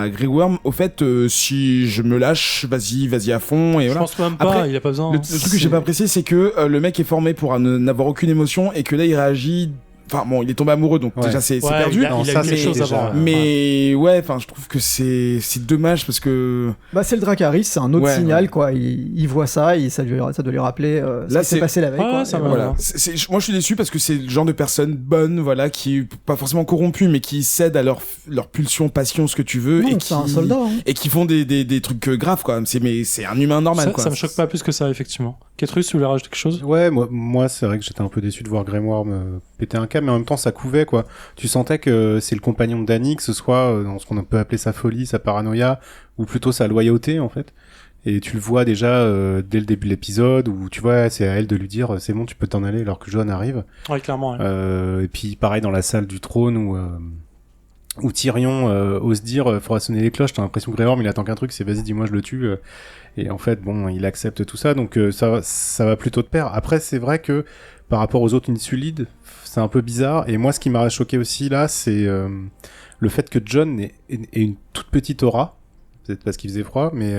Grey Worm, au fait, si je me lâche, vas-y à fond, et voilà. Je pense même pas, après, il a pas besoin. Le truc que j'ai pas apprécié, c'est que le mec est formé pour n'avoir aucune émotion et que là il réagit. Enfin bon, il est tombé amoureux, donc déjà c'est perdu. Il a eu quelque chose avant. Mais ouais, enfin je trouve que c'est dommage parce que c'est le Dracarys, c'est un autre signal, quoi. Il voit ça et ça doit lui rappeler ce qui s'est passé la veille. Quoi. Voilà. Moi je suis déçu parce que c'est le genre de personne bonne, voilà, qui pas forcément corrompue, mais qui cèdent à leur pulsion, passion, ce que tu veux, et c'est un soldat, hein. Et qui font des trucs graves, quoi. Mais c'est un humain normal, quoi. Ça me choque pas plus que ça, effectivement. Ketrus, tu voulais rajouter quelque chose ? Ouais, moi c'est vrai que j'étais un peu déçu de voir Grey Worm péter un câble, mais en même temps ça couvait, quoi. Tu sentais que c'est le compagnon de Dany, que ce soit dans ce qu'on peut appeler sa folie, sa paranoïa, ou plutôt sa loyauté, en fait. Et tu le vois déjà dès le début de l'épisode, où tu vois, c'est à elle de lui dire c'est bon, tu peux t'en aller alors que Jon arrive. Ouais, clairement. Ouais. Et puis pareil dans la salle du trône où Tyrion ose dire faudra sonner les cloches. T'as l'impression que Greyworm il attend qu'un truc, c'est vas-y dis-moi je le tue. Et en fait bon il accepte tout ça, donc ça va plutôt de pair. Après c'est vrai que par rapport aux autres Insulides, c'est un peu bizarre. Et moi ce qui m'a choqué aussi là, c'est le fait que Jon ait une toute petite aura. Peut-être parce qu'il faisait froid, mais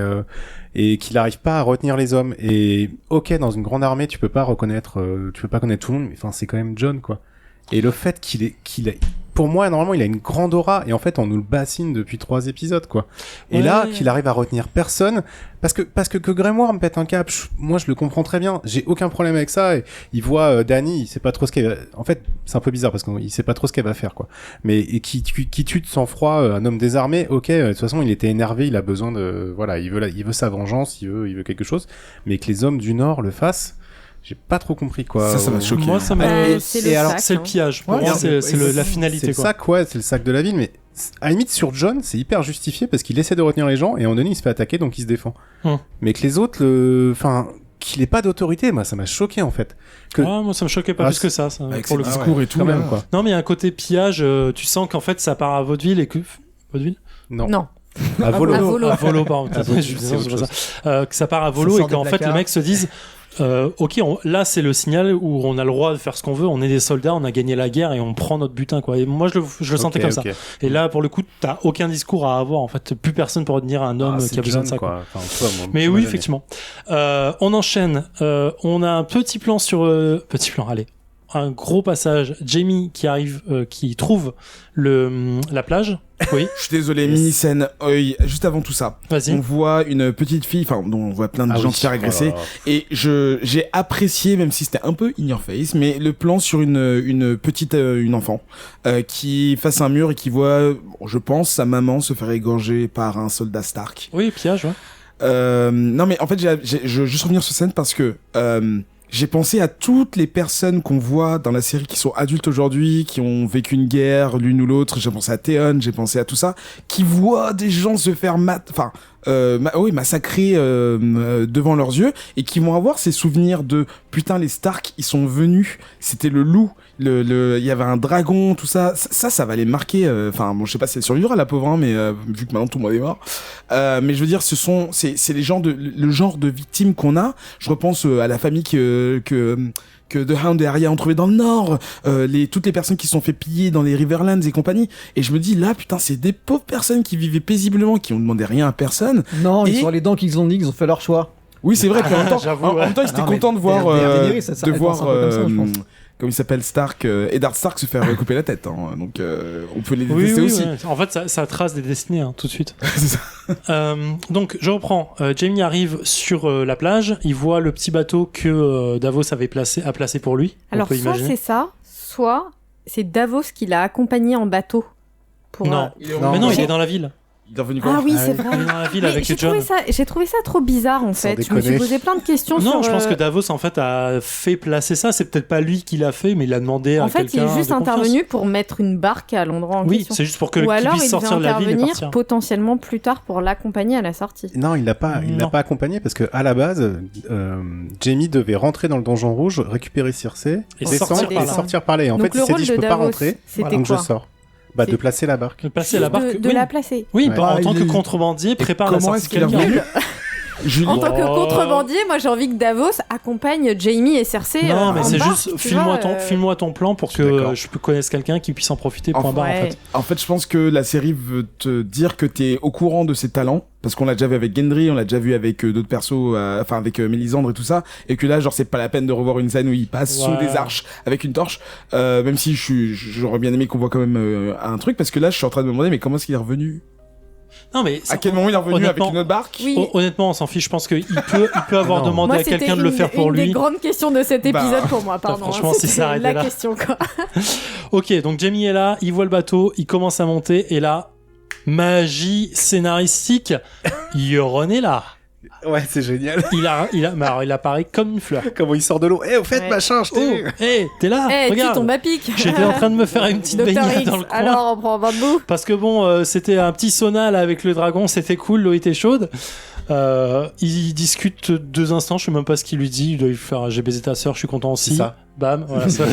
et qu'il n'arrive pas à retenir les hommes. Et ok, dans une grande armée, tu peux pas connaître tout le monde, mais enfin c'est quand même Jon quoi. Et le fait qu'il ait, pour moi normalement il a une grande aura, et en fait on nous le bassine depuis 3 épisodes quoi. Et là qu'il arrive à retenir personne, parce que Greyworm pète un cap, moi je le comprends très bien, j'ai aucun problème avec ça. Et il voit Dany, il sait pas trop ce qu'elle va... En fait c'est un peu bizarre parce qu'il sait pas trop ce qu'elle va faire quoi. Mais et qui tue de sang-froid un homme désarmé, ok, de toute façon il était énervé, il a besoin de voilà, il veut sa vengeance, il veut quelque chose, mais que les hommes du Nord le fassent, j'ai pas trop compris quoi. Ça m'a choqué. Moi ça m'a c'est le sac, c'est le pillage. Pour Ouais, moi c'est la finalité c'est le quoi. sac, ouais, c'est le sac de la ville, mais à la limite sur Jon c'est hyper justifié parce qu'il essaie de retenir les gens et en donné il se fait attaquer donc il se défend. Mais que les autres qu'il ait pas d'autorité, moi ça m'a choqué en fait. Moi ça me choquait pas plus que ça Avec pour ses le coup. discours et tout quand même là. quoi. Non mais il y a un côté pillage, tu sens qu'en fait ça part à Vaudeville et que Vaudeville Non. À Volo. À Volo. À Volo, pardon. À Volo, Je c'est autre sais pas chose. ça. Que ça part à Volo Ça et sort des qu'en fait les placards. mecs se disent ok, là c'est le signal où on a le droit de faire ce qu'on veut, on est des soldats, on a gagné la guerre et on prend notre butin quoi. Et moi je le sentais comme ça. Et là pour le coup t'as aucun discours à avoir en fait, plus personne pour retenir un homme qui a besoin de ça quoi. Enfin, tu vois, moi, Mais ça m'a oui gêné. effectivement. On enchaîne, on a un petit plan allez. Un gros passage, Jaime qui arrive, qui trouve la plage. Oui, Je suis désolé, mini-scène, juste avant tout ça. vas-y. On voit une petite fille, dont on voit plein de gens se faire agresser. Et j'ai apprécié, même si c'était un peu in your face, mais le plan sur une petite, une enfant, qui face à un mur et qui voit, je pense, sa maman se faire égorger par un soldat Stark. Oui, pillage, ouais. Non mais en fait, je veux juste revenir sur scène parce que, j'ai pensé à toutes les personnes qu'on voit dans la série qui sont adultes aujourd'hui, qui ont vécu une guerre l'une ou l'autre. J'ai pensé à Theon, j'ai pensé à tout ça, qui voient des gens se faire massacrer devant leurs yeux et qui vont avoir ces souvenirs de putain les Stark ils sont venus, c'était le loup, il y avait un dragon, tout ça ça va les marquer. Enfin bon je sais pas si elle survivra la pauvre mais vu que maintenant tout le monde est mort, mais je veux dire c'est les gens le genre de victimes qu'on a. Je repense à la famille que The Hound et Arya ont trouvé dans le Nord, toutes les personnes qui se sont fait piller dans les Riverlands et compagnie. Et je me dis, là, putain, c'est des pauvres personnes qui vivaient paisiblement, qui ont demandé rien à personne. Non, Et- ils ont les dents qu'ils ont dit, ils ont fait leur choix. Oui, c'est vrai, puis en même temps, J'avoue, en ouais. même temps, ils étaient Non, mais contents de voir, Daenerys, ça de elle voir, pense un peu comme ça, je pense. comment il s'appelle Stark, Eddard Stark se faire couper la tête, hein. Donc, on peut les Oui, détester oui, aussi. ouais. En fait, ça trace des destinées tout de suite. C'est ça. Donc, je reprends. Jaime arrive sur la plage. Il voit le petit bateau que Davos a placé pour lui. Alors, on peut soit imaginer. c'est ça, soit c'est Davos qui l'a accompagné en bateau. Pour, Non. Non, Mais non, il j'ai- est dans la ville. Il est revenu quand Ah oui, Ah c'est oui. vrai. Il est dans la ville Mais avec j'ai Jon. trouvé ça trop bizarre en Sans fait. Je me suis déconner. posé plein de questions Non, sur. je pense que Davos en fait a fait placer ça. C'est peut-être pas lui qui l'a fait, mais il a demandé à En fait, il quelqu'un est juste de confiance. intervenu pour mettre une barque à l'endroit en Oui, question. c'est juste pour que Ou qu'il alors puisse il devait sortir de la ville et intervenir partir. potentiellement plus tard pour l'accompagner à la sortie. Non, il l'a pas Non. accompagné parce que à la base, Jaime devait rentrer dans le donjon rouge, récupérer Cersei, Et descendre sortir par et là. sortir par là. Et en Donc fait, le il s'est rôle dit je de peux pas Davos, rentrer, c'était donc je quoi sors. Bah de C'est- placer la barque. De placer la barque. de oui. la placer. Oui, Ouais. en Ah, tant il que est- contrebandier, prépare la comment sortie est-ce qu'il est de quelqu'un. revenu Julie. En tant que Oh. contrebandier, moi j'ai envie que Davos accompagne Jamie et Cersei. Non, mais en c'est barque, juste tu file-moi vois, ton plan pour je suis que d'accord. je connaisse quelqu'un qui puisse en profiter. Point Enfin, barre en ouais. fait. En fait, je pense que la série veut te dire que t'es au courant de ses talents, parce qu'on l'a déjà vu avec Gendry, on l'a déjà vu avec d'autres persos, enfin avec Mélisandre et tout ça, et que là, genre, c'est pas la peine de revoir une scène où il passe sous Ouais. des arches avec une torche, même si j'aurais bien aimé qu'on voit quand même un truc, parce que là, je suis en train de me demander, mais comment est-ce qu'il est revenu? Non, mais À quel moment il est revenu avec honnêtement- une autre barque? Oui. Honnêtement, on s'en fiche. Je pense qu'il peut avoir Non. demandé Moi, à quelqu'un c'était de le faire pour une lui. des grandes questions de cet Bah, épisode pour moi, pardon. franchement, si C'était ça arrêtait la là. question, quoi. Ok, donc Jamie est là, il voit le bateau, il commence à monter, et là, magie scénaristique, Euron est là. Ouais, c'est génial. il apparaît comme une fleur. Comment il sort de l'eau. Au fait, Ouais. machin, je t'ai vu. T'es là, Eh, qui regarde. tombe à pic. J'étais en train de me faire une petite Dr. baignade X, dans le coin. alors on prend un bain de boue. Parce que bon, c'était un petit sauna là avec le dragon, c'était cool, l'eau était chaude. Ils discutent 2 instants, je sais même pas ce qu'il lui dit. Il doit lui faire j'ai baisé ta sœur, je suis content aussi. C'est ça. Bam, voilà, ça,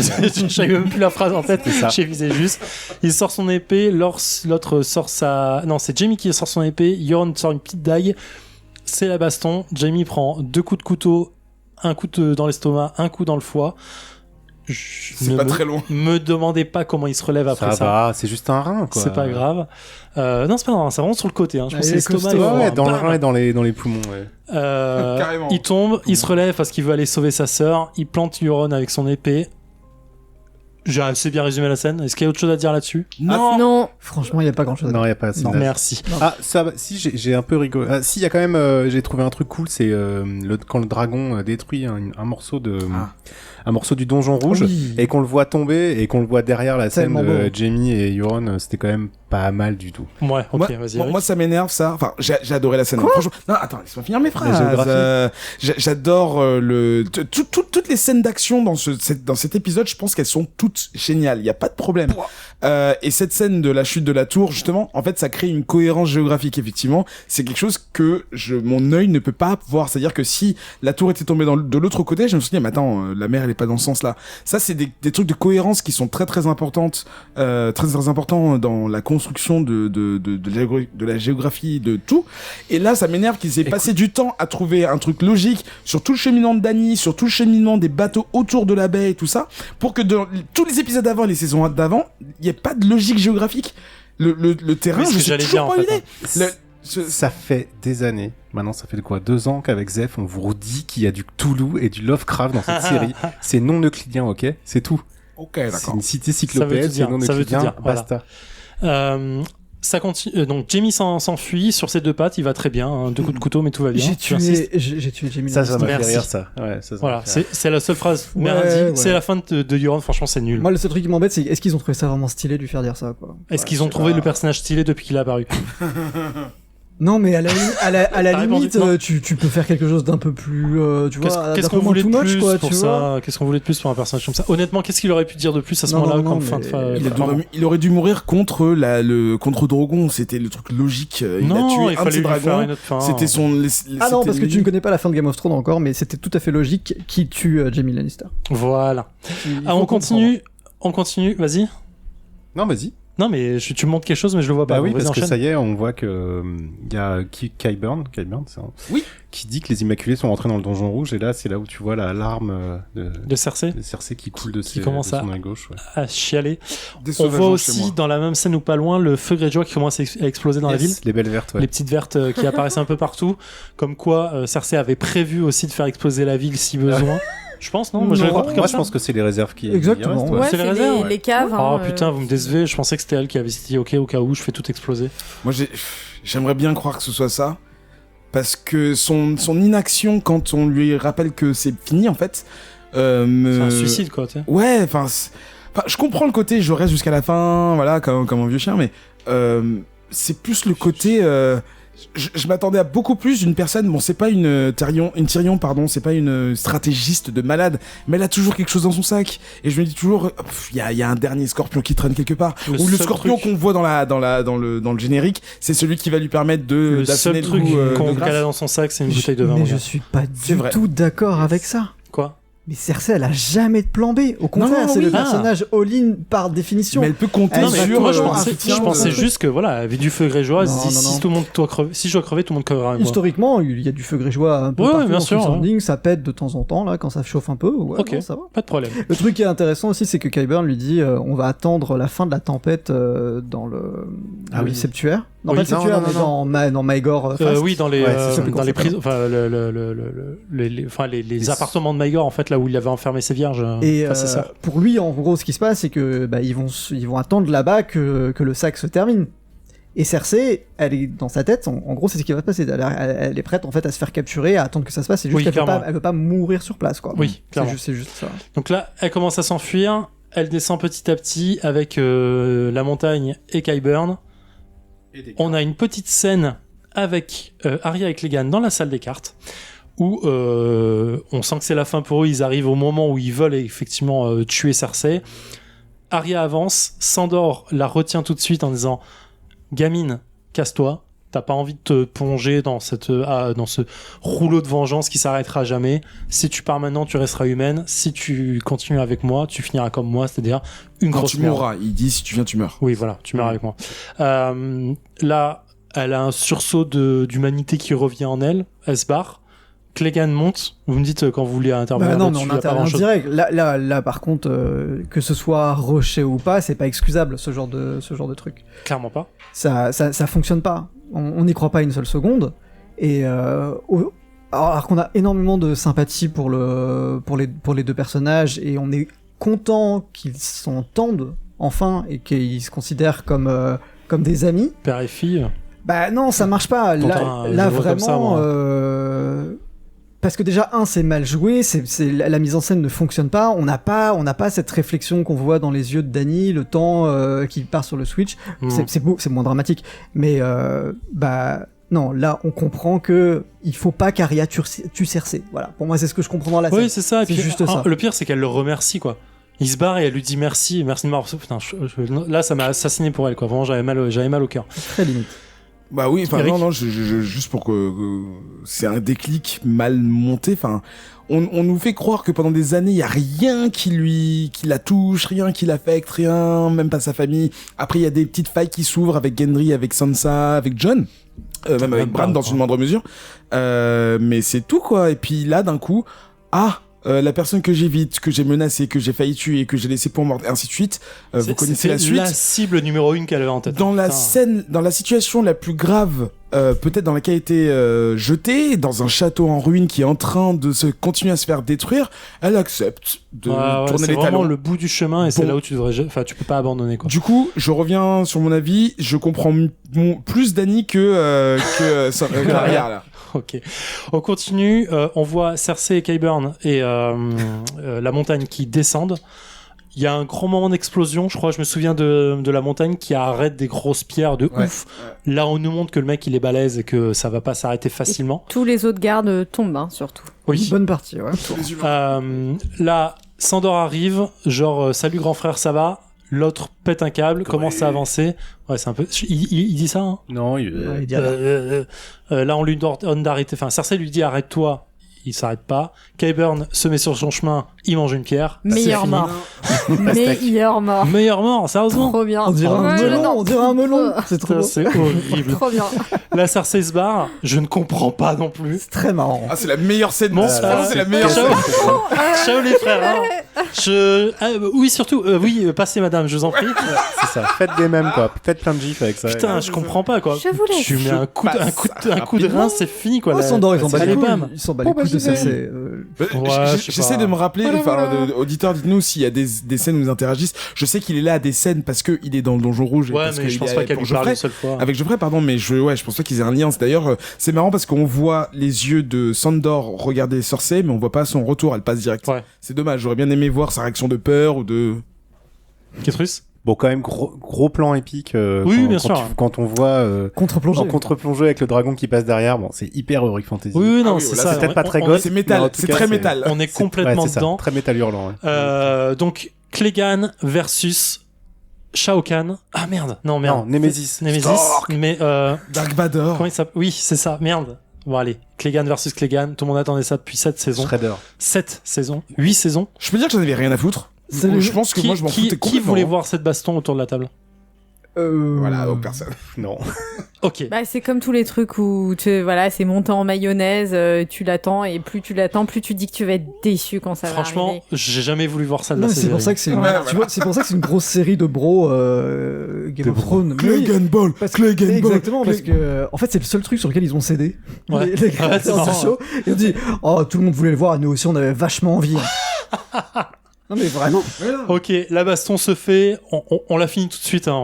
j'avais même plus la phrase en tête, C'est ça. j'ai visé juste. Il sort son épée, l'autre sort sa. Non, c'est Jamie qui sort son épée, Yoron sort une petite dague, c'est la baston. Jamie prend 2 coups de couteau, un coup dans l'estomac, un coup dans le foie. C'est pas très loin. Me demandez pas comment il se relève après ça. Ça va, c'est juste un rein, quoi. C'est pas grave. Non, c'est pas grave, c'est vraiment sur le côté. Hein. Je pense Ah, que il est c'est l'estomac. costaud. Ouais, dans le Bam. rein et dans les poumons, ouais. Carrément. Il tombe, il se relève parce qu'il veut aller sauver sa sœur. Il plante Euron avec son épée. J'ai assez bien résumé la scène. Est-ce qu'il y a autre chose à dire là-dessus? Non. Non. Franchement, il y a pas grand-chose. Non, il y a pas assez Non. d'as. Merci. Ah, ça va. Si, j'ai un peu rigolé. Ah, si, il y a quand même, j'ai trouvé un truc cool, c'est quand le dragon détruit un morceau un morceau du donjon rouge Oui. et qu'on le voit tomber et qu'on le voit derrière la scène Tellement de beau. Jamie et Euron, c'était quand même pas mal du tout. Ouais, ok, Moi, vas-y. moi, Eric. moi, ça m'énerve ça. Enfin, j'ai adoré la scène. Franchement, non, attends, laisse-moi finir mes phrases. géographie. J'adore toutes les scènes d'action dans cet épisode. Je pense qu'elles sont toutes géniales. Il y a pas de problème. Et cette scène de la chute de la tour, justement, en fait, ça crée une cohérence géographique. Effectivement, c'est quelque chose que mon œil ne peut pas voir. C'est-à-dire que si la tour était tombée de l'autre côté, je me suis dit, mais attends, la mer, elle est pas dans ce sens-là. Ça, c'est des trucs de cohérence qui sont très très importantes, très importants dans la construction de la géographie de tout. Et là, ça m'énerve qu'ils aient passé du temps à trouver un truc logique sur tout le cheminement de Dany, sur tout le cheminement des bateaux autour de la baie et tout ça, pour que dans tous les épisodes d'avant, les saisons d'avant, il n'y ait pas de logique géographique. Le terrain, Oui, ce je que sais j'allais toujours dire, pas en où fait, il est. hein. Ça fait des années. Maintenant, ça fait quoi 2 ans qu'avec Zeph, on vous dit qu'il y a du Cthulhu et du Lovecraft dans cette série. C'est non euclidien, ok? C'est tout. Ok, C'est d'accord. une cité Ça veut cyclopéenne, tout c'est dire, non ça veut tout euclidien, dire, voilà. basta. Ça continue. Donc Jamie s'enfuit sur ses 2 pattes, il va très bien. Hein, 2 coups de couteau, mais tout va bien. J'ai Tu insistes. tué Jamie Ça Lannister. m'a fait Merci. rire, ça. Ouais, ça Voilà, m'a fait rire. c'est la seule phrase Ouais, merdique. ouais. C'est la fin de Euron. Franchement, c'est nul. Moi, le seul truc qui m'embête, c'est est-ce qu'ils ont trouvé ça vraiment stylé de lui faire dire ça, quoi. Est-ce qu'ils ont trouvé le personnage stylé depuis qu'il est apparu? Non, mais à la T'as répondu, limite, non. tu peux faire quelque chose d'un peu plus, tu vois, Qu'est-ce d'un qu'on peu moins voulait too de much, plus quoi, pour tu vois. ça? Qu'est-ce qu'on voulait de plus pour un personnage comme ça? Honnêtement, qu'est-ce qu'il aurait pu dire de plus à ce Non, moment-là non, comme non, fin de mais fin Il aurait dû mourir contre contre Drogon. C'était le truc logique. Il a Non, tué il un de fallait ses lui faire dragons. une autre fin. C'était son. Ah non, c'était parce que lui. tu ne connais pas la fin de Game of Thrones encore, mais c'était tout à fait logique qui tue Jamie Lannister. Voilà. Il Ah, faut on continue. Vas-y. Non, vas-y. Non, mais tu me montres quelque chose, mais je le vois pas. Bah oui, Donc, vas-y, parce que enchaîne. ça y est, on voit que il y a Qyburn, c'est ça, Oui. qui dit que les Immaculés sont rentrés dans le donjon rouge, et là, c'est là où tu vois la larme De Cersei de Cersei qui coule de Qui commence de à- son œil gauche. Ouais. à chialer. Des On sauvages voit chez aussi moi. dans la même scène ou pas loin le feu Greyjoy qui commence à exploser dans la ville. Les belles vertes, ouais. Les petites vertes qui apparaissent un peu partout. Comme quoi Cersei avait prévu aussi de faire exploser la ville si besoin. Je pense, non? Moi, j'avais Non. compris comme Moi, ça. je pense que c'est les réserves qui Exactement, qui restent, ouais. Ouais, C'est c'est les réserves, les caves. Oh hein, putain, vous me décevez. Je pensais que c'était elle qui avait dit ok, au cas où je fais tout exploser. Moi, j'aimerais bien croire que ce soit ça. Parce que son inaction, quand on lui rappelle que c'est fini, en fait. C'est un suicide, quoi, tu sais. Ouais, enfin, je comprends le côté, je reste jusqu'à la fin, voilà, comme un vieux chien, mais c'est plus le côté. Je m'attendais à beaucoup plus d'une personne. Bon, c'est pas une Tyrion, pardon, c'est pas une stratégiste de malade, mais elle a toujours quelque chose dans son sac. Et je me dis toujours, il y a un dernier scorpion qui traîne quelque part. Ou le seul scorpion truc- qu'on voit dans le générique, c'est celui qui va lui permettre de Le seul d'affiner truc goût, de qu'elle grâce. a dans son sac, c'est une bouteille de vin. Mais mon je gars. suis pas C'est du vrai. tout d'accord avec ça. Quoi? Mais Cersei, elle a jamais de plan B. Au contraire, Non, c'est oui. le personnage all-in par définition. Mais elle peut compter Non, Non, mais sur moi, je un pensais, soutien je de- pensais juste que, voilà, elle vit du feu Greyjoy, elle se Non, dit, non, si non. tout le monde doit crever, si je dois crever, tout le monde crevera avec moi. Historiquement, il y a du feu grégeois un peu Ouais, partout bien dans sûr, King's ouais. Landing, ça pète de temps en temps, là, quand ça chauffe un peu. Ouais, Ok. non, ça va. Pas de problème. Le truc qui est intéressant aussi, c'est que Qyburn lui dit on va attendre la fin de la tempête dans le Ah oui. septuaire. Non, Oui. pas le septuaire, Non, mais dans Maegor. Fast. Oui, dans les, Ouais, c'est ça, plus dans les conséquent. prisons, enfin, les appartements de Maegor, en fait, là où il avait enfermé ses vierges. Et Enfin, c'est ça. pour lui, en gros, ce qui se passe, c'est que ils vont attendre là-bas que le sac se termine. Et Cersei, elle est dans sa tête, en gros, c'est ce qui va se passer. Elle est prête en fait à se faire capturer, à attendre que ça se passe. C'est juste Oui, qu'elle clairement. elle veut pas mourir sur place, quoi. Oui, clairement. C'est juste ça. Donc là, elle commence à s'enfuir, elle descend petit à petit avec la montagne et Qyburn. On a une petite scène avec Arya et Clegane dans la salle des cartes, où on sent que c'est la fin pour eux. Ils arrivent au moment où ils veulent effectivement tuer Cersei. Arya avance, Sandor la retient tout de suite en disant « Gamine, casse-toi, t'as pas envie de te plonger dans ce rouleau de vengeance qui s'arrêtera jamais. Si tu pars maintenant, tu resteras humaine. Si tu continues avec moi, tu finiras comme moi, c'est-à-dire une Quand grosse tu merde. mourras, il dit si tu viens, tu meurs. Oui, voilà, tu meurs avec moi. » Là, elle a un sursaut d'humanité qui revient en elle. Elle se barre. Clegane monte. Vous me dites quand vous voulez intervenir. Non, mais là-dessus, on y a pas intervient grand-chose. direct. Là, par contre, que ce soit rushé ou pas, c'est pas excusable ce genre de truc. Clairement pas. Ça fonctionne pas. On n'y croit pas une seule seconde. Et alors qu'on a énormément de sympathie pour les deux personnages et on est content qu'ils s'entendent enfin et qu'ils se considèrent comme des amis. Père et fille. Bah non, ça marche pas. Pourtant, Là je le vois comme ça, vraiment, moi. parce que déjà c'est mal joué, la mise en scène ne fonctionne pas. On n'a pas cette réflexion qu'on voit dans les yeux de Dany, le temps qui part sur le Switch. C'est beau, c'est moins dramatique. Mais non, là on comprend que il faut pas qu'Arya tue Cersei. Voilà, pour moi c'est ce que je comprends dans la scène. Oui, c'est ça. Et puis, juste ça. Le pire, c'est qu'elle le remercie, quoi. Il se barre et elle lui dit merci de m'avoir sauvé. Putain, là, ça m'a assassiné pour elle, quoi. Vraiment, j'avais mal au cœur. Très limite. Bah oui, enfin Eric. non, juste pour que c'est un déclic mal monté. Enfin, on nous fait croire que pendant des années, il y a rien qui la touche, rien qui l'affecte, rien, même pas sa famille. Après, il y a des petites failles qui s'ouvrent avec Gendry, avec Sansa, avec Jon, même avec Bran dans une moindre mesure. Mais c'est tout quoi. Et puis là, d'un coup, la personne que j'évite, que j'ai menacée, que j'ai failli tuer, que j'ai laissé pour mort, et ainsi de suite. Vous connaissez la suite. La cible numéro 1 qu'elle avait en tête. Dans la scène, dans la situation la plus grave, peut-être dans laquelle a été jetée, dans un château en ruine qui est en train de continuer à se faire détruire, elle accepte de tourner c'est les vraiment talons. le bout du chemin et c'est Bon. là où tu peux pas abandonner, quoi. Du coup, je reviens sur mon avis, je comprends plus Dany que Arya, là. Ok. On continue. On voit Cersei et Qyburn et la montagne qui descendent. Il y a un grand moment d'explosion. Je crois, je me souviens de la montagne qui arrête des grosses pierres de ouf. Là, on nous montre que le mec, il est balèze et que ça va pas s'arrêter facilement. Tous les autres gardes tombent, hein, surtout. Oui. Bonne partie, ouais. Là, Sandor arrive. Genre, salut grand frère, ça va? L'autre pète un câble, commence à avancer. Ouais, c'est un peu. Il dit ça, hein? Non, Ouais, il dit, là, on lui ordonne d'arrêter. Enfin, Cersei lui dit arrête-toi. Il s'arrête pas. Qyburn se met sur son chemin. Il mange une pierre. Meilleure C'est fini. mort. Meilleure mort. Meilleure mort, sérieusement. Trop bien. On dirait un Ouais, melon, non. on dirait un melon. C'est trop Putain, beau. c'est horrible. Trop bien. La Cersei se barre. Je ne comprends pas non plus. C'est très marrant. Ah, c'est la meilleure scène. Bon, c'est la meilleure ciao. scène. Ciao les frères. Oui, surtout. Oui, passez madame, je vous en prie. c'est ça. Faites des mêmes, quoi. Peut-être plein de gifs avec ça. Putain, je comprends pas, quoi. Je vous laisse. Tu mets un coup de rein, c'est fini, quoi. Oh, La- Sandor, ils s'en bat Allez, les couilles. bam. Ils s'en bat les couilles de Cersei. Ouais, je sais J'essaie pas. de me rappeler, auditeurs, dites-nous s'il y a des scènes où ils interagissent. Je sais qu'il est là à des scènes parce qu'il est dans le Donjon Rouge. et Ouais, parce mais qu'il je pense est pas qu'elle pour lui parle Geoffrey. une seule fois. Avec Geoffrey, pardon, mais je pense pas qu'ils aient un lien. C'est d'ailleurs, c'est marrant parce qu'on voit les yeux de Sandor regarder Cersei, mais on voit pas son retour, elle passe direct. Ouais. C'est dommage, j'aurais bien aimé voir sa réaction de peur ou de... Ketrus? Bon, quand même, gros plan épique. Oui, bien sûr. Quand on voit Contre-plongée. en contre-plongée avec le dragon qui passe derrière, bon, c'est hyper Heroic Fantasy. Oui, non, oui, c'est là, ça. c'est peut-être pas très On- goth. C'est mais métal, en tout c'est cas, très métal. On est complètement ouais, c'est ça, dedans. très métal hurlant. Ouais. Donc, Clegane versus Shao Kahn. Ah merde. Non, merde. Non, Nemesis. Stark. Mais Dark Vador. comment il s'appelle? Oui, c'est ça. Merde. Bon, allez. Clegane versus Clegane. Tout le monde attendait ça depuis 7 saisons. Shredder. 7 saisons. 8 saisons. Je peux dire que j'en avais rien à foutre. C'est le- Je pense que moi je m'en foutais Qui complètement. voulait voir cette baston autour de la table? Voilà, donc personne. Non. Ok. Bah, c'est comme tous les trucs où voilà, c'est monté en mayonnaise, tu l'attends et plus tu l'attends, plus tu dis que tu vas être déçu quand ça va Franchement, arriver. j'ai jamais voulu voir ça de Non, la mais c'est pour ça que c'est une... Ouais, tu vois, c'est pour ça que c'est une grosse série de bros Game of Thrones. Mais oui, Clegane Ball, parce que- Clegane Ball. exactement, parce que en fait c'est le seul truc sur lequel ils ont cédé. Ouais. Les Ouais, créateurs c'est du marrant, show. Ils ont dit oh tout le monde voulait le voir, nous aussi on avait vachement envie. Non mais vraiment. Ok, la baston se fait. On l'a fini tout de suite. Hein.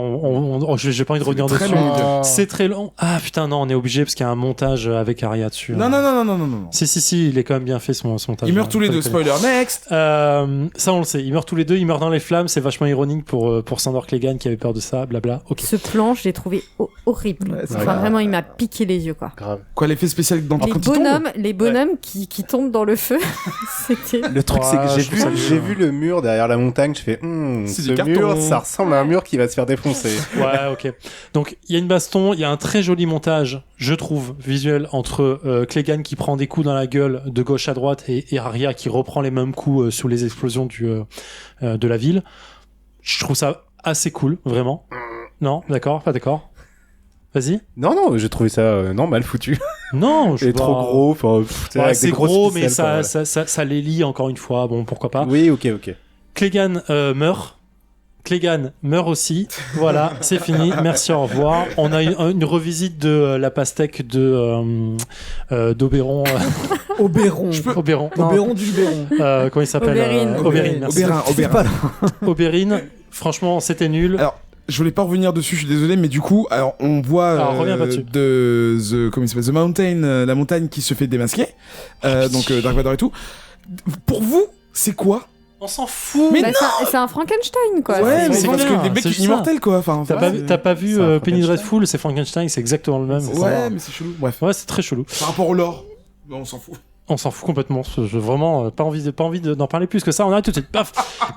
J'ai pas envie de revenir très dessus. long. C'est très long. Ah putain, non, on est obligé parce qu'il y a un montage avec Arya dessus. Non, non, non, non, non, non, non. Si, il est quand même bien fait ce montage. Ils meurent tous les deux, spoiler next. Ça, on le sait. Ils meurent tous les deux. Ils meurent dans les flammes. C'est vachement ironique pour Sandor Clegane qui avait peur de ça. Blabla. Ok. Ce plan, je l'ai trouvé horrible. Ouais, c'est Enfin, vraiment, il m'a piqué les yeux, quoi. Grave. Quoi, l'effet spécial dans Les bonhommes qui tombent dans le feu, c'était... Le truc, c'est que je trouve ça j'ai bien. vu le mur derrière la montagne, je fais, C'est ce du carton. mur, ça ressemble à un mur qui va se faire défoncer. Ouais, ok. Donc, il y a une baston, il y a un très joli montage, je trouve, visuel, entre Clegane qui prend des coups dans la gueule de gauche à droite et Arya qui reprend les mêmes coups sous les explosions de la ville. Je trouve ça assez cool, vraiment. Non, d'accord, pas d'accord. Vas-y. Non, j'ai trouvé ça mal foutu. Non, je Et sais pas. trop gros. Enfin, Ouais, c'est gros, mais ça. ça les lie encore une fois. Bon, pourquoi pas. Oui, ok. Clegane meurt. Clegane meurt aussi. Voilà, c'est fini. Merci, au revoir. On a une revisite de la pastèque d'Oberon. Oberon. Oberon. Non, Oberon du Béron. comment il s'appelle Oberyn. Oberyn, merci. Oberyn. Oberyn. Franchement, c'était nul. Alors, je voulais pas revenir dessus, je suis désolé, mais du coup, alors on voit reviens pas dessus. comment il s'appelle, The Mountain, la montagne qui se fait démasquer, donc Dark Vador et tout. Pour vous, c'est quoi? On s'en fout. Mais c'est un Frankenstein, quoi. Ouais, mais c'est parce bien, que des mecs c'est juste immortels, quoi. Enfin, T'as pas vu c'est un Penny Frankenstein. Dreadful, c'est Frankenstein, c'est exactement le même. Ouais, mais c'est chelou. Bref. Ouais, c'est très chelou. Par rapport au lore, on s'en fout. On s'en fout complètement. Je vraiment pas envie d'en parler plus que ça. On arrête tout de suite. Paf.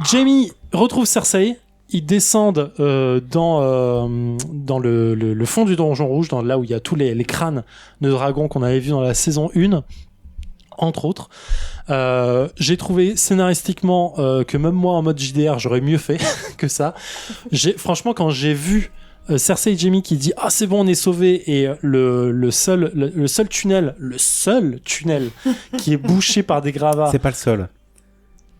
Jaime retrouve Cersei. Ils descendent dans le fond du donjon rouge, dans là où il y a tous les crânes de dragons qu'on avait vus dans la saison 1, entre autres. J'ai trouvé scénaristiquement que même moi en mode JDR j'aurais mieux fait que ça. Franchement, quand j'ai vu Cersei et Jaime qui dit « Ah, c'est bon, on est sauvés » et le seul tunnel qui est bouché par des gravats. C'est pas le seul.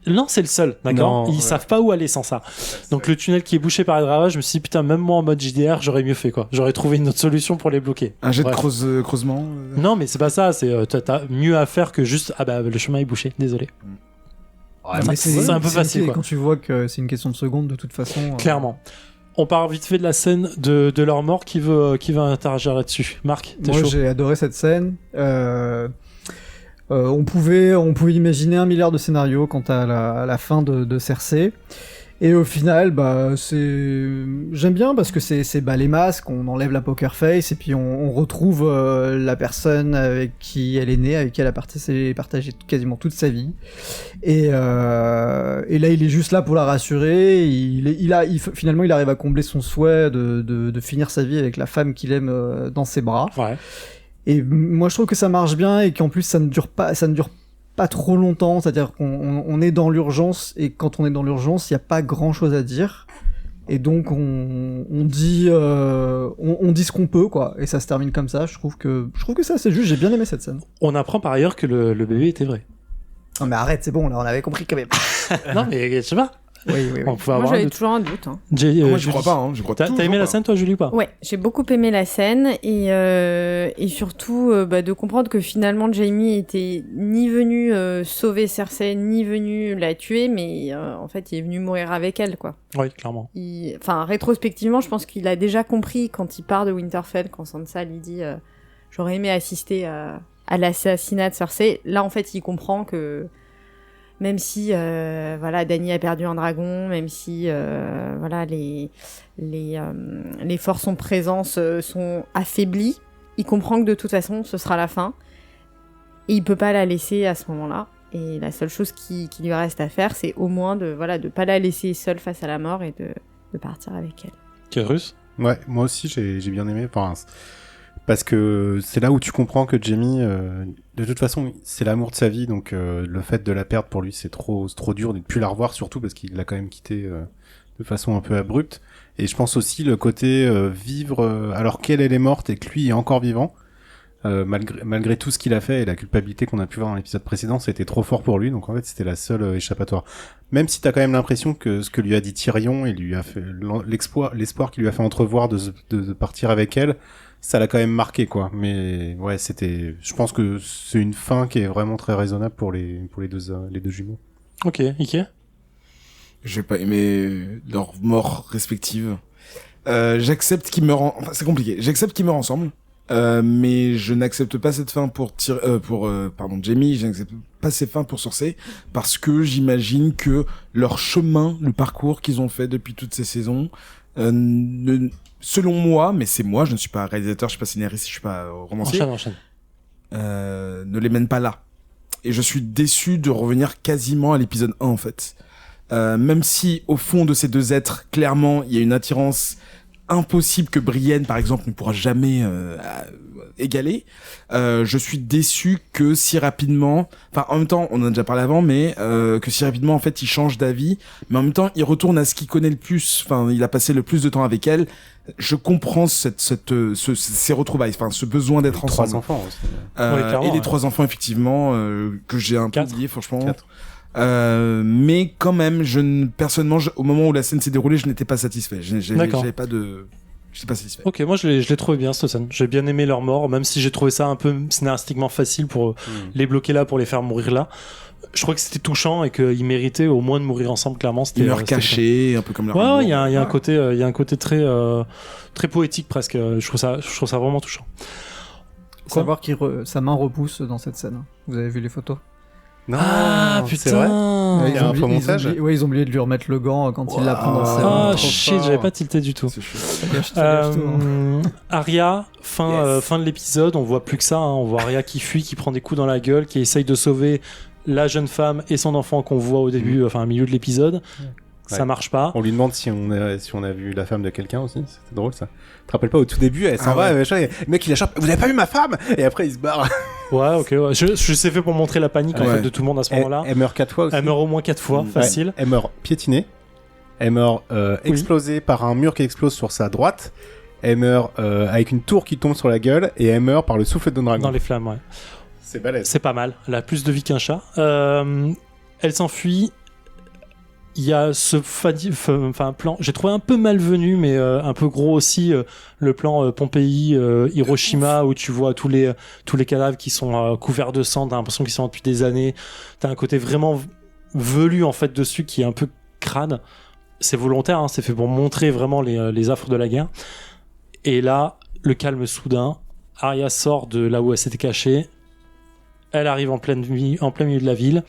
Non, c'est le seul, d'accord. Non, Ils savent pas où aller sans ça. Donc le tunnel qui est bouché par les gravats, je me suis dit putain, même moi en mode JDR, j'aurais mieux fait quoi. J'aurais trouvé une autre solution pour les bloquer. Un jet de Bref. creusement. Non, mais c'est pas ça. C'est t'as mieux à faire que juste le chemin est bouché. Désolé. Mais c'est un peu facile, ok, quoi. Quand tu vois que c'est une question de seconde, de toute façon. Clairement. On part vite fait de la scène de leur mort. Qui veut interagir là-dessus? Marc, t'es Moi, chaud. j'ai adoré cette scène. On pouvait imaginer 1 milliard de scénarios quant à la fin de Cersei. Et au final, j'aime bien parce que c'est les masques, on enlève la poker face et puis on retrouve la personne avec qui elle est née, avec qui elle a partagé quasiment toute sa vie. Et là, il est juste là pour la rassurer. Finalement, il arrive à combler son souhait de finir sa vie avec la femme qu'il aime dans ses bras. Ouais. Et moi, je trouve que ça marche bien et qu'en plus, ça ne dure pas trop longtemps. C'est-à-dire qu'on est dans l'urgence et quand on est dans l'urgence, il n'y a pas grand-chose à dire. Et donc, on dit ce qu'on peut, quoi. Et ça se termine comme ça. Je trouve que ça, c'est juste. J'ai bien aimé cette scène. On apprend par ailleurs que le bébé était vrai. Non, mais arrête, c'est bon. Là, on avait compris quand même. Non, mais je sais pas. Oui. On pouvait Moi, avoir un j'avais doute. toujours un doute. Hein. Moi, je Julie, crois pas, hein. Je crois T'as aimé la scène, toi, Julie, ou pas? Ouais, j'ai beaucoup aimé la scène et surtout de comprendre que finalement Jaime était ni venu sauver Cersei ni venu la tuer, mais en fait il est venu mourir avec elle, quoi. Oui, clairement. Enfin, rétrospectivement, je pense qu'il a déjà compris quand il part de Winterfell, quand Sansa lui dit j'aurais aimé assister à l'assassinat de Cersei. Là, en fait, il comprend que même si Dany a perdu un dragon, même si les forces en présence sont affaiblies, il comprend que de toute façon ce sera la fin et il peut pas la laisser à ce moment-là. Et la seule chose qui lui reste à faire, c'est au moins de pas la laisser seule face à la mort et de partir avec elle. Kyrus? Ouais, moi aussi j'ai bien aimé. Enfin, parce que c'est là où tu comprends que Jaime, de toute façon, c'est l'amour de sa vie, donc le fait de la perdre pour lui, c'est trop dur de ne plus la revoir, surtout parce qu'il l'a quand même quittée de façon un peu abrupte. Et je pense aussi le côté vivre alors qu'elle est morte et que lui est encore vivant, malgré tout ce qu'il a fait et la culpabilité qu'on a pu voir dans l'épisode précédent, c'était trop fort pour lui. Donc en fait, c'était la seule échappatoire. Même si t'as quand même l'impression que ce que lui a dit Tyrion, et lui a fait l'espoir qu'il lui a fait entrevoir de partir avec elle, ça l'a quand même marqué, quoi. Mais ouais, je pense que c'est une fin qui est vraiment très raisonnable pour les deux jumeaux. Ok, Ike? J'ai pas aimé leurs morts respectives. J'accepte qu'ils meurent enfin, c'est compliqué. J'accepte qu'ils meurent ensemble. Mais je n'accepte pas cette fin pour Jamie, je n'accepte pas ces fins pour Cersei, parce que j'imagine que leur chemin, le parcours qu'ils ont fait depuis toutes ces saisons, selon moi, mais c'est moi, je ne suis pas réalisateur, je suis pas scénariste, je suis pas romancier, Enchaîne. ne les mène pas là. Et je suis déçu de revenir quasiment à l'épisode 1 en fait. Même si au fond de ces deux êtres, clairement, il y a une attirance impossible que Brienne, par exemple, ne pourra jamais égaler. Je suis déçu que si rapidement, enfin en même temps, on en a déjà parlé avant, mais que si rapidement en fait il change d'avis, mais en même temps il retourne à ce qu'il connaît le plus. Enfin, il a passé le plus de temps avec elle. Je comprends ces retrouvailles, enfin ce besoin d'être ensemble. 3 enfants aussi. Et les 3 enfants effectivement que j'ai un peu 4. oublié franchement. 4. Mais quand même, personnellement, au moment où la scène s'est déroulée, je n'étais pas satisfait. D'accord. J'étais pas satisfait. Ok, moi je l'ai trouvé bien cette scène. J'ai bien aimé leur mort, même si j'ai trouvé ça un peu scénaristiquement facile pour les bloquer là, pour les faire mourir là. Je crois que c'était touchant et qu'ils méritaient au moins de mourir ensemble, clairement. Ils meurent cachés, un peu comme leur amour. Ouais, il y a un côté très, très poétique presque. Je trouve ça vraiment touchant. Savoir sa main repousse dans cette scène. Vous avez vu les photos? Non, putain! c'est vrai. Ouais, Il y a un faux montage. Ils ont oublié de lui remettre le gant quand il la prend dans ses Ah mains. shit, j'avais pas tilté du tout. C'est chaud. Arya, fin de l'épisode, on voit plus que ça. On voit Arya qui fuit, qui prend des coups dans la gueule, qui essaye de sauver la jeune femme et son enfant qu'on voit au début, enfin au milieu de l'épisode. Ça marche pas. On lui demande si on a vu la femme de quelqu'un aussi. C'était drôle ça. Tu te rappelles pas au tout début, elle s'en va, et le mec il la chope. Vous avez pas vu ma femme? Et après il se barre. Ouais, ok. Ouais. Je sais fait pour montrer la panique en fait, de tout le monde à ce moment-là. Elle meurt 4 fois aussi. Elle meurt au moins 4 fois, facile. Elle meurt piétinée. Elle meurt explosée par un mur qui explose sur sa droite. Elle meurt avec une tour qui tombe sur la gueule. Et elle meurt par le souffle de dragon. Dans les flammes, ouais. C'est balèze. C'est pas mal. Elle a plus de vie qu'un chat. Elle s'enfuit. Il y a ce plan, j'ai trouvé un peu malvenu, mais un peu gros aussi, le plan Pompéi, Hiroshima, où tu vois tous les cadavres qui sont couverts de sang, t'as l'impression qu'ils sont depuis des années, t'as un côté vraiment velu en fait dessus qui est un peu crade. C'est volontaire, hein, c'est fait pour montrer vraiment les affres de la guerre. Et là, le calme soudain, Arya sort de là où elle s'était cachée, elle arrive en plein milieu de la ville,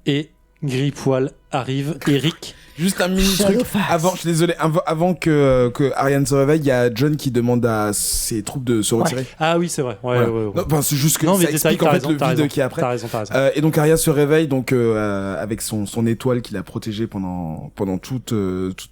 et Grille-Poil arrive, Eric. Juste un mini truc avant, je suis désolé, avant que Ariane se réveille, il y a Jon qui demande à ses troupes de se retirer. Ah oui, c'est vrai. Ouais. Non, enfin, c'est juste que non, ça explique en fait le vide qui est après. T'as raison. Et donc Arya se réveille donc avec son étoile qui l'a protégée pendant toute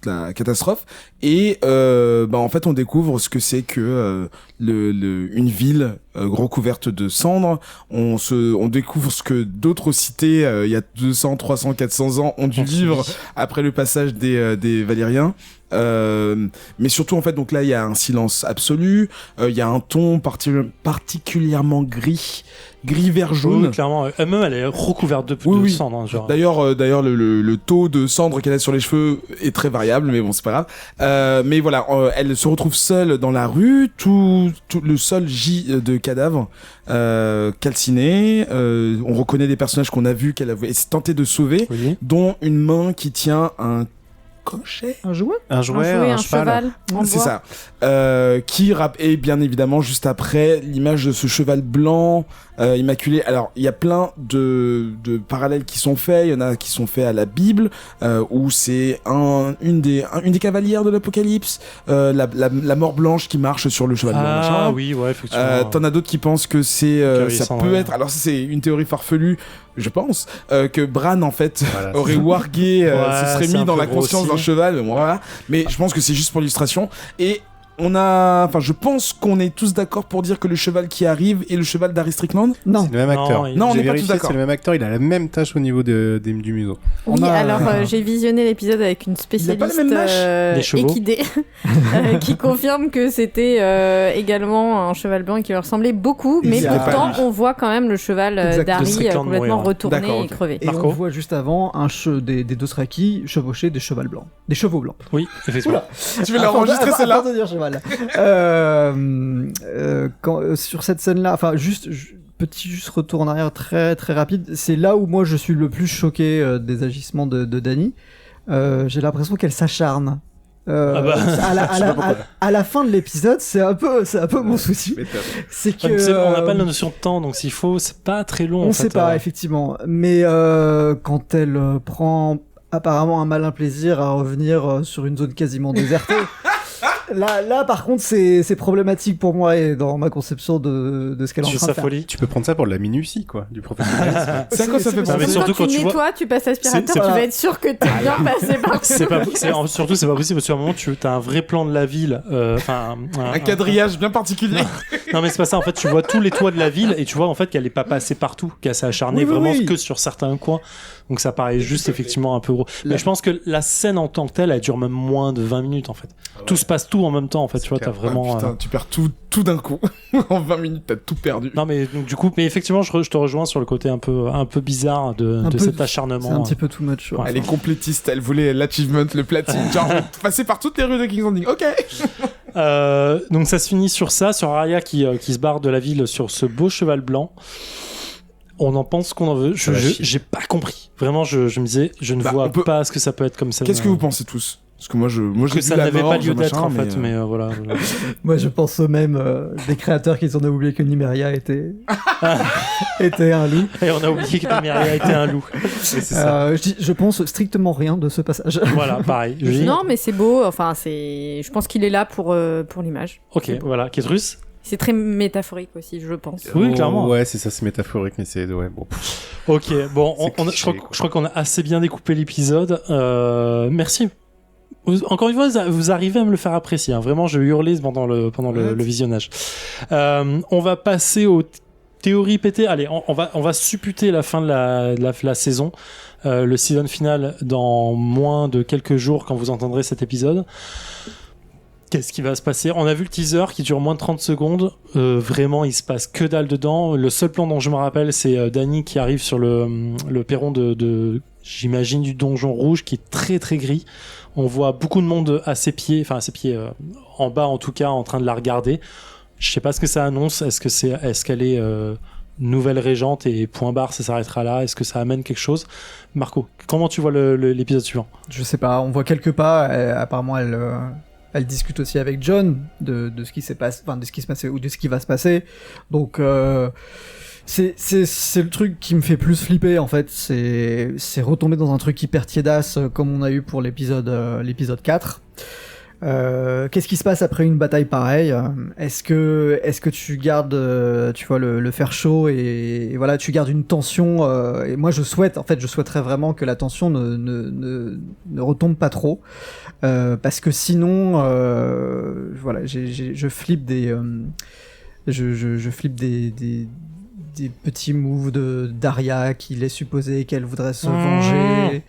la catastrophe, et en fait on découvre ce que c'est que une ville recouverte de cendres. On découvre ce que d'autres cités il y a 200, 300, 400 ans ont dû vivre après le passage des Valériens. Mais surtout en fait, donc là il y a un silence absolu, il y a un ton particulièrement gris vert jaune. Oui, clairement, elle-même elle est recouverte de cendres, hein, genre. D'ailleurs le taux de cendre qu'elle a sur les cheveux est très variable, mais bon c'est pas grave. Mais voilà, elle se retrouve seule dans la rue, tout le sol gît de cadavres calcinés. On reconnaît des personnages qu'on a vus qu'elle a tenté de sauver, dont une main qui tient un crochet, un jouet, un cheval. C'est ça. Et bien évidemment juste après l'image de ce cheval blanc immaculé. Alors il y a plein de parallèles qui sont faits. Il y en a qui sont faits à la Bible où c'est une des cavalières de l'Apocalypse, la mort blanche qui marche sur le cheval blanc. Ah oui, ouais, effectivement. T'en as d'autres qui pensent que c'est ça peut être. Alors ça c'est une théorie farfelue. Je pense que Bran en fait aurait wargué, se serait mis dans la conscience d'un cheval, voilà. Mais je pense que c'est juste pour l'illustration. Et je pense qu'on est tous d'accord pour dire que le cheval qui arrive est le cheval d'Harry Strickland. Non, c'est le même acteur. Non, on n'est pas tous d'accord. C'est le même acteur, il a la même tâche au niveau du museau. Oui, alors j'ai visionné l'épisode avec une spécialiste équidée qui confirme que c'était également un cheval blanc et qui lui ressemblait beaucoup, mais pourtant on voit quand même le cheval d'Harry complètement retourné et crevé. Et on voit juste avant des Dothraki chevaucher des chevaux blancs. Oui, effectivement. Tu veux l'enregistrer celle-là? Sur cette scène-là, enfin juste retour en arrière très très rapide, c'est là où moi je suis le plus choqué des agissements de Dany. j'ai l'impression qu'elle s'acharne. bah. À la fin de l'épisode, c'est un peu mon souci. C'est que on n'a pas la notion de temps, donc s'il faut, c'est pas très long. On sait pas, effectivement. Mais quand elle prend apparemment un malin plaisir à revenir sur une zone quasiment désertée. Là, par contre, c'est problématique pour moi et dans ma conception de ce qu'elle est en train de faire. Folie. Tu peux prendre ça pour de la minutie, quoi, du professionnalisme. C'est à quoi ça fait penser? mais surtout quand tu vois... nettoies, tu passes aspirateur, tu vas être sûr que t'es bien passé par surtout, c'est pas possible parce qu'à un moment, tu as un vrai plan de la ville. Un quadrillage bien particulier. Non, mais c'est pas ça. En fait, tu vois tous les toits de la ville et tu vois en fait qu'elle est pas passée partout, qu'elle s'est acharnée que sur certains coins. Donc ça paraît juste effectivement un peu gros. Mais je pense que la scène en tant que telle, elle dure même moins de 20 minutes en fait. Tout se passe tout en même temps en fait. Tu vois, t'as vraiment. Putain, tu perds tout d'un coup. En 20 minutes, t'as tout perdu. Non, mais donc, du coup, effectivement, je te rejoins sur le côté un peu bizarre de cet acharnement. C'est un petit peu too much. Elle est complétiste, elle voulait l'achievement, le platine. Genre, passer par toutes les rues de King's Landing. Ok. Donc ça se finit sur Arya qui se barre de la ville sur ce beau cheval blanc. On en pense qu'on en veut. J'ai pas compris. Vraiment, je me disais, je ne vois pas ce que ça peut être comme ça. Qu'est-ce que vous pensez tous? Parce que moi, que ça n'avait pas lieu d'être en fait, mais voilà. Moi, je pense au même des créateurs qui ont oublié que Nymeria était un loup. Et on a oublié que Nymeria était un loup. Je pense strictement rien de ce passage. Voilà, pareil. Non, mais c'est beau. Enfin, je pense qu'il est là pour l'image. Ok, voilà. Kétrus. C'est très métaphorique aussi, je pense. Oui, clairement. Ouais, c'est ça, c'est métaphorique, mais c'est bon. Ok, bon, je crois qu'on a assez bien découpé l'épisode. Merci. Encore une fois, vous arrivez à me le faire apprécier. Hein. Vraiment, je hurlais pendant le visionnage. On va passer aux théories pétées. Allez, on va supputer la fin de la saison. Le season final dans moins de quelques jours quand vous entendrez cet épisode. Qu'est-ce qui va se passer? On a vu le teaser qui dure moins de 30 secondes. Vraiment, il se passe que dalle dedans. Le seul plan dont je me rappelle, c'est Dany qui arrive sur le perron de j'imagine, du donjon rouge qui est très très gris. On voit beaucoup de monde à ses pieds, en bas en tout cas, en train de la regarder. Je sais pas ce que ça annonce. Est-ce qu'elle est nouvelle régente et point barre, ça s'arrêtera là? Est-ce que ça amène quelque chose? Marco, comment tu vois l'épisode suivant? Je sais pas. On voit quelques pas. Apparemment, elle discute aussi avec Jon de ce qui s'est passé, enfin de ce qui se passait ou de ce qui va se passer. Donc c'est le truc qui me fait plus flipper en fait. C'est retomber dans un truc hyper tiédasse comme on a eu pour l'épisode 4. Qu'est-ce qui se passe après une bataille pareille? Est-ce que tu gardes tu vois le fer chaud et voilà, tu gardes une tension et moi je souhaiterais vraiment que la tension ne retombe pas trop parce que sinon voilà, je flippe je flippe des petits moves d'Arya qui laisse supposer qu'elle voudrait se venger.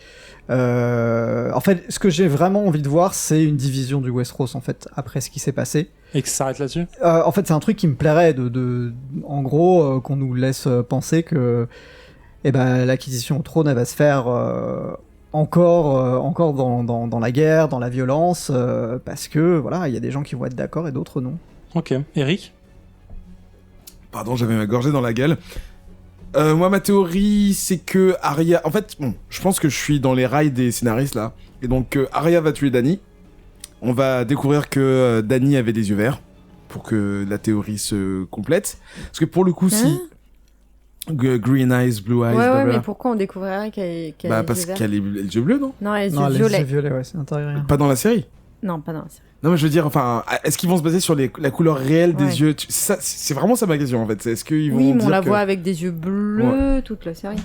En fait, ce que j'ai vraiment envie de voir, c'est une division du Westeros en fait après ce qui s'est passé. Et que ça s'arrête là-dessus. En fait, c'est un truc qui me plairait en gros, qu'on nous laisse penser que, l'acquisition au trône, elle va se faire encore dans la guerre, dans la violence, parce que voilà, il y a des gens qui vont être d'accord et d'autres non. Ok, Eric. Pardon, j'avais ma gorgée dans la gueule. Moi, ma théorie, c'est que Arya... En fait, bon, je pense que je suis dans les rails des scénaristes, là. Et donc, Arya va tuer Dany. On va découvrir que Dany avait des yeux verts, pour que la théorie se complète. Parce que pour le coup, si... Green eyes, blue eyes, ouais, mais pourquoi on découvrirait qu'elle a les parce qu'elle a les yeux bleus, non? Non, elle a les yeux violets. Les yeux violets, ouais, c'est intérieur. Pas dans la série? Non, pas dans la série. Non, mais je veux dire, enfin, est-ce qu'ils vont se baser sur la couleur réelle des yeux? C'est vraiment ça ma question, en fait. Est-ce qu'ils vont oui, mais dire on la voit avec des yeux bleus toute la série.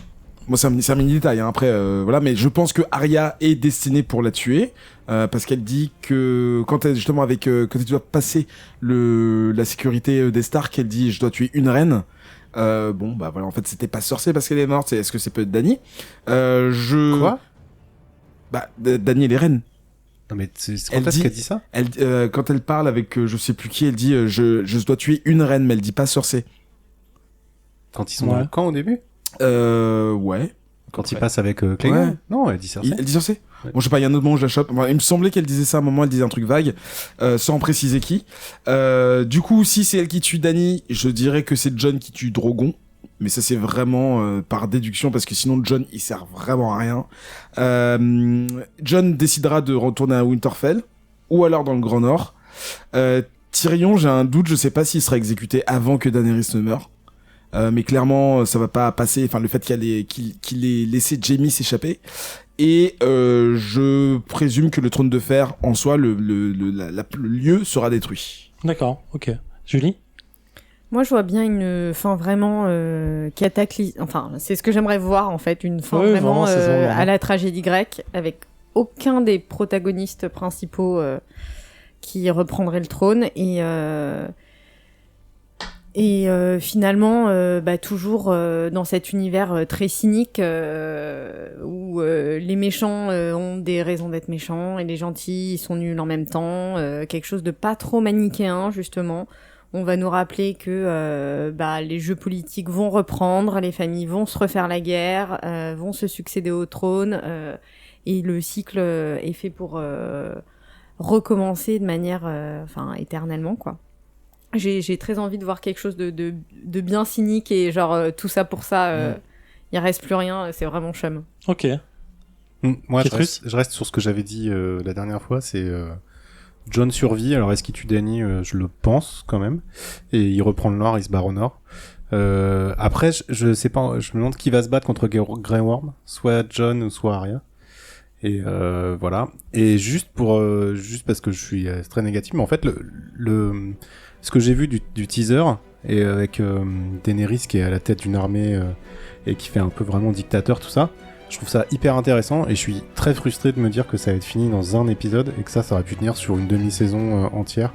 Moi, c'est un mini détail, hein. Après, voilà, mais je pense que Arya est destinée pour la tuer, parce qu'elle dit que quand elle, justement, quand elle doit passer la sécurité des Stark, elle dit, je dois tuer une reine. Bon, bah voilà, en fait, c'était pas Cersei parce qu'elle est morte, est-ce que c'est peut-être Dany? Quoi? Bah, Dany, elle est reine. Non, mais quand est-ce qu'elle dit ça? Quand elle parle avec je sais plus qui, elle dit je dois tuer une reine, mais elle dit pas Cersei. Quand ils sont dans le camp au début? Ouais. Quand ils passent avec Clegane? Ouais. Non, elle dit Cersei. Elle dit Cersei? Ouais. Bon, je sais pas, il y a un autre moment où je la chope. Il me semblait qu'elle disait ça à un moment, elle disait un truc vague, sans préciser qui. Du coup, si c'est elle qui tue Dany, je dirais que c'est Jon qui tue Drogon. mais ça c'est vraiment par déduction parce que sinon Jon il sert vraiment à rien. Jon décidera de retourner à Winterfell ou alors dans le Grand Nord. Tyrion, j'ai un doute, je sais pas s'il sera exécuté avant que Daenerys ne meure. Mais clairement, ça va pas passer. Enfin, le fait qu'il ait laissé Jaime s'échapper. Et je présume que le trône de fer, en soi, le lieu sera détruit. D'accord, ok. Julie ? Moi, je vois bien une fin vraiment cataclysme. Enfin, c'est ce que j'aimerais voir, en fait. Une fin vraiment à la tragédie grecque, avec aucun des protagonistes principaux qui reprendrait le trône. Et finalement, toujours dans cet univers très cynique où les méchants ont des raisons d'être méchants et les gentils sont nuls en même temps. Quelque chose de pas trop manichéen, justement. On va nous rappeler que les jeux politiques vont reprendre, les familles vont se refaire la guerre, vont se succéder au trône, et le cycle est fait pour recommencer de manière éternellement, quoi. J'ai très envie de voir quelque chose de bien cynique et genre tout ça pour ça, il reste plus rien, c'est vraiment chum. Ok. Moi, je reste sur ce que j'avais dit la dernière fois, c'est Jon survit, alors est-ce qu'il tue Dany? Je le pense quand même, et il reprend le nord, il se barre au nord. Après, je sais pas, je me demande qui va se battre contre Grey Worm, soit Jon ou soit Arya. Et voilà. Et juste parce que je suis très négatif, mais en fait ce que j'ai vu du teaser et avec Daenerys qui est à la tête d'une armée et qui fait un peu vraiment dictateur, tout ça, je trouve ça hyper intéressant et je suis très frustré de me dire que ça va être fini dans un épisode et que ça aurait pu tenir sur une demi-saison entière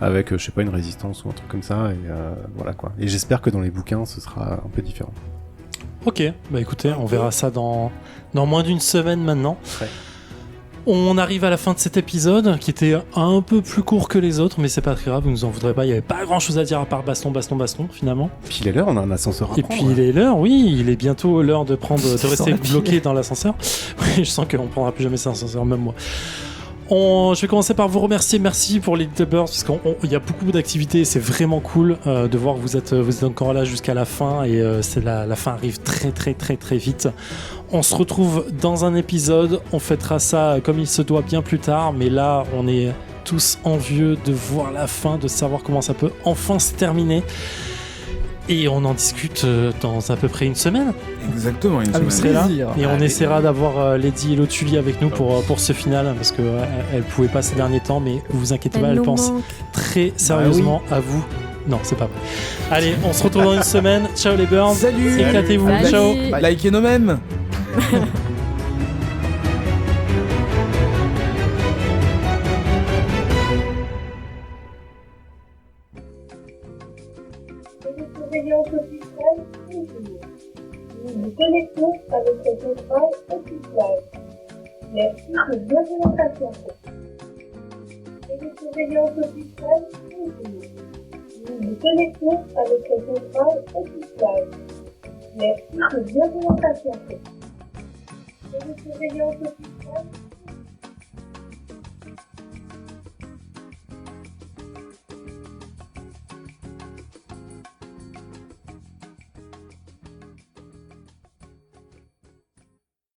avec je sais pas, une résistance ou un truc comme ça, et voilà quoi. Et j'espère que dans les bouquins ce sera un peu différent. Ok, bah écoutez, on verra ça dans moins d'une semaine maintenant. Ouais. On arrive à la fin de cet épisode qui était un peu plus court que les autres, mais c'est pas très grave, vous nous en voudrez pas, il y avait pas grand chose à dire à part baston finalement. Puis il est l'heure, on a un ascenseur à Et prendre. puis il est l'heure, oui, il est bientôt l'heure de rester bloqué dans l'ascenseur. Oui, je sens qu'on prendra plus jamais cet ascenseur, même moi. Je vais commencer par vous remercier, merci pour les Little Birds, parce qu'il y a beaucoup d'activités, c'est vraiment cool de voir que vous êtes encore là jusqu'à la fin, et la fin arrive très très très très vite. On se retrouve dans un épisode, on fêtera ça comme il se doit bien plus tard, mais là on est tous envieux de voir la fin, de savoir comment ça peut enfin se terminer. Et on en discute dans à peu près une semaine. Exactement, une Vous serez semaine. là et on essaiera d'avoir Lady et Lotuli avec nous pour ce final, parce que elle pouvait pas ces derniers temps, mais vous inquiétez pas, elle pense très sérieusement à vous. Non, c'est pas vrai. Allez, on se retrouve dans une semaine. Ciao les Burns. Salut. Éclatez-vous. Salut. Ciao. Likez nos mêmes. Surveillance officielle, toujours. Nous nous connectons avec cette étoile officielle. Merci de bien vouloir patienter. Surveillance officielle, toujours. Nous nous connectons avec cette étoile officielle. Merci de bien vouloir patienter. Surveillance officielle.